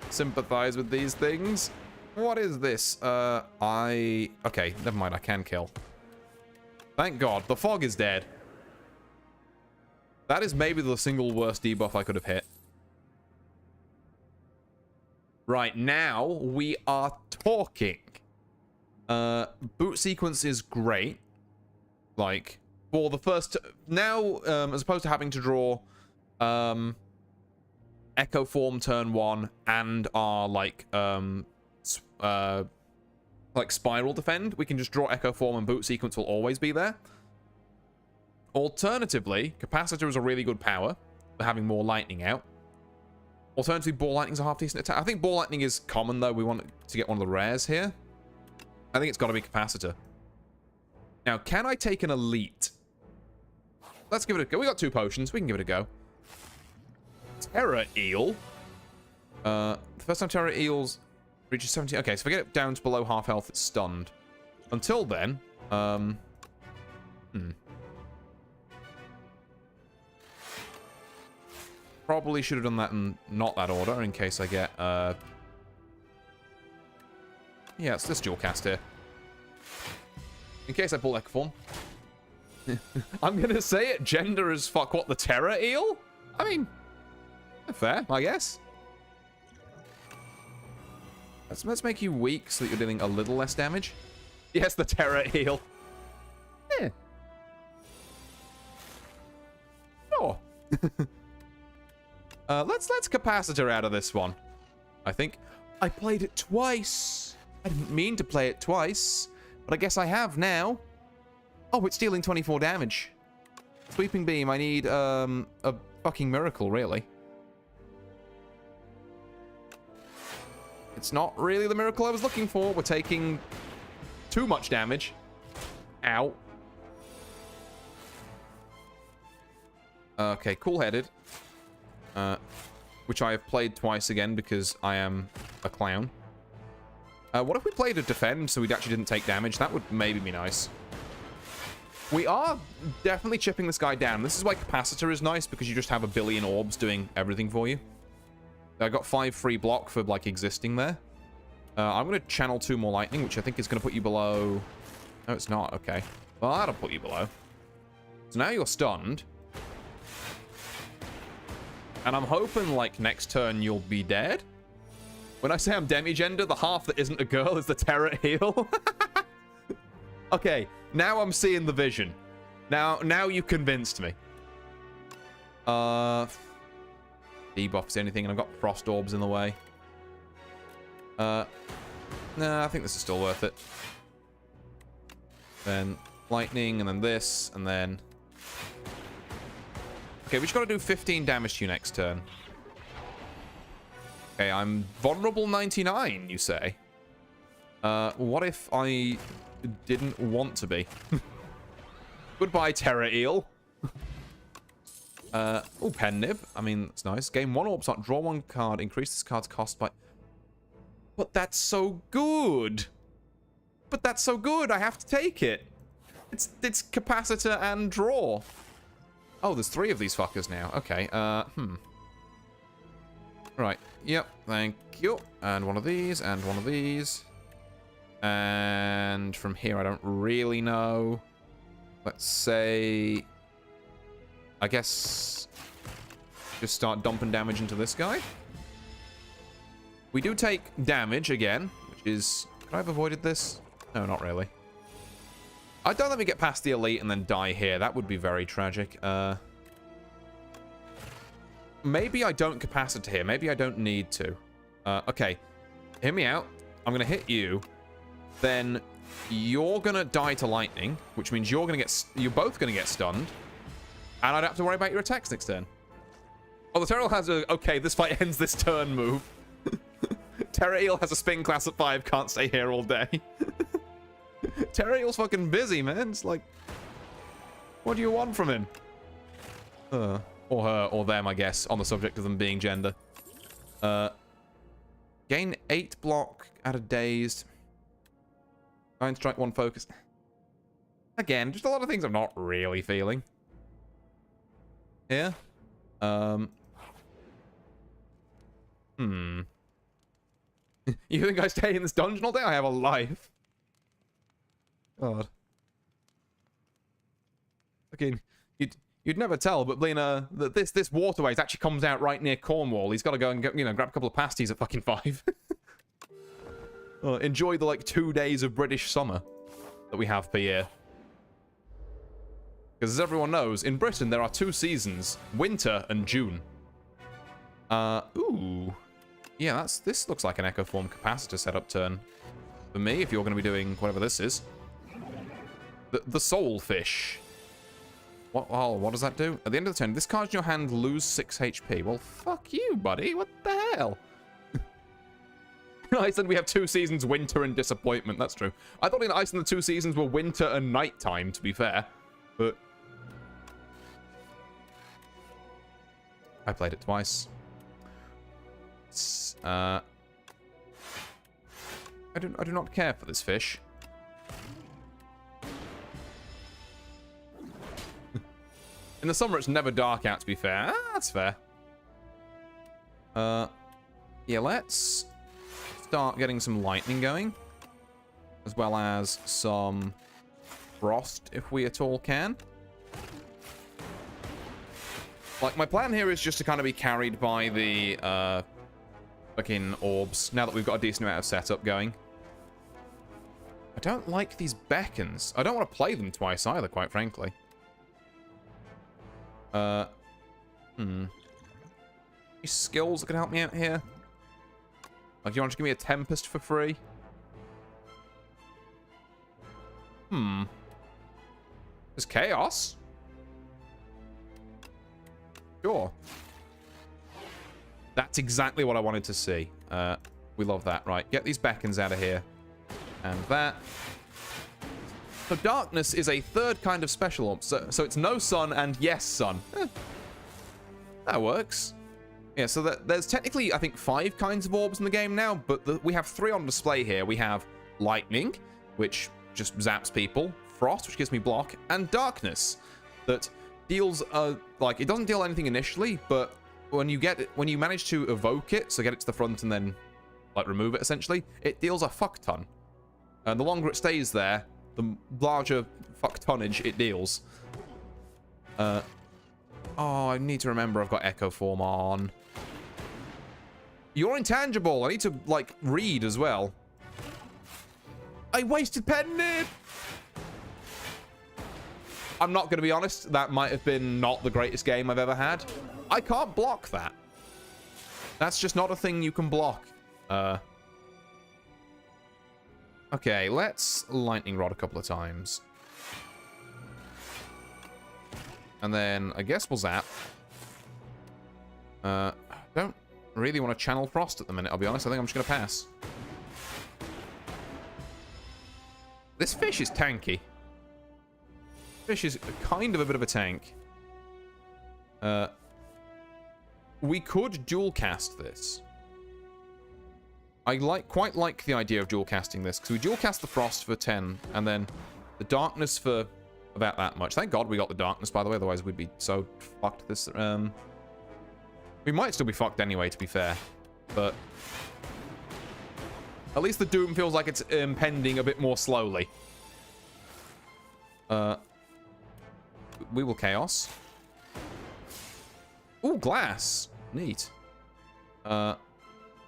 sympathize with these things. What is this? Okay, never mind. I can kill. Thank God. The fog is dead. That is maybe the single worst debuff I could have hit. Right, now we are talking. Boot sequence is great. Like, for the first... Now, as opposed to having to draw Echo Form turn 1 and our, like Spiral Defend, we can just draw Echo Form and Boot Sequence will always be there. Alternatively, Capacitor is a really good power for having more lightning out. Alternatively, Ball Lightning is a half decent attack. I think Ball Lightning is common, though. We want to get one of the rares here. I think it's got to be Capacitor. Now, can I take an Elite? Let's give it a go. We got 2 potions. We can give it a go. Terror Eel. The first time Terror Eels reaches 17. Okay, so if I get it down to below half health, it's stunned. Until then, probably should have done that in not that order in case I get, yeah, it's this dual cast here. In case I pull Echo Form. I'm gonna say it, gender as fuck. What, the Terror Eel? I mean, fair, I guess. Let's make you weak so that you're dealing a little less damage. Yes, the Terror Eel. Yeah. Sure. Let's Capacitor out of this one. I think I played it twice. I didn't mean to play it twice, but I guess I have now. Oh, it's dealing 24 damage. Sweeping Beam, I need a fucking miracle, really. It's not really the miracle I was looking for. We're taking too much damage. Ow. Okay, cool-headed. Which I have played twice again because I am a clown. What if we played a defend so we actually didn't take damage? That would maybe be nice. We are definitely chipping this guy down. This is why Capacitor is nice, because you just have a billion orbs doing everything for you. I got 5 free block for, like, existing there. I'm going to channel 2 more lightning, which I think is going to put you below... No, it's not. Okay. Well, that'll put you below. So now you're stunned. And I'm hoping, like, next turn you'll be dead. When I say I'm demigender, the half that isn't a girl is the terror heal. Okay, now I'm seeing the vision. Now you convinced me. Debuffs, anything, and I've got frost orbs in the way. Nah, I think this is still worth it. Then lightning, and then this, and then... Okay, we just gotta do 15 damage to you next turn. Okay, I'm vulnerable 99, you say? What if I didn't want to be? Goodbye, Terror Eel. Oh, Pen Nib. I mean, that's nice. Gain 1 orb slot, draw 1 card, increase this card's cost by... But that's so good! But that's so good, I have to take it! It's Capacitor and draw. Oh, there's 3 of these fuckers now. Okay, Right, yep, thank you. And one of these, and one of these. And from here, I don't really know. Let's say... I guess... just start dumping damage into this guy. We do take damage again, which is... Could I have avoided this? No, not really. I don't let me get past the elite and then die here. That would be very tragic. Maybe I don't capacitor here. Maybe I don't need to. Okay. Hear me out. I'm going to hit you. Then you're going to die to lightning, which means you're both going to get stunned. And I don't have to worry about your attacks next turn. Oh, the Terror Eel has a... Okay, this fight ends this turn move. Terror Eel has a spin class at 5. Can't stay here all day. Terror Eel's fucking busy, man. It's like... What do you want from him? Or her, or them, I guess, on the subject of them being gender. Gain 8 block at a dazed. 9 strike, 1 focus. Again, just a lot of things I'm not really feeling. Here. You think I stay in this dungeon all day? I have a life. God. Fucking... You'd never tell, but Lena, that this waterway actually comes out right near Cornwall. He's got to go and get, grab a couple of pasties at fucking 5. Enjoy the, like, 2 days of British summer that we have per year. Because as everyone knows, in Britain there are 2 seasons, winter and June. Ooh. Yeah, this looks like an Echo Form Capacitor setup turn. For me, if you're going to be doing whatever this is. The Soul Fish. What does that do? At the end of the turn, this card in your hand lose 6 HP. Well, fuck you, buddy. What the hell? In Iceland, we have 2 seasons, winter and disappointment. That's true. I thought in Iceland the 2 seasons were winter and nighttime, to be fair. But... I played it twice. I do not care for this fish. In the summer, it's never dark out, to be fair. That's fair. Yeah, let's start getting some lightning going. As well as some frost, if we at all can. Like, my plan here is just to kind of be carried by the, fucking orbs, now that we've got a decent amount of setup going. I don't like these beacons. I don't want to play them twice either, quite frankly. Any skills that can help me out here? Like, do you want to give me a Tempest for free? There's Chaos? Sure. That's exactly what I wanted to see. We love that. Right, get these beacons out of here. And that. So darkness is a third kind of special orb. So it's no sun and yes sun. That works. Yeah, so there's technically, I think, 5 kinds of orbs in the game now, but we have 3 on display here. We have lightning, which just zaps people, frost, which gives me block, and darkness, that deals, like, it doesn't deal anything initially, but when you manage to evoke it, so get it to the front and then, like, remove it, essentially, it deals a fuck ton. And the longer it stays there, the larger fuck tonnage it deals. Oh, I need to remember I've got Echo Form on. You're intangible. I need to, like, read as well. I wasted pen nib. I'm not going to be honest. That might have been not the greatest game I've ever had. I can't block that. That's just not a thing you can block. Okay, let's lightning rod a couple of times. And then I guess we'll zap. Don't really want to channel frost at the minute, I'll be honest. I think I'm just going to pass. This fish is tanky. Fish is kind of a bit of a tank. We could dual cast this. I quite like the idea of dual casting this, because we dual cast the frost for 10, and then the darkness for about that much. Thank God we got the darkness, by the way, otherwise we'd be so fucked this. We might still be fucked anyway, to be fair, but at least the doom feels like it's impending a bit more slowly. We will chaos. Ooh, glass. Neat.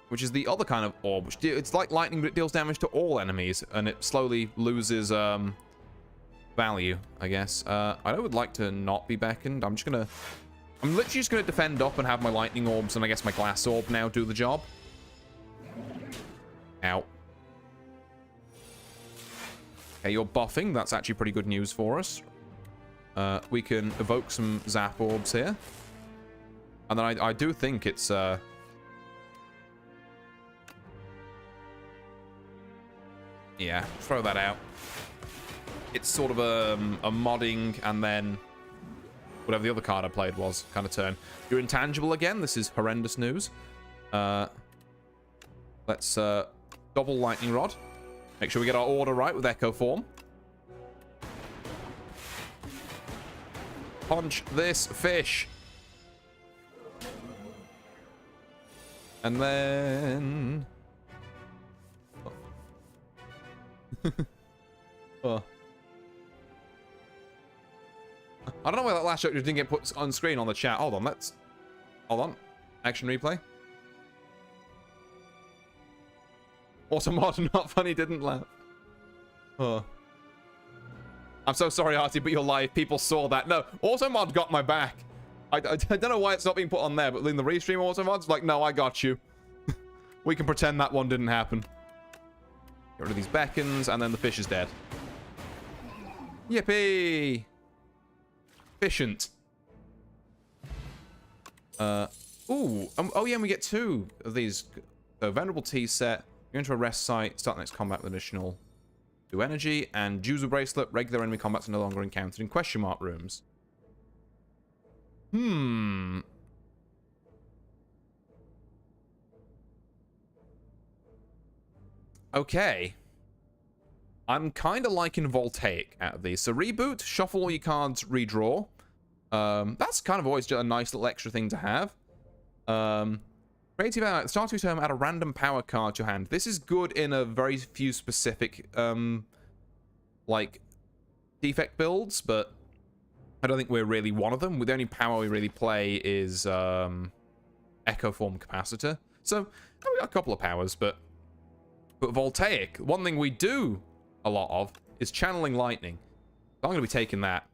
Which is the other kind of orb. Which it's like lightning, but it deals damage to all enemies, and it slowly loses value, I guess. I would like to not be beckoned. I'm literally just gonna defend up and have my lightning orbs and I guess my glass orb now do the job. Ow. Okay, you're buffing. That's actually pretty good news for us. We can evoke some zap orbs here. And then I do think it's... yeah, throw that out. It's sort of a modding and then whatever the other card I played was kind of turn. You're intangible again. This is horrendous news. Let's double lightning rod. Make sure we get our order right with Echo Form. Punch this fish. And then... oh. I don't know why that last shot just didn't get put on screen on the chat. Hold on, hold on. Action replay. Automod, not funny, didn't laugh. Oh. I'm so sorry, Artie, but you're live. People saw that. No, Automod got my back. I don't know why it's not being put on there, but in the restream, Automod's like, no, I got you. We can pretend that one didn't happen. Get rid of these beacons, and then the fish is dead. Yippee! Efficient. Oh yeah, and we get 2 of these. So, Venerable Tea set. Go into a rest site. Start next combat with additional 2 energy. And Juzu Bracelet. Regular enemy combats are no longer encountered in question mark rooms. Okay. I'm kind of liking Voltaic out of these. So reboot, shuffle all your cards, redraw. That's kind of always just a nice little extra thing to have. Creative at the start of your turn, add a random power card to your hand. This is good in a very few specific, like, defect builds, but I don't think we're really one of them. The only power we really play is Echo Form Capacitor. So we got a couple of powers, but Voltaic, one thing we do a lot of is channeling lightning. So I'm going to be taking that.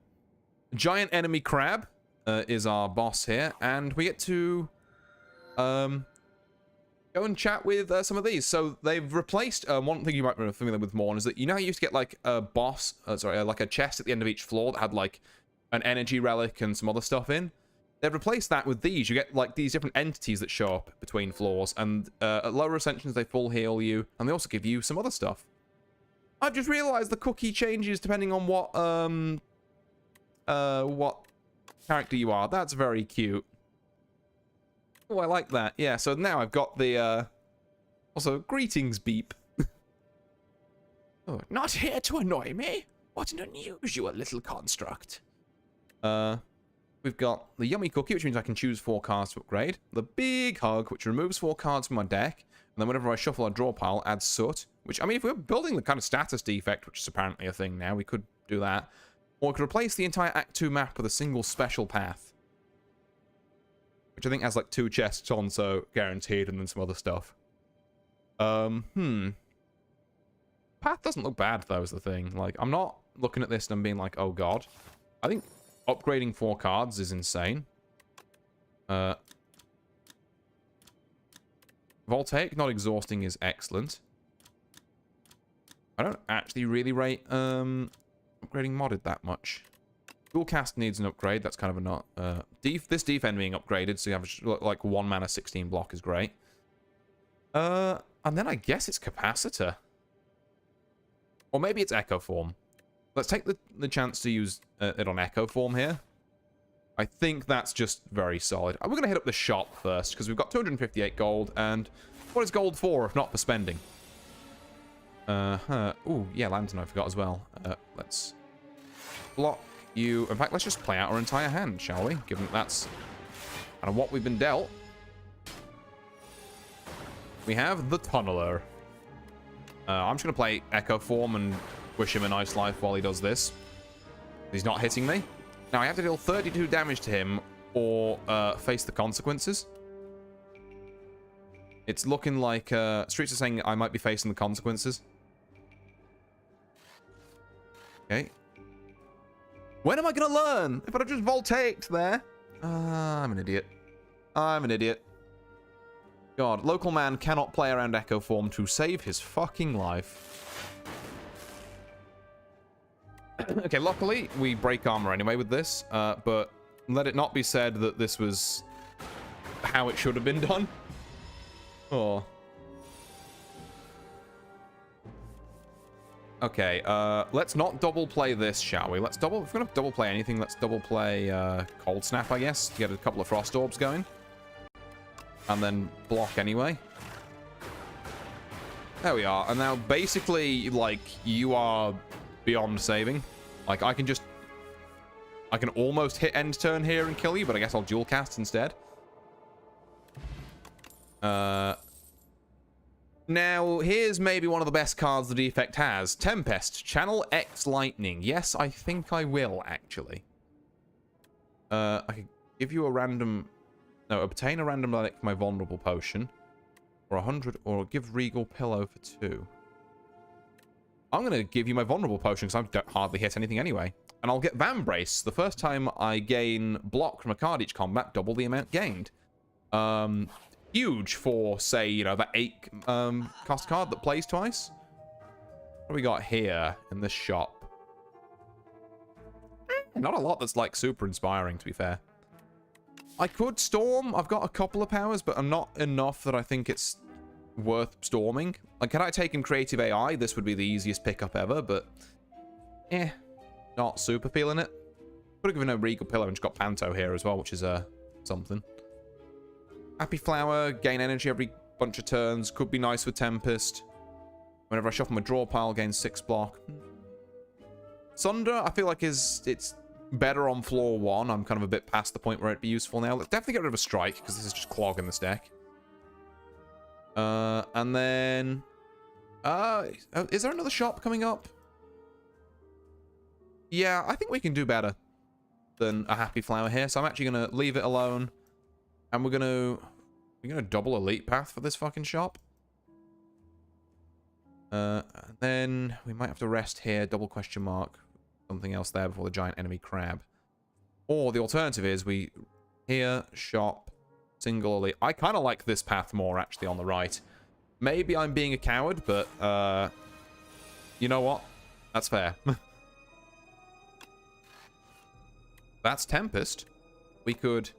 Giant enemy crab is our boss here, and we get to go and chat with some of these. So they've replaced one thing you might be familiar with more is that you know how you used to get like a boss, like a chest at the end of each floor that had like an energy relic and some other stuff in. They've replaced that with these. You get like these different entities that show up between floors, and at lower ascensions they full heal you, and they also give you some other stuff. I've just realized the cookie changes depending on what character you are. That's very cute. Oh, I like that. Yeah, so now I've got the also greetings beep. Oh, not here to annoy me. What an unusual little construct. We've got the yummy cookie, which means I can choose 4 cards to upgrade. The big hug, which removes 4 cards from my deck. And then whenever I shuffle a draw pile, adds soot. Which, I mean, if we were building the kind of status defect, which is apparently a thing now, we could do that. Or we could replace the entire Act 2 map with a single special path. Which I think has like 2 chests on, so guaranteed, and then some other stuff. Path doesn't look bad, though, is the thing. Like, I'm not looking at this and I'm being like, oh god. I think upgrading 4 cards is insane. Voltaic, not exhausting, is excellent. I don't actually really rate upgrading modded that much. Dual cast needs an upgrade. That's kind of a not. This defend being upgraded, so you have like 1 mana 16 block is great. And then I guess it's capacitor. Or maybe it's echo form. Let's take the chance to use it on echo form here. I think that's just very solid. We're going to hit up the shop first, because we've got 258 gold, and what is gold for if not for spending? Ooh, yeah, lantern I forgot as well. Let's block you. In fact, let's just play out our entire hand, shall we? Given that that's kind of what we've been dealt. We have the Tunneler. I'm just going to play echo form and wish him a nice life while he does this. He's not hitting me. Now, I have to deal 32 damage to him or face the consequences. It's looking like Streets are saying I might be facing the consequences. Okay. When am I going to learn? If I just voltaiced there. I'm an idiot. I'm an idiot. God, local man cannot play around echo form to save his fucking life. Okay, luckily, we break armor anyway with this, but let it not be said that this was how it should have been done. Oh. Okay, let's not double play this, shall we? If we're gonna double play anything, let's double play Cold Snap, I guess, to get a couple of Frost Orbs going. And then block anyway. There we are. And now, basically, like, you are beyond saving. Like, I can almost hit end turn here and kill you, but I guess I'll dual cast instead. Now, here's maybe one of the best cards the Defect has. Tempest, Channel X Lightning. Yes, I think I will, actually. I could give you a random... No, obtain a random relic for my vulnerable potion. For 100, or give Regal Pillow for 2. I'm going to give you my vulnerable potion, because I don't hardly hit anything anyway. And I'll get Vambrace. The first time I gain block from a card each combat, double the amount gained. Huge for, say, you know, that 8 cost card that plays twice. What do we got here in this shop? Not a lot that's, like, super inspiring, to be fair. I could Storm. I've got a couple of powers, but I'm not enough that I think it's worth storming. Like, had I taken Creative AI, this would be the easiest pickup ever, but... not super feeling it. Could have given a Regal Pillow and just got Panto here as well, which is, something. Happy Flower, gain energy every bunch of turns. Could be nice with Tempest. Whenever I shuffle my draw pile, gain 6 block. Sunder, I feel like it's better on floor 1. I'm kind of a bit past the point where it'd be useful now. Let's definitely get rid of a Strike, because this is just clogging this deck. And then... is there another shop coming up? Yeah, I think we can do better than a Happy Flower here, so I'm actually going to leave it alone. And we're going to double Elite Path for this fucking shop. And then we might have to rest here, double question mark. Something else there before the giant enemy crab. Or the alternative is we here, shop, single elite. I kind of like this path more, actually, on the right. Maybe I'm being a coward, but you know what? That's fair. That's Tempest. We could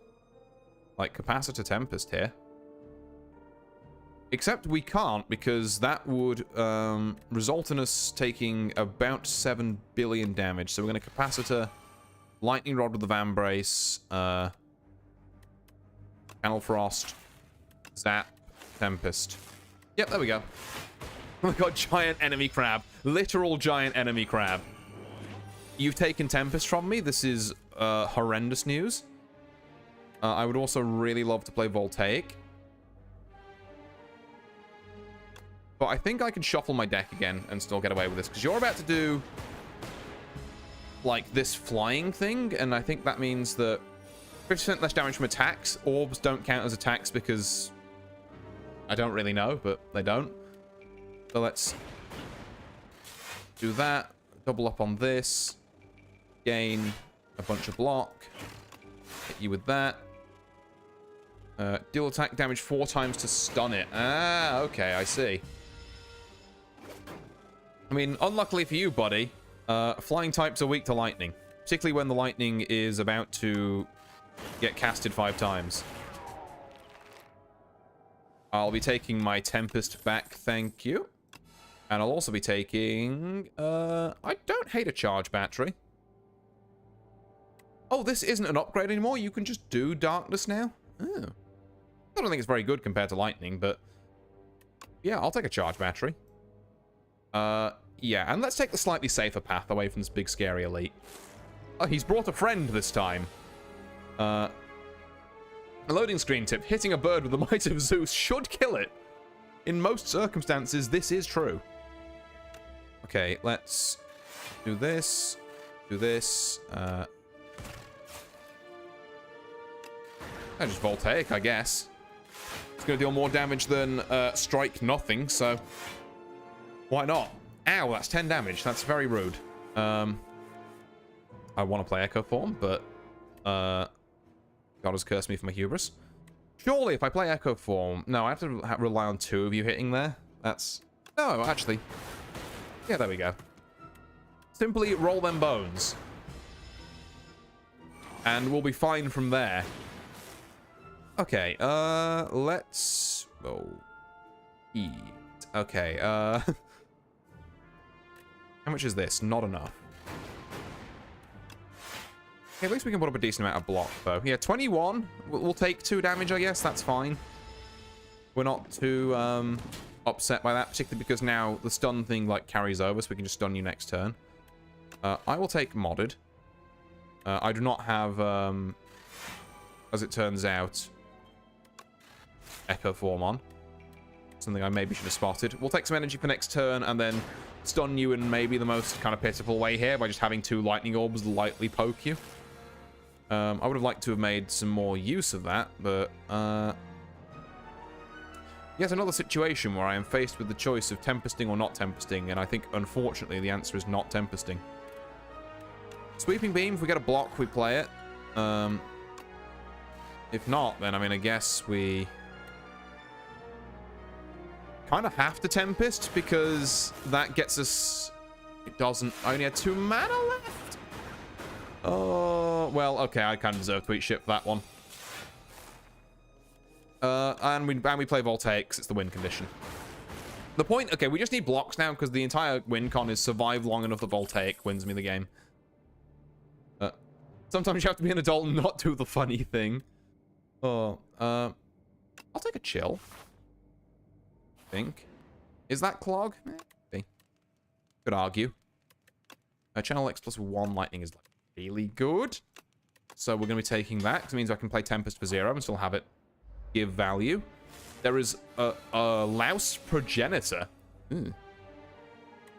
like, Capacitor Tempest here. Except we can't, because that would result in us taking about 7 billion damage. So we're going to Capacitor, Lightning Rod with the Vambrace, Channel Frost, Zap, Tempest. Yep, there we go. Oh my god, giant enemy crab. Literal giant enemy crab. You've taken Tempest from me. This is horrendous news. I would also really love to play Voltaic. But I think I can shuffle my deck again and still get away with this. Because you're about to do, like, this flying thing. And I think that means that 50% less damage from attacks. Orbs don't count as attacks because I don't really know, but they don't. So let's do that. Double up on this. Gain a bunch of block. Hit you with that. Deal attack damage 4 times to stun it. Ah, okay, I see. I mean, unluckily for you, buddy, flying types are weak to lightning. Particularly when the lightning is about to get casted 5 times. I'll be taking my Tempest back, thank you. And I'll also be taking... I don't hate a charge battery. Oh, this isn't an upgrade anymore? You can just do Darkness now? Oh. I don't think it's very good compared to Lightning, but... yeah, I'll take a charge battery. Yeah, and let's take the slightly safer path away from this big, scary elite. Oh, he's brought a friend this time. A loading screen tip. Hitting a bird with the might of Zeus should kill it. In most circumstances, this is true. Okay, let's do this. Do this. I just Voltaic, I guess. It's going to deal more damage than Strike Nothing, so why not? Ow, that's 10 damage. That's very rude. I want to play Echo Form, but God has cursed me for my hubris. Surely, if I play Echo Form... no, I have to rely on 2 of you hitting there. That's... no, actually. Yeah, there we go. Simply roll them bones. And we'll be fine from there. Okay, let's... oh. Eat. Okay, how much is this? Not enough. Okay, at least we can put up a decent amount of block, though. Yeah, 21. We'll take 2 damage, I guess. That's fine. We're not too upset by that, particularly because now the stun thing, like, carries over, so we can just stun you next turn. I will take Modded. I do not have, as it turns out, Echo Form on. Something I maybe should have spotted. We'll take some energy for next turn, and then stun you in maybe the most kind of pitiful way here by just having 2 lightning orbs lightly poke you. I would have liked to have made some more use of that, but yet another situation where I am faced with the choice of Tempesting or not Tempesting, and I think, unfortunately, the answer is not Tempesting. Sweeping Beam, if we get a block, we play it. If not, then, I mean, I guess we kind of have to Tempest, because that gets us... it doesn't... I only had 2 mana left? Oh, well, okay, I kind of deserve to eat shit for that one. And we play Voltaic, 'cause it's the win condition. The point... okay, we just need blocks now, because the entire win con is survive long enough that Voltaic wins me the game. Sometimes you have to be an adult and not do the funny thing. Oh, I'll take a chill. I think. Is that Clog? Maybe. Could argue. Channel X plus 1 lightning is like really good. So we're going to be taking that, because it means I can play Tempest for 0 and still have it give value. There is a Louse Progenitor.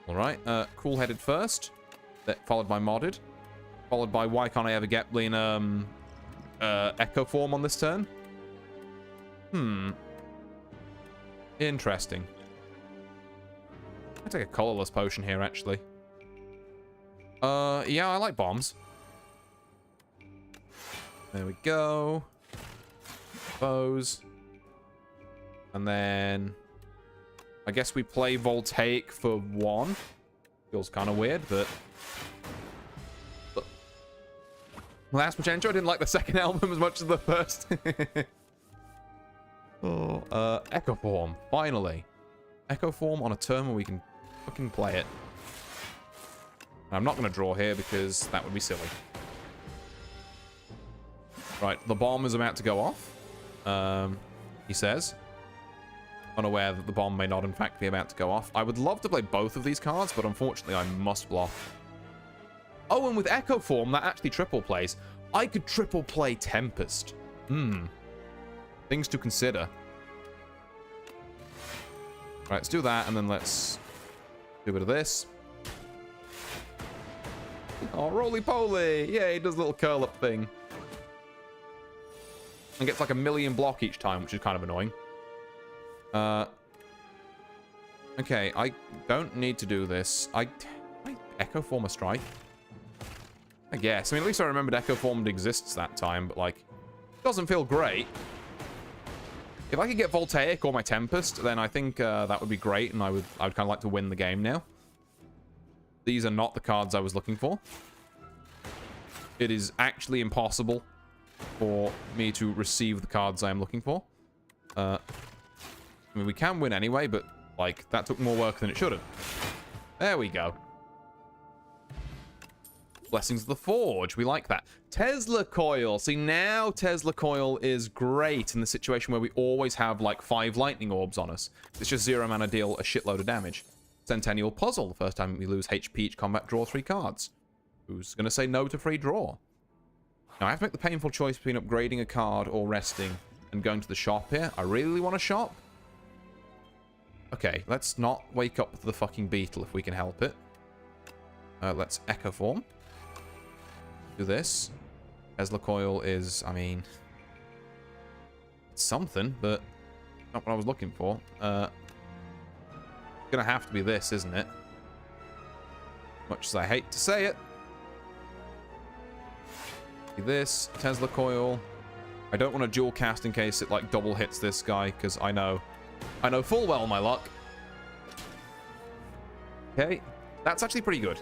Alright, Cool-Headed first. Followed by Modded. Followed by why can't I ever get Blean Echo Form on this turn? Interesting. I'll take a colorless potion here, actually. Yeah, I like bombs. There we go. Bows. And then... I guess we play Voltaic for 1. Feels kind of weird, but... Last much I didn't like the second album as much as the first. Oh, Echo Form, finally. Echo Form on a turn where we can fucking play it. I'm not going to draw here because that would be silly. Right, the bomb is about to go off. He says. Unaware that the bomb may not in fact be about to go off. I would love to play both of these cards, but unfortunately I must block. Oh, and with Echo Form, that actually triple plays. I could triple play Tempest. Things to consider. Right, let's do that, and then let's do a bit of this. Oh, roly-poly! Yeah, he does a little curl-up thing. And gets like a million block each time, which is kind of annoying. Okay, I don't need to do this. I Echo Form a strike? I guess. I mean, at least I remembered Echo Formed exists that time, but, like, it doesn't feel great. If I could get Voltaic or my Tempest, then I think that would be great, and I would kind of like to win the game now. These are not the cards I was looking for. It is actually impossible for me to receive the cards I am looking for. I mean, we can win anyway, but, like, that took more work than it should have. There we go. Blessings of the Forge. We like that. Tesla Coil. See, now Tesla Coil is great in the situation where we always have, like, 5 lightning orbs on us. It's just 0 mana, deal a shitload of damage. Centennial Puzzle. The first time we lose HP each combat, draw 3 cards. Who's going to say no to free draw? Now, I have to make the painful choice between upgrading a card or resting and going to the shop here. I really want to shop. Okay, let's not wake up the fucking beetle if we can help it. Let's Echo Form. Do this. Tesla Coil is, I mean, it's something, but not what I was looking for. It's gonna have to be this, isn't it? Much as I hate to say it. This, Tesla Coil. I don't want to dual cast in case it, like, double hits this guy, because I know full well my luck. Okay, that's actually pretty good.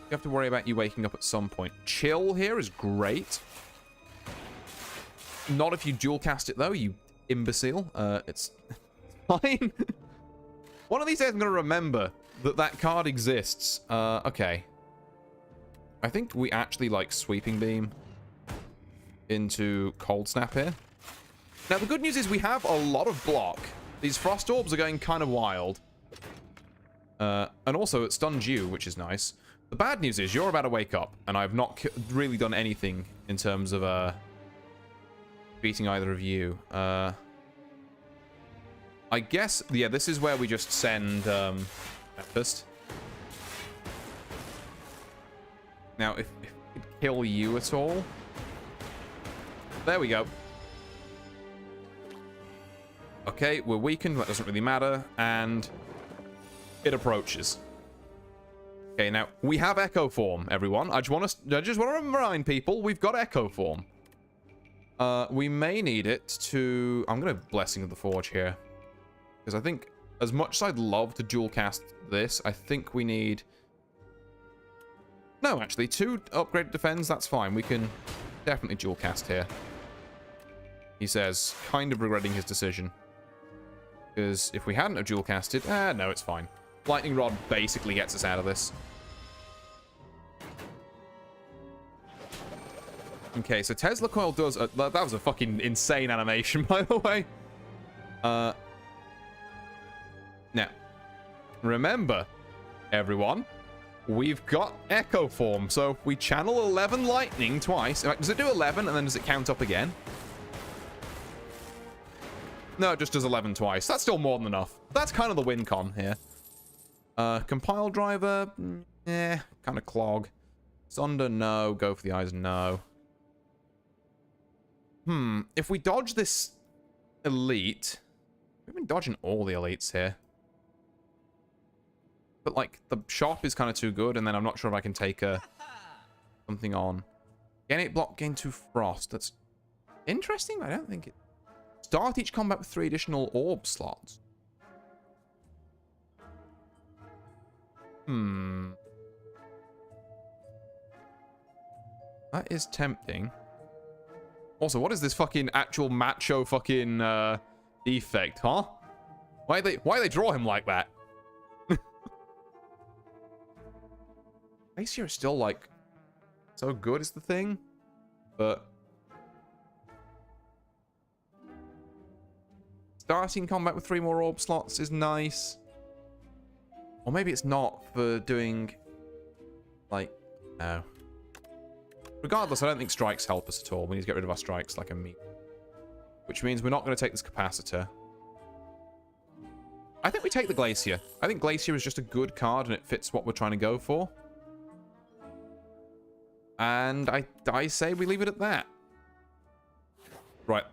You have to worry about you waking up at some point. Chill here is great. Not if you dual cast it, though, you imbecile. It's fine. One of these days I'm going to remember that card exists. Okay. I think we actually like Sweeping Beam into Cold Snap here. Now, the good news is we have a lot of block. These Frost Orbs are going kind of wild. And also, it stuns you, which is nice. The bad news is you're about to wake up, and I've not really done anything in terms of beating either of you. I guess, yeah, this is where we just send Tempest. Now, if it could kill you at all... There we go. Okay, we're weakened, that doesn't really matter, and it approaches. Okay, now, we have Echo Form, everyone. I just want to remind people, we've got Echo Form. We may need it to... I'm going to Blessing of the Forge here. Because I think, as much as I'd love to dual cast this, I think we need... No, actually, 2 upgraded defense, that's fine. We can definitely dual cast here. He says, kind of regretting his decision. Because if we hadn't have dual casted... no, it's fine. Lightning Rod basically gets us out of this. Okay, so Tesla Coil does... that was a fucking insane animation, by the way. Now, remember, everyone, we've got Echo Form. So if we channel 11 Lightning twice... In fact, does it do 11 and then does it count up again? No, it just does 11 twice. That's still more than enough. That's kind of the win con here. Compile Driver, kind of clog. Sunder, no. Go for the Eyes, no. If we dodge this elite... We've been dodging all the elites here. But, like, the shop is kind of too good, and then I'm not sure if I can take something on. Gain 8 block, gain 2 frost. That's interesting. I don't think it... Start each combat with 3 additional orb slots. That is tempting. Also, what is this fucking actual macho fucking defect, huh? Why they draw him like that? Glacier is still like so good is the thing, but starting combat with 3 more orb slots is nice. Or maybe it's not for doing like no. Regardless, I don't think strikes help us at all. We need to get rid of our strikes like a meat. Which means we're not going to take this capacitor. I think we take the Glacier. I think Glacier is just a good card and it fits what we're trying to go for. And I say we leave it at that. Right.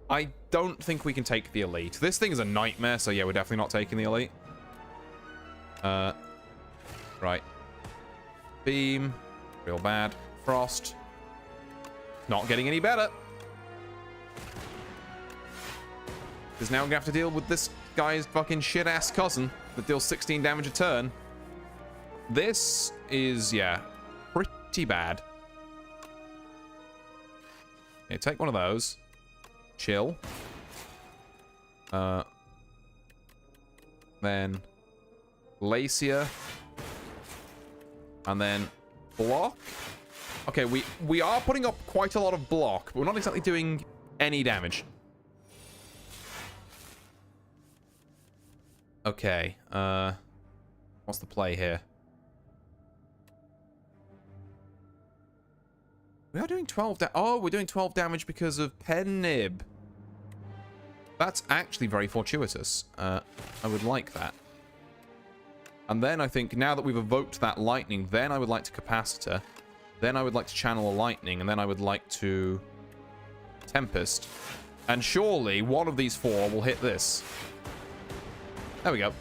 I don't think we can take the Elite. This thing is a nightmare, so yeah, we're definitely not taking the Elite. Right. Beam. Real bad. Frost. Not getting any better. Because now we have to deal with this guy's fucking shit-ass cousin that deals 16 damage a turn. This is, yeah, pretty bad. Okay, take one of those. Chill. Then Glacier. And then block. Okay, we are putting up quite a lot of block, but we're not exactly doing any damage. Okay, what's the play here? We are doing 12 damage. Oh, we're doing 12 damage because of pen nib. That's actually very fortuitous. I would like that. And then I think now that we've evoked that lightning, then I would like to capacitor. Then I would like to channel a lightning, and then I would like to Tempest. And surely one of these 4 will hit this. There we go.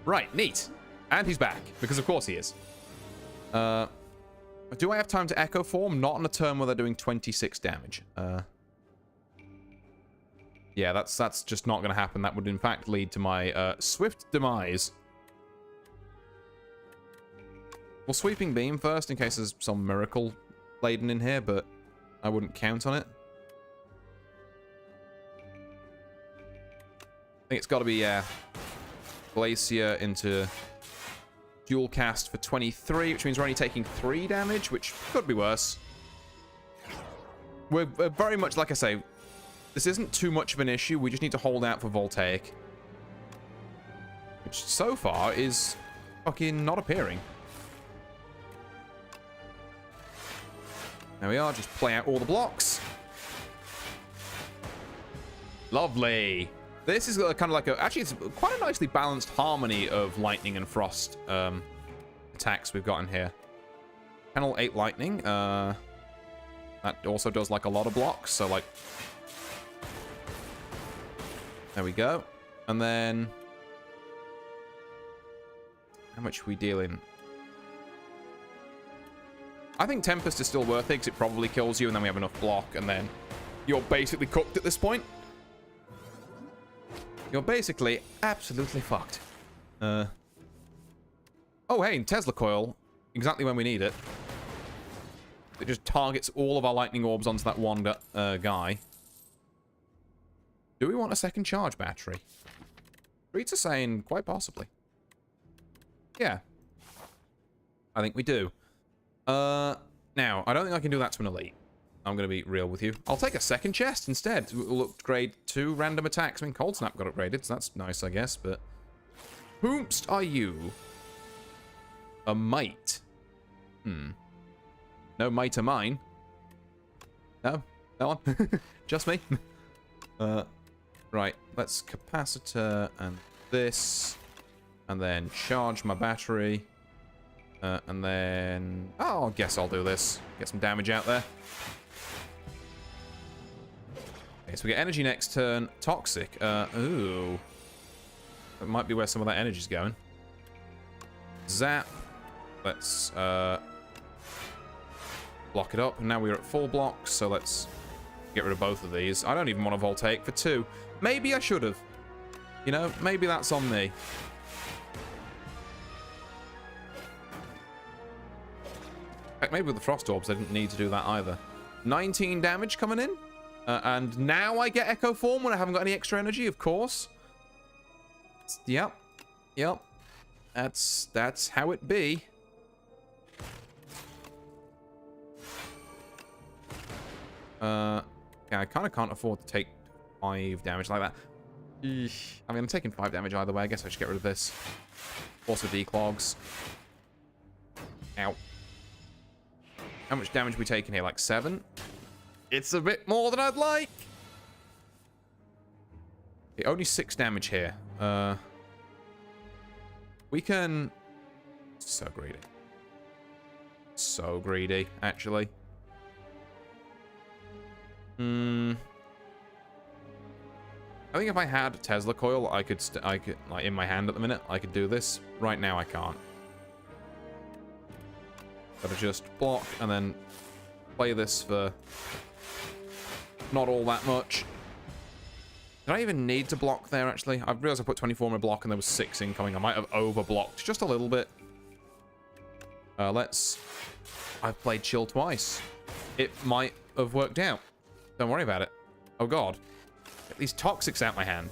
Right, neat. And he's back, because of course he is. Do I have time to Echo Form? Not on a turn where they're doing 26 damage. Yeah, that's just not going to happen. That would in fact lead to my swift demise. We'll Sweeping Beam first in case there's some miracle laden in here, but I wouldn't count on it. I think it's got to be, yeah, Glacier into dual cast for 23, which means we're only taking 3 damage, which could be worse. We're very much, like I say, this isn't too much of an issue. We just need to hold out for Voltaic, which so far is fucking not appearing. There we are, just play out all the blocks. Lovely. This is kind of like a... Actually, it's quite a nicely balanced harmony of lightning and frost attacks we've got in here. Panel 8 lightning. That also does like a lot of blocks, so like... There we go. And then... How much are we dealing? I think Tempest is still worth it because it probably kills you, and then we have enough block, and then you're basically cooked at this point. You're basically absolutely fucked. Oh, hey, Tesla Coil. Exactly when we need it. It just targets all of our lightning orbs onto that one guy. Do we want a second charge battery? Streets are saying quite possibly. Yeah. I think we do. Now, I don't think I can do that to an elite. I'm going to be real with you. I'll take a second chest instead. We'll upgrade 2 random attacks. I mean, Cold Snap got upgraded, so that's nice, I guess, but... Whomst are you? A mite. No mite of mine. No? No one? Just me? Right, let's capacitor and this. And then charge my battery. And then... Oh, I guess I'll do this. Get some damage out there. Okay, so we get energy next turn. Toxic. Ooh. That might be where some of that energy's going. Zap. Let's block it up. And now we're at full block, so let's get rid of both of these. I don't even want a Voltaic for 2. Maybe I should have. You know, maybe that's on me. fact, maybe with the Frost Orbs, I didn't need to do that either. 19 damage coming in. And now I get Echo Form when I haven't got any extra energy, of course. Yep. Yep. That's how it be. Yeah, I kind of can't afford to take 5 damage like that. Eesh. I mean, I'm taking 5 damage either way. I guess I should get rid of this. Also declogs. Ow. How much damage are we taking here? Like 7? It's a bit more than I'd like. Okay, only 6 damage here. We can... So greedy. So greedy, actually. I think if I had Tesla coil, I could like in my hand at the minute, I could do this. Right now, I can't. Gotta just block and then play this for not all that much. Did I even need to block there, actually? I realized I put 24 in my block and there was 6 incoming. I might have over-blocked just a little bit. I've played chill twice. It might have worked out. Don't worry about it. Oh, God. Get these toxics out my hand.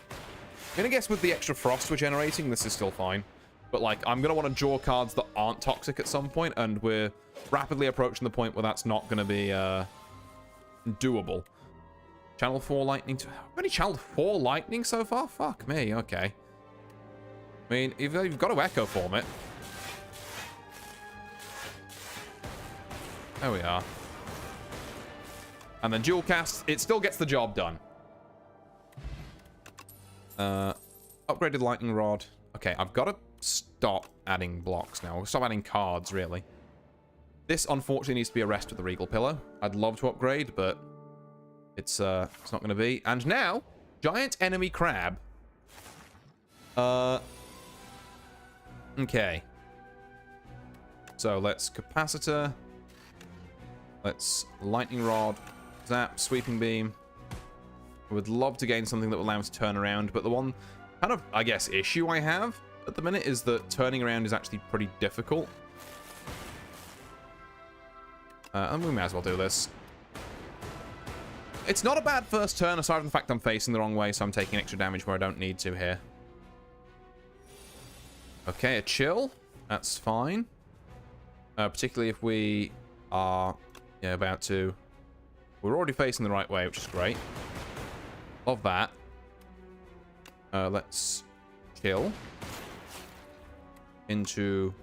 I'm gonna guess with the extra frost we're generating, this is still fine. But, like, I'm gonna want to draw cards that aren't toxic at some point, and we're rapidly approaching the point where that's not gonna be, doable. Channel 4 lightning. I've only channeled 4 lightning so far? Fuck me, okay. I mean, you've got to echo form it. There we are. And then dual cast, it still gets the job done. Upgraded lightning rod. Okay, I've got to stop adding blocks now. I'll stop adding cards, really. This, unfortunately, needs to be a rest with the Regal Pillow. I'd love to upgrade, but it's not going to be. And now, giant enemy crab. Okay. So let's capacitor. Let's lightning rod. Zap, sweeping beam. I would love to gain something that will allow us to turn around, but the one kind of, I guess, issue I have at the minute is that turning around is actually pretty difficult. And we may as well do this. It's not a bad first turn, aside from the fact I'm facing the wrong way, so I'm taking extra damage where I don't need to here. Okay, a chill. That's fine. Particularly if we are about to... We're already facing the right way, which is great. Love that. Let's chill. Into...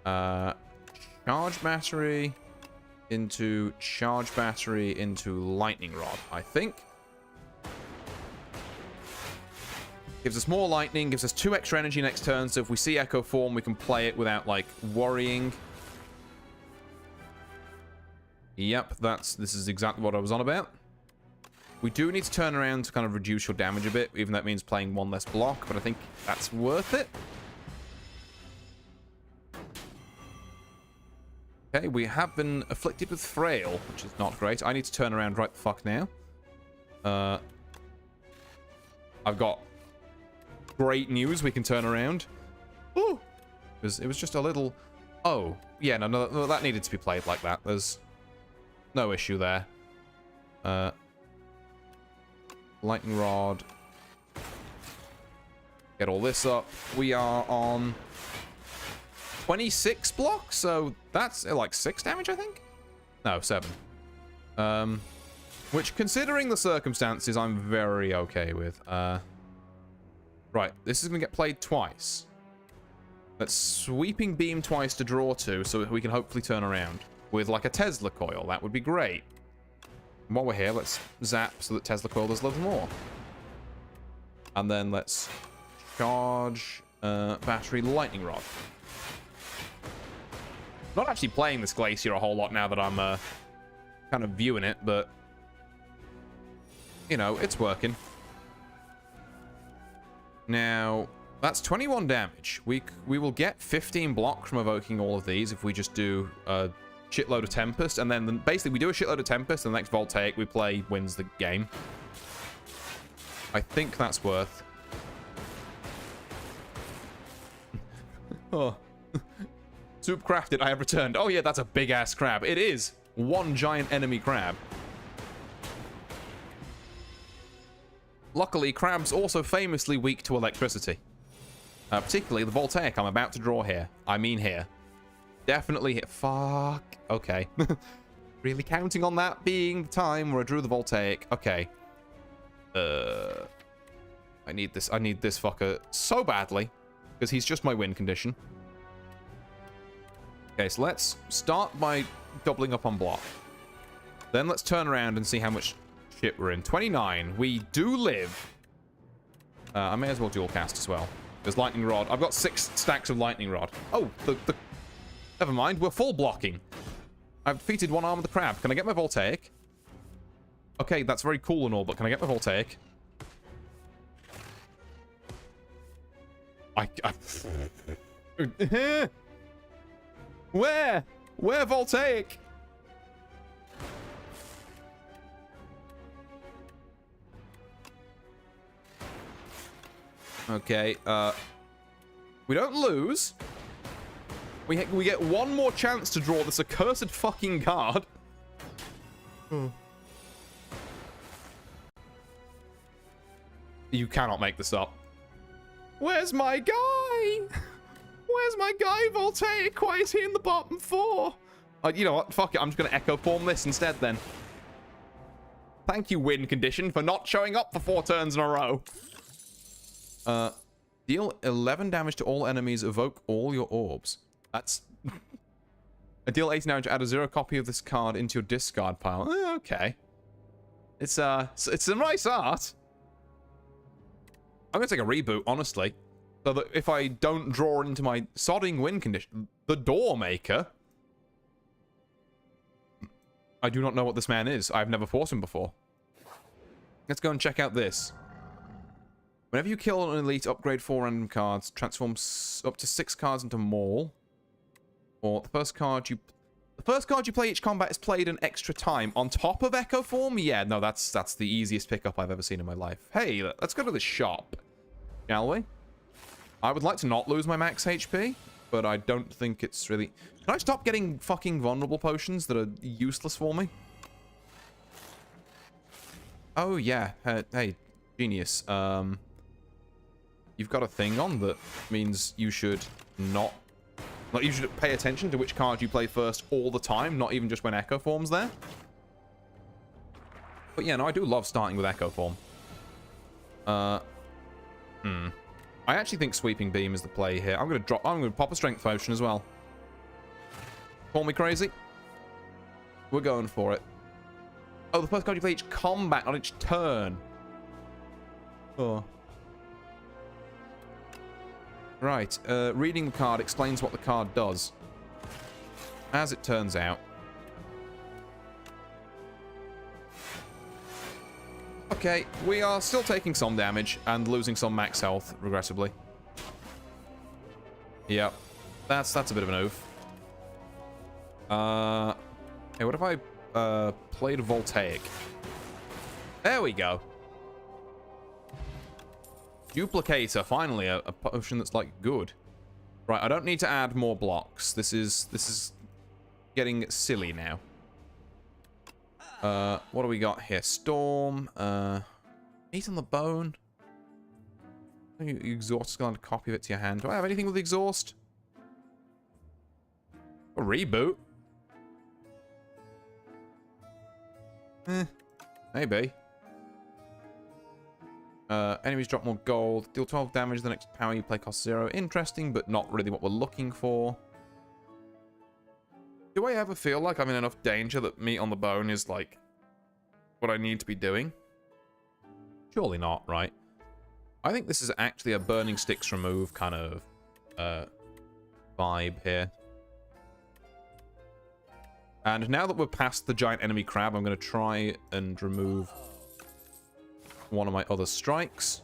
charge battery. Into charge battery. Into lightning rod, I think. Gives us more lightning. Gives us 2 extra energy next turn. So if we see Echo Form, we can play it without, like, worrying. Yep, this is exactly what I was on about. We do need to turn around to kind of reduce your damage a bit, even though that means playing 1 less block, but I think that's worth it. Okay, we have been afflicted with frail, which is not great. I need to turn around right the fuck now. I've got great news. We can turn around. Ooh! It was just a little... Oh, yeah, no, that needed to be played like that. There's no issue there. Lightning rod. Get all this up. We are on 26 blocks, so that's like 6 damage, I think? No, 7. Which, considering the circumstances, I'm very okay with. Right, this is going to get played twice. Let's sweeping beam twice to draw 2, so we can hopefully turn around. With, like, a Tesla coil. That would be great. And while we're here, let's zap so that Tesla coil does a little more. And then let's charge battery lightning rod. Not actually playing this Glacier a whole lot now that I'm kind of viewing it, but you know, it's working. Now, that's 21 damage. We will get 15 block from evoking all of these if we just do a shitload of Tempest, and then basically we do a shitload of Tempest, and the next Voltaic we play wins the game. I think that's worth. soup crafted, I have returned. Oh yeah, that's a big-ass crab. It is one giant enemy crab. Luckily, crabs also famously weak to electricity. Particularly the voltaic I'm about to draw here. I mean here. Definitely hit. Fuck. Okay. Really counting on that being the time where I drew the voltaic. Okay. I need this fucker so badly. Because he's just my win condition. Okay, so let's start by doubling up on block. Then let's turn around and see how much shit we're in. 29. We do live. I may as well dual cast as well. There's lightning rod. I've got 6 stacks of lightning rod. Oh, never mind. We're full blocking. I've defeated one arm of the crab. Can I get my voltaic? Okay, that's very cool and all, but can I get my voltaic? Where? Where voltaic? Okay, we don't lose. We get one more chance to draw this accursed fucking card. You cannot make this up. Where's my guy? Where's my guy, Voltaic? Why is he in the bottom 4? You know what? Fuck it. I'm just going to echo form this instead then. Thank you, win condition, for not showing up for 4 turns in a row. Deal 11 damage to all enemies. Evoke all your orbs. That's... Deal 18 damage. Add a 0 copy of this card into your discard pile. Okay. It's a nice art. I'm going to take a reboot, honestly. So that if I don't draw into my sodding win condition... The Door Maker... I do not know what this man is. I've never fought him before. Let's go and check out this. Whenever you kill an elite, upgrade 4 random cards, transform up to 6 cards into Maul. Or the first card you play each combat is played an extra time on top of Echo Form. Yeah, no, that's the easiest pickup I've ever seen in my life. Hey, let's go to the shop, shall we? I would like to not lose my max HP, but I don't think it's really... Can I stop getting fucking vulnerable potions that are useless for me? Oh, yeah. Hey, genius. You've got a thing on that means you should not... Like, you should pay attention to which card you play first all the time, not even just when Echo Form's there. But yeah, no, I do love starting with Echo Form. I actually think Sweeping Beam is the play here. I'm gonna pop a Strength Potion as well. Call me crazy. We're going for it. Oh, the first card you play each combat on each turn. Oh. Right, reading the card explains what the card does. As it turns out. Okay, we are still taking some damage and losing some max health, regrettably. Yep, that's a bit of an oof. Hey, what if I played Voltaic? There we go. Duplicator, finally, a potion that's, like, good. Right, I don't need to add more blocks. This is getting silly now. What do we got here? Storm, Meat on the Bone. Exhaust is going to copy of it to your hand. Do I have anything with exhaust? A reboot? Maybe. Enemies drop more gold. Deal 12 damage. The next power you play costs 0. Interesting, but not really what we're looking for. Do I ever feel like I'm in enough danger that Meat on the Bone is, like, what I need to be doing? Surely not, right? I think this is actually a Burning Sticks remove kind of vibe here. And now that we're past the giant enemy crab, I'm going to try and remove one of my other strikes.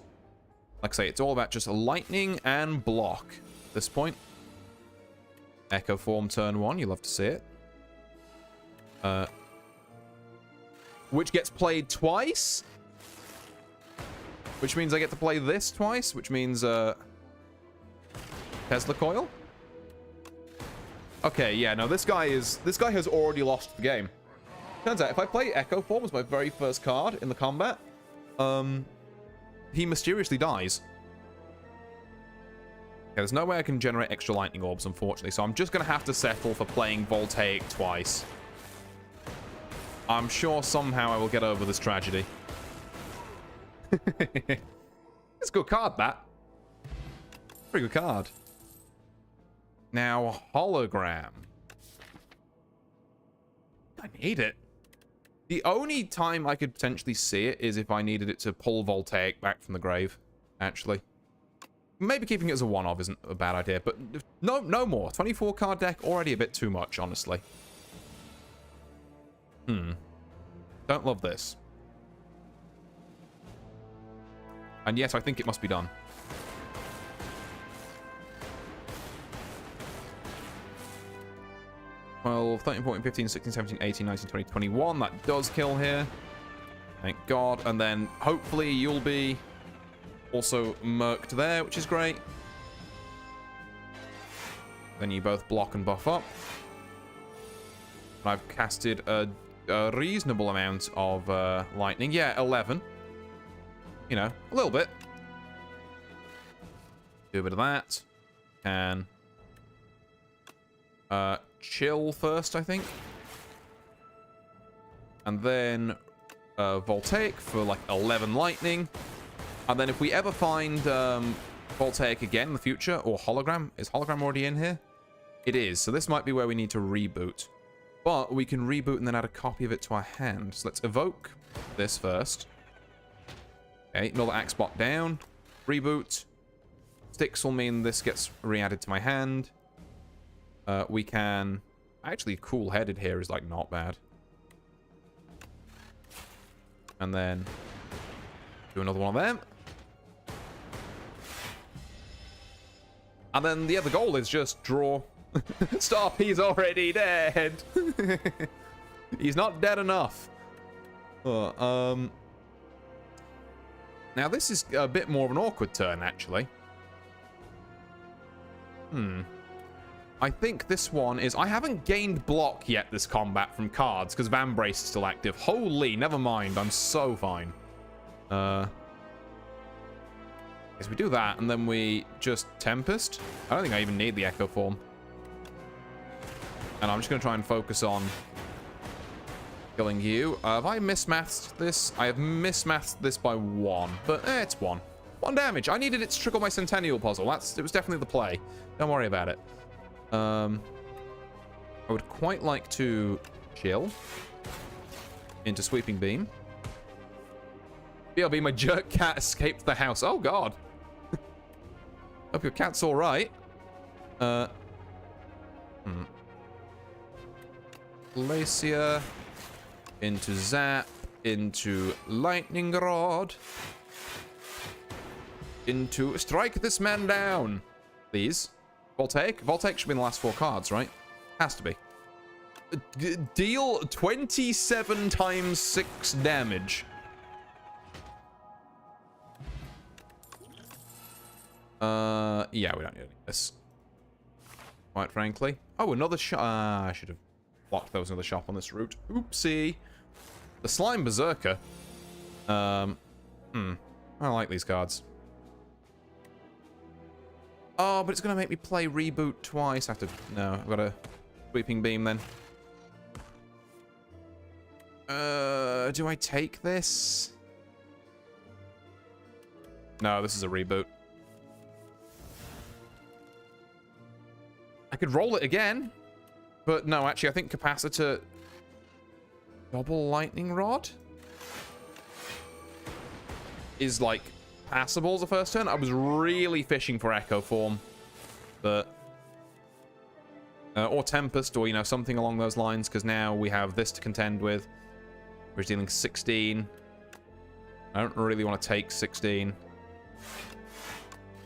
Like I say, it's all about just lightning and block at this point. Echo Form turn 1, you love to see it. Which gets played twice. Which means I get to play this twice, which means Tesla Coil. Okay, yeah, no, this guy has already lost the game. Turns out, if I play Echo Form as my very first card in the combat, he mysteriously dies. Okay, there's no way I can generate extra lightning orbs, unfortunately, so I'm just going to have to settle for playing Voltaic twice. I'm sure somehow I will get over this tragedy. It's a good card, that. Pretty good card. Now, hologram. I need it. The only time I could potentially see it is if I needed it to pull Voltaic back from the grave, actually. Maybe keeping it as a one-off isn't a bad idea, but no more. 24 card deck, already a bit too much, honestly. Don't love this. And yes, I think it must be done. Well, 13, 14, 15, 16, 17, 18, 19, 20, 21. That does kill here. Thank God. And then hopefully you'll be also murked there, which is great. Then you both block and buff up. And I've casted a reasonable amount of lightning. Yeah, 11. You know, a little bit. Do a bit of that. And chill first, I think. And then Voltaic for like 11 lightning. And then if we ever find Voltaic again in the future, or hologram, is hologram already in here? It is, so this might be where we need to reboot. But we can reboot and then add a copy of it to our hand. So let's evoke this first. Okay, another axe bot down. Reboot. Sticks will mean this gets re-added to my hand. We can... Actually, cool-headed here is, like, not bad. And then... do another one of them. And then, yeah, the goal is just draw... Stop, he's already dead! He's not dead enough. Now, this is a bit more of an awkward turn, actually. I think this one is... I haven't gained block yet this combat from cards, because Vambrace is still active. Holy, never mind. I'm so fine. Guess we do that, and then we just Tempest. I don't think I even need the Echo Form. And I'm just going to try and focus on killing you. Have I mismathed this? I have mismathed this by 1, but it's 1. 1 damage. I needed it to trigger my Centennial puzzle. It was definitely the play. Don't worry about it. I would quite like to chill into Sweeping Beam. BLB, my jerk cat escaped the house. Oh, God. Hope your cat's all right. Glacier into Zap, into Lightning Rod, into Strike this man down. Please. Voltaic? Voltaic should be in the last 4 cards, right? Has to be. Deal 27 times 6 damage. Yeah, we don't need any of this. Quite frankly. Oh, another shop. I should have blocked there was another shop on this route. Oopsie. The Slime Berserker. I like these cards. Oh, but it's going to make me play Reboot twice. I have to... No, I've got a Sweeping Beam then. Do I take this? No, this is a Reboot. I could roll it again. But no, actually, I think Capacitor... Double Lightning Rod? Is, like... passable as a first turn. I was really fishing for Echo Form, but or Tempest, or you know, something along those lines, because now we have this to contend with. We're dealing 16. I don't really want to take 16,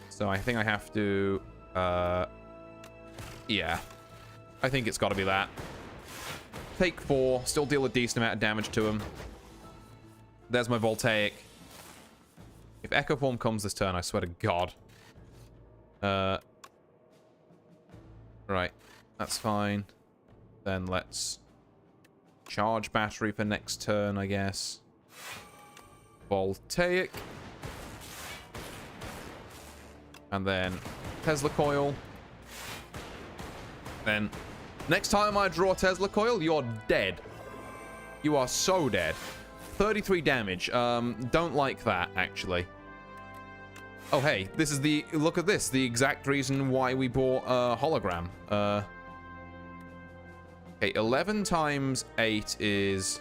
so I think I have to yeah, I think it's got to be that. Take 4, still deal a decent amount of damage to him. There's my Voltaic. If Echo Form comes this turn, I swear to God. Right. That's fine. Then let's charge battery for next turn, I guess. Voltaic. And then Tesla coil. Then next time I draw Tesla coil, you're dead. You are so dead. 33 damage. Don't like that, actually. Oh, hey, this is the... Look at this. The exact reason why we bought a hologram. Okay, 11 times 8 is...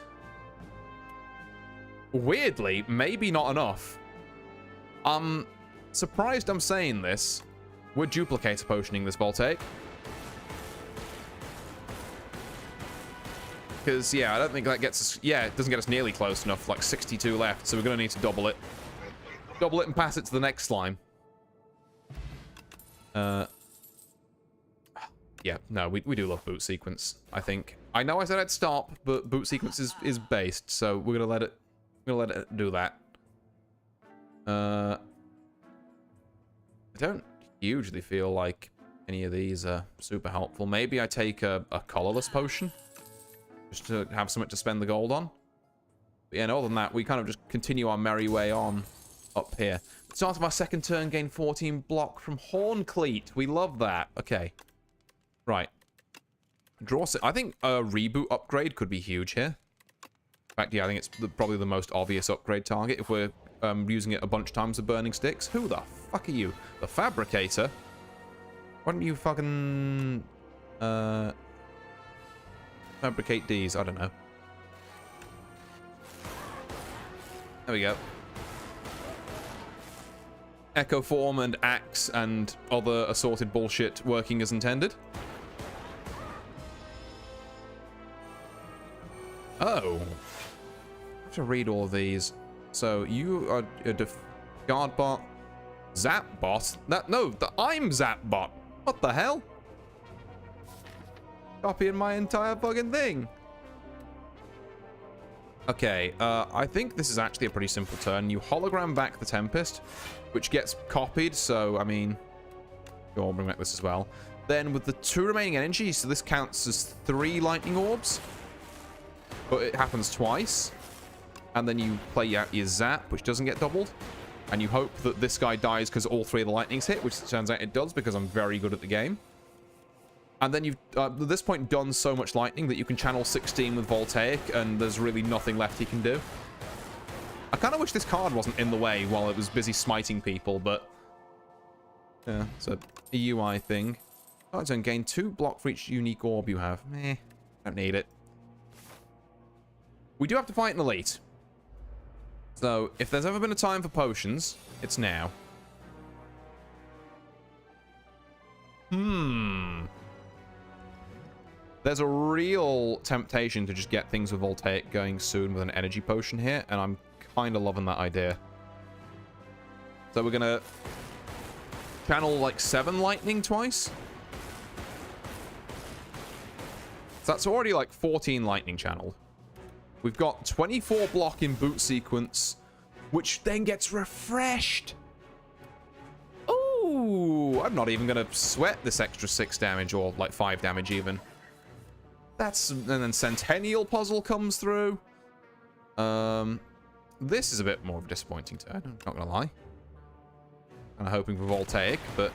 Weirdly, maybe not enough. I'm surprised I'm saying this. We're duplicator potioning this Voltaic. Because, yeah, I don't think that gets us... Yeah, it doesn't get us nearly close enough. Like 62 left, so we're going to need to double it. Double it and pass it to the next slime. Yeah, no, we do love boot sequence, I think. I know I said I'd stop, but boot sequence is based, so we're gonna let it do that. I don't hugely feel like any of these are super helpful. Maybe I take a colorless potion just to have something to spend the gold on. But yeah, and other than that, we kind of just continue our merry way on up here. Start of our second turn, gain 14 block from Horncleat. We love that. Okay. Right. Draw... I think a reboot upgrade could be huge here. In fact, yeah, I think it's probably the most obvious upgrade target if we're using it a bunch of times with Burning Sticks. Who the fuck are you? The Fabricator? Why don't you fucking... fabricate these? I don't know. There we go. Echo Form and Axe and other assorted bullshit working as intended. Oh. I have to read all of these. So you are a guard bot. Zap bot? I'm Zap bot. What the hell? Copying my entire fucking thing. Okay, I think this is actually a pretty simple turn. You hologram back the Tempest, which gets copied, so, I mean... I'll bring back this as well. Then with the 2 remaining energy, so this counts as 3 lightning orbs. But it happens twice. And then you play out your Zap, which doesn't get doubled. And you hope that this guy dies because all 3 of the lightnings hit, which it turns out it does because I'm very good at the game. And then you've, at this point, done so much lightning that you can channel 16 with Voltaic, and there's really nothing left he can do. I kind of wish this card wasn't in the way while it was busy smiting people, but... Yeah, it's a UI thing. Card zone, gain 2 block for each unique orb you have. Meh, don't need it. We do have to fight an elite. So, if there's ever been a time for potions, it's now. There's a real temptation to just get things with Voltaic going soon with an energy potion here, and I'm kind of loving that idea. So we're gonna channel like 7 lightning twice. So that's already like 14 lightning channeled. We've got 24 block in boot sequence, which then gets refreshed. Ooh, I'm not even gonna sweat this extra 6 damage or like 5 damage even. That's, and then Centennial Puzzle comes through. This is a bit more of a disappointing turn, I'm not gonna lie. Kind of hoping for Voltaic, but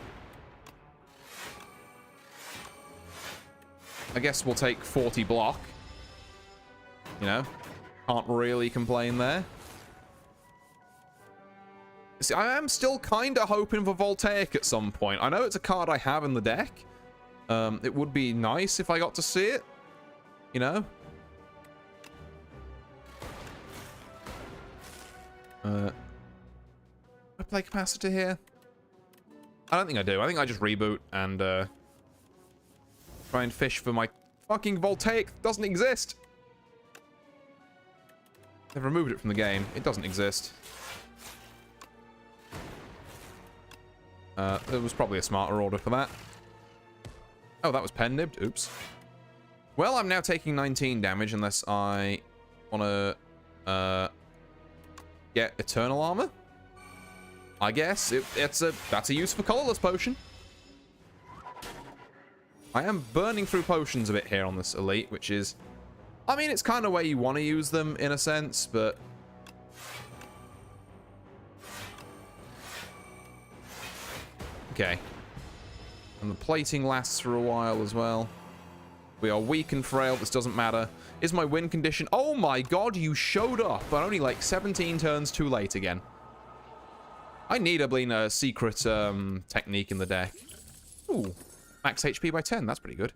I guess we'll take 40 block. You know, can't really complain there. See, I am still kind of hoping for Voltaic at some point. I know it's a card I have in the deck. It would be nice if I got to see it. You know? I play capacitor here? I don't think I do. I think I just reboot and try and fish for my fucking Voltaic that doesn't exist. They've removed it from the game. It doesn't exist. There was probably a smarter order for that. Oh, that was pen nibbed. Oops. Well, I'm now taking 19 damage unless I want to get Eternal Armor. I guess that's a useful colorless potion. I am burning through potions a bit here on this elite, which is... I mean, it's kind of where you want to use them, in a sense, but... Okay. And the plating lasts for a while as well. We are weak and frail. This doesn't matter. Is my win condition... Oh my god, you showed up, but only like 17 turns too late again. I need a secret technique in the deck. Ooh. Max HP by 10. That's pretty good.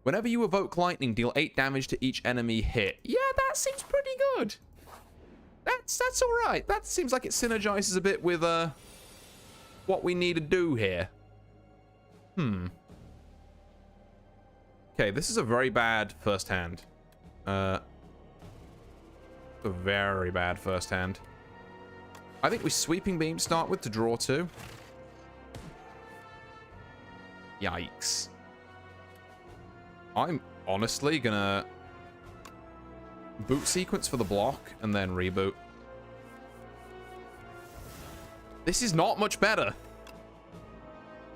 Whenever you evoke lightning, deal 8 damage to each enemy hit. Yeah, that seems pretty good. That's all right. That seems like it synergizes a bit with what we need to do here. Okay, this is a very bad first hand. A very bad first hand. I think we sweeping beam start with to draw 2. Yikes. I'm honestly gonna boot sequence for the block and then reboot. This is not much better.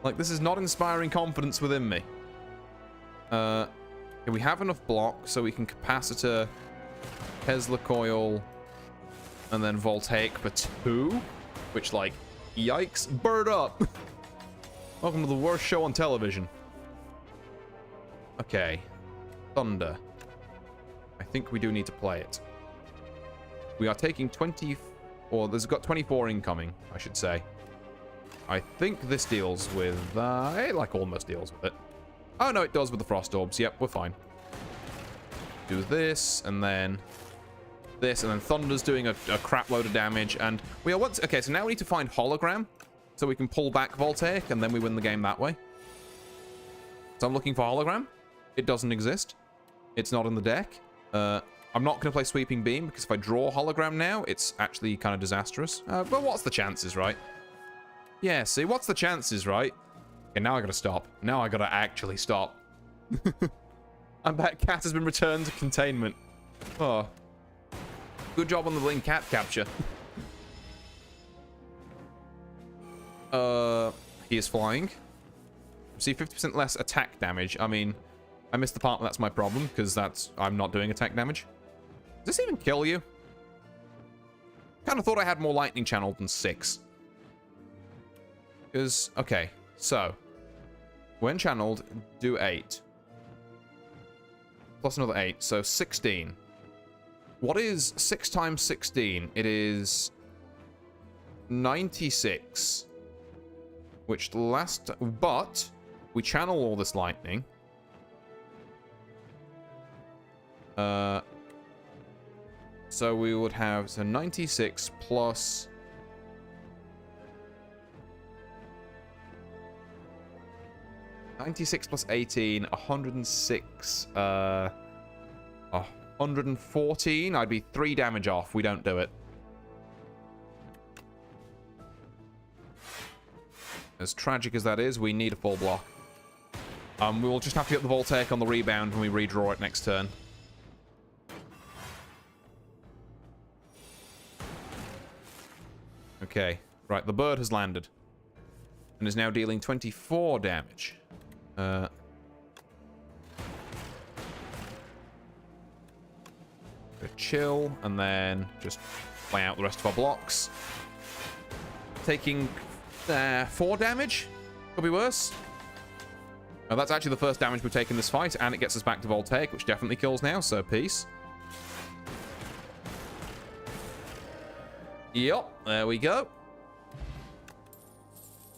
Like, this is not inspiring confidence within me. Okay, we have enough block so we can capacitor, Tesla coil, and then voltaic for 2, which, like, yikes. Bird up. Welcome to the worst show on television. Okay. Thunder. I think we do need to play it. We are taking 20... Or there's got 24 incoming, I should say. I think this deals with... it, like, almost deals with it. Oh, no, it does with the Frost Orbs. Yep, we're fine. Do this, and then... this, and then Thunder's doing a crap load of damage, and we are once... Okay, so now we need to find Hologram, so we can pull back Voltaic, and then we win the game that way. So I'm looking for Hologram. It doesn't exist. It's not in the deck. I'm not going to play Sweeping Beam, because if I draw Hologram now, it's actually kind of disastrous. But what's the chances, right? Yeah, see, what's the chances, right? Okay, now I gotta stop. Now I gotta actually stop. I bet cat has been returned to containment. Oh. Good job on the Blink cat capture. He is flying. See, 50% less attack damage. I mean, I missed the part where that's my problem, because I'm not doing attack damage. Does this even kill you? Kind of thought I had more lightning channeled than 6. Because, okay, so, when channeled, do 8. Plus another 8, so 16. What is 6 times 16? It is 96. Which the last... But, we channel all this lightning. So we would have... So 96 plus... 96 plus 18, 106, 114. I'd be 3 damage off. We don't do it. As tragic as that is, we need a full block. We will just have to get the Voltaic on the rebound when we redraw it next turn. Okay, right, the bird has landed. And is now dealing 24 damage. Chill, and then just play out the rest of our blocks. Taking 4 damage. Could be worse. Now, that's actually the first damage we've taken this fight, and it gets us back to Voltaic, which definitely kills now, so peace. Yup, there we go.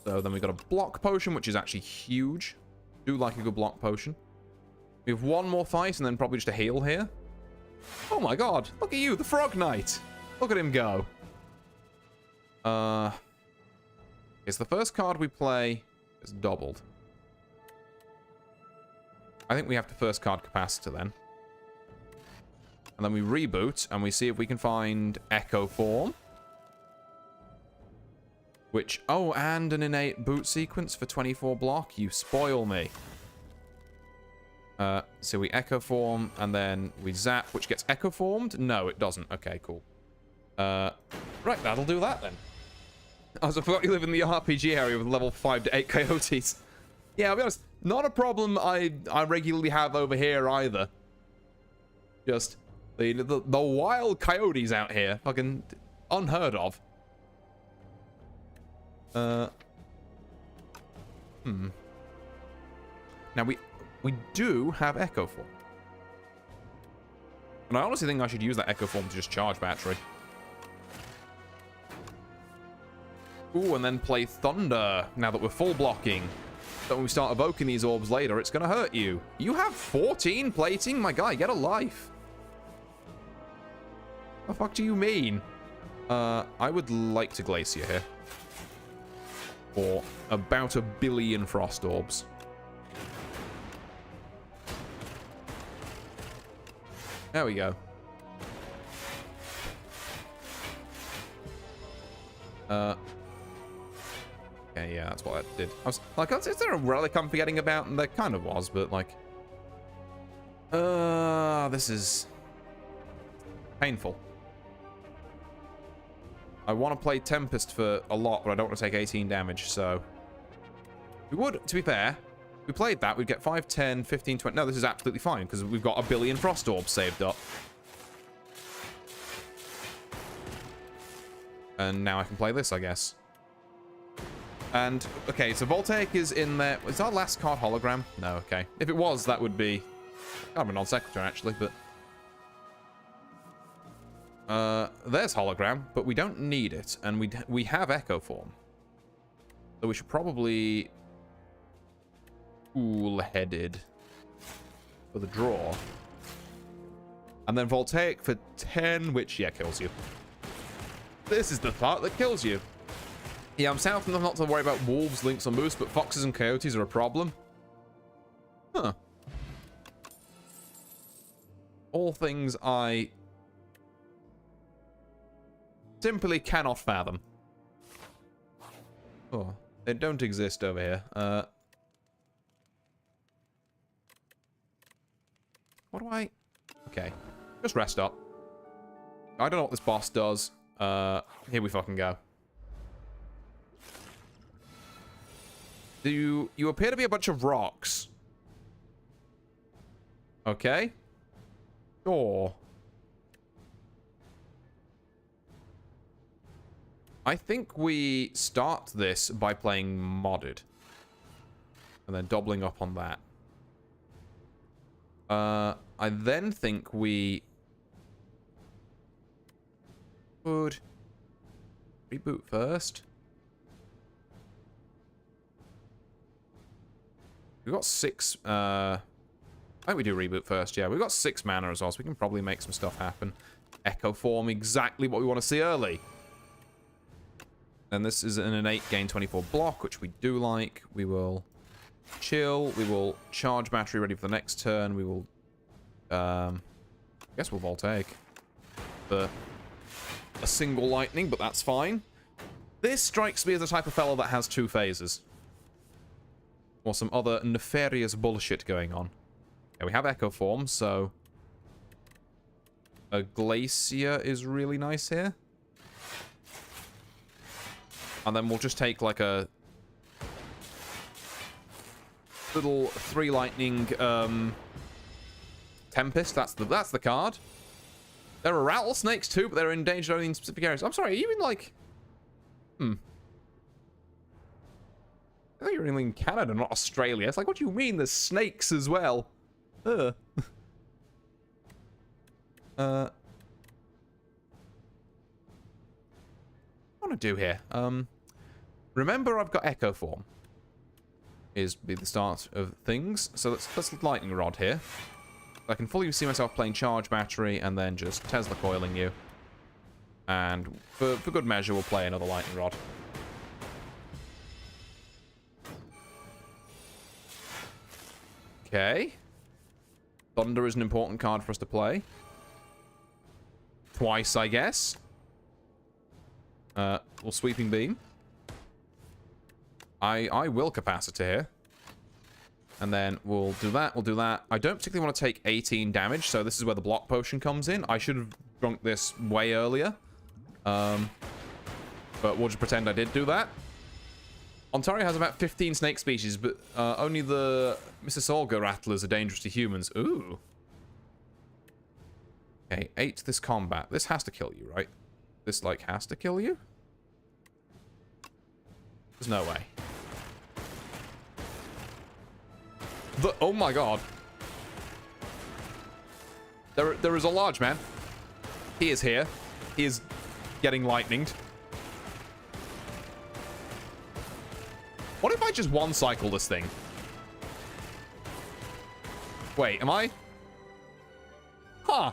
So then we've got a block potion, which is actually huge. Do like a good block potion. We have one more fight, and then probably just a heal here. Oh my god, look at you, the Frog Knight. Look at him go. It's the first card we play is doubled. I think we have to first card Capacitor then. And then we reboot, and we see if we can find Echo Form. Which, oh, and an innate boot sequence for 24 block. You spoil me. So we Echo Form, and then we Zap, which gets Echo Formed? No, it doesn't. Okay, cool. Right, that'll do that then. I forgot you live in the RPG area with level 5 to 8 coyotes. Yeah, I'll be honest, not a problem I regularly have over here either. Just the wild coyotes out here, fucking unheard of. Now we do have Echo Form. And I honestly think I should use that Echo Form to just charge battery. Ooh, and then play Thunder now that we're full blocking. So when we start evoking these orbs later, it's gonna hurt you. You have 14 plating? My guy, get a life. The fuck do you mean? I would like to Glacier here. For about 1 billion Frost Orbs. There we go. Okay, yeah, that's what that did. I was like, is there a relic I'm forgetting about? And there kind of was, but like... this is... painful. I want to play Tempest for a lot, but I don't want to take 18 damage, so... We would, to be fair, if we played that, we'd get 5, 10, 15, 20... No, this is absolutely fine, because we've got 1 billion Frost Orbs saved up. And now I can play this, I guess. And, okay, so Voltaic is in there. Is our last card hologram? No, okay. If it was, that would be kind of a non-sequitur, actually, but... there's hologram, but we don't need it, and we have Echo Form. So we should probably... cool-headed for the draw. And then Voltaic for 10, which, yeah, kills you. This is the part that kills you. Yeah, I'm south enough not to worry about wolves, lynx, or moose, but foxes and coyotes are a problem. Huh. All things I simply cannot fathom. Oh, they don't exist over here. What do I... Okay. Just rest up. I don't know what this boss does. Here we fucking go. You appear to be a bunch of rocks. Okay. Sure. I think we start this by playing modded. And then doubling up on that. I then think we would reboot first. We've got 6, I think we do reboot first, yeah. We've got 6 mana as well, so we can probably make some stuff happen. Echo Form, exactly what we want to see early. And this is an innate gain 24 block, which we do like. We will chill. We will charge battery ready for the next turn. We will, I guess we'll Voltaic for a single lightning, but that's fine. This strikes me as the type of fellow that has 2 phases. Or some other nefarious bullshit going on. Yeah, we have Echo Form, so... a Glacier is really nice here. And then we'll just take, like, a... little 3 lightning, Tempest. That's the card. There are rattlesnakes, too, but they're endangered only in specific areas. I'm sorry, are you in, like... I thought you were in Canada, not Australia. It's like, what do you mean? There's snakes as well. What do I want to do here? Remember, I've got Echo Form. Is be the start of things. So let's lightning rod here. I can fully see myself playing charge battery and then just Tesla coiling you. And for good measure, we'll play another lightning rod. Okay. Thunder is an important card for us to play. Twice, I guess. We'll Sweeping Beam. I will Capacitor here. And then we'll do that, we'll do that. I don't particularly want to take 18 damage, so this is where the block potion comes in. I should have drunk this way earlier. But we'll just pretend I did do that. Ontario has about 15 snake species, but only the Mississauga rattlers are dangerous to humans. Ooh. Okay, 8 this combat. This has to kill you, right? This, like, has to kill you? There's no way. Oh my god. There is a large man. He is here. He is getting lightninged. What if I just one-cycle this thing? Wait, am I? Huh.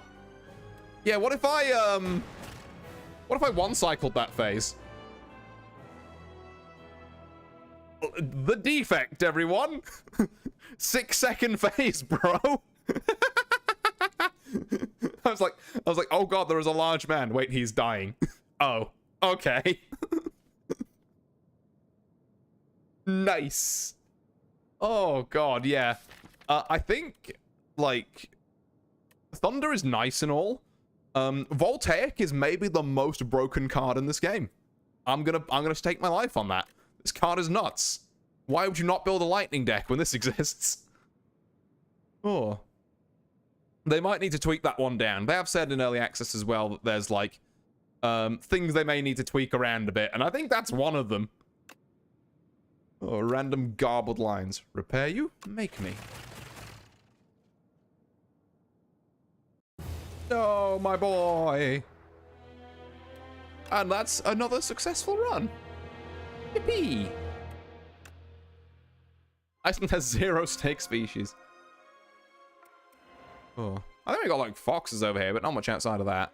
Yeah, what if I one-cycled that phase? The defect, everyone! 6-second phase, bro! I was like, oh god, there is a large man. Wait, he's dying. Oh, okay. Nice. Oh god, yeah. I think, like, Thunder is nice and all. Voltaic is maybe the most broken card in this game. I'm gonna stake my life on that. This card is nuts. Why would you not build a lightning deck when this exists? Oh. They might need to tweak that one down. They have said in early access as well that there's, like, things they may need to tweak around a bit, and I think that's one of them. Oh, random garbled lines. Repair you? Make me. Oh, my boy. And that's another successful run. Yippee. Iceland has 0 snake species. Oh. I think we got, like, foxes over here, but not much outside of that.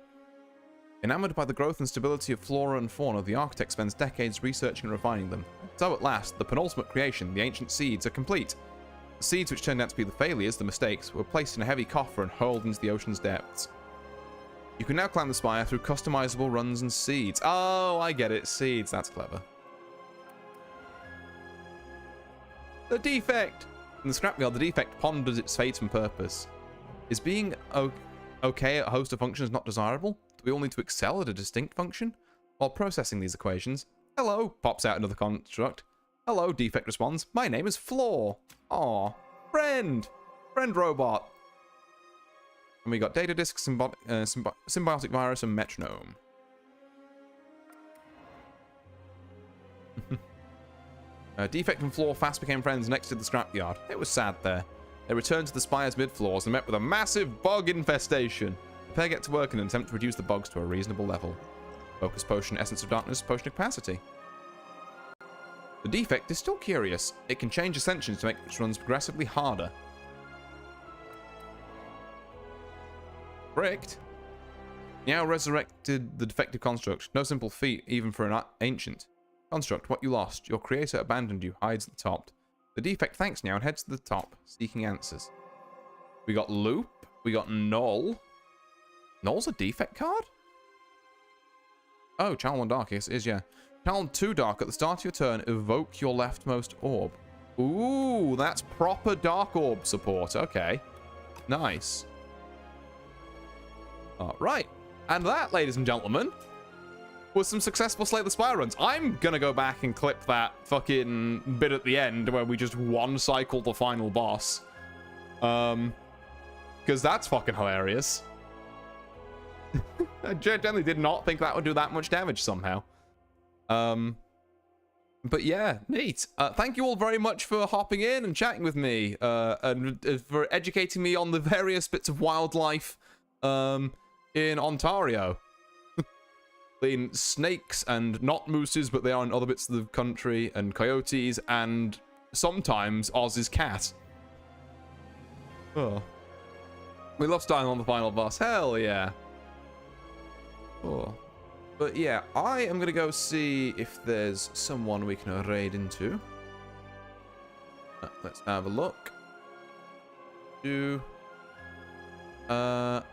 Enamored by the growth and stability of flora and fauna, the architect spends decades researching and refining them. So at last, the penultimate creation, the ancient seeds, are complete. The seeds which turned out to be the failures, the mistakes, were placed in a heavy coffer and hurled into the ocean's depths. You can now climb the spire through customizable runs and seeds. Oh, I get it. Seeds. That's clever. The defect! In the scrapyard, the defect ponders its fate and purpose. Is being okay at a host of functions not desirable? Do we all need to excel at a distinct function? While processing these equations, hello, pops out another construct. Hello, defect responds. My name is Flaw. Aw, friend robot. And we got data disk, symbiotic virus, and metronome. Defect and Flaw fast became friends next to the scrapyard. It was sad there. They returned to the spire's mid-floors and met with a massive bug infestation. The pair get to work in an attempt to reduce the bugs to a reasonable level. Focus potion, essence of darkness, potion of capacity. The defect is still curious. It can change ascensions to make its runs progressively harder. Bricked? Now resurrected the defective construct. No simple feat, even for an ancient. Construct, what you lost. Your creator abandoned you, hides at the top. The defect thanks now and heads to the top, seeking answers. We got Loop. We got Null. Null's a defect card? Oh, Channel 1 Dark, yes, it is, yeah. Channel 2 Dark, at the start of your turn, evoke your leftmost orb. Ooh, that's proper Dark Orb support. Okay. Nice. Alright. And that, ladies and gentlemen, was some successful Slay the Spire runs. I'm gonna go back and clip that fucking bit at the end where we just one-cycle the final boss. Because that's fucking hilarious. I genuinely did not think that would do that much damage somehow. But yeah, neat. Thank you all very much for hopping in and chatting with me, and for educating me on the various bits of wildlife in Ontario. In snakes and not mooses, but they are in other bits of the country, and coyotes, and sometimes Oz's cat. Oh. We love starting on the final boss. Hell yeah. Oh. But yeah, I am gonna go see if there's someone we can raid into. Let's have a look.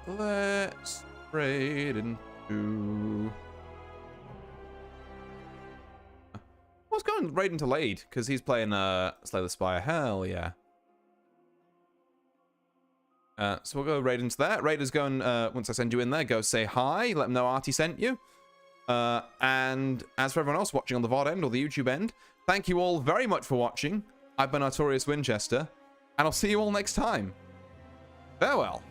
Let's raid into... I was going raid into Lade, because he's playing Slay the Spire. Hell yeah. So we'll go raid into that. Raiders going, once I send you in there, go say hi, let them know Artie sent you. And as for everyone else watching on the VOD end or the YouTube end, thank you all very much for watching. I've been Artorius Winchester, and I'll see you all next time. Farewell.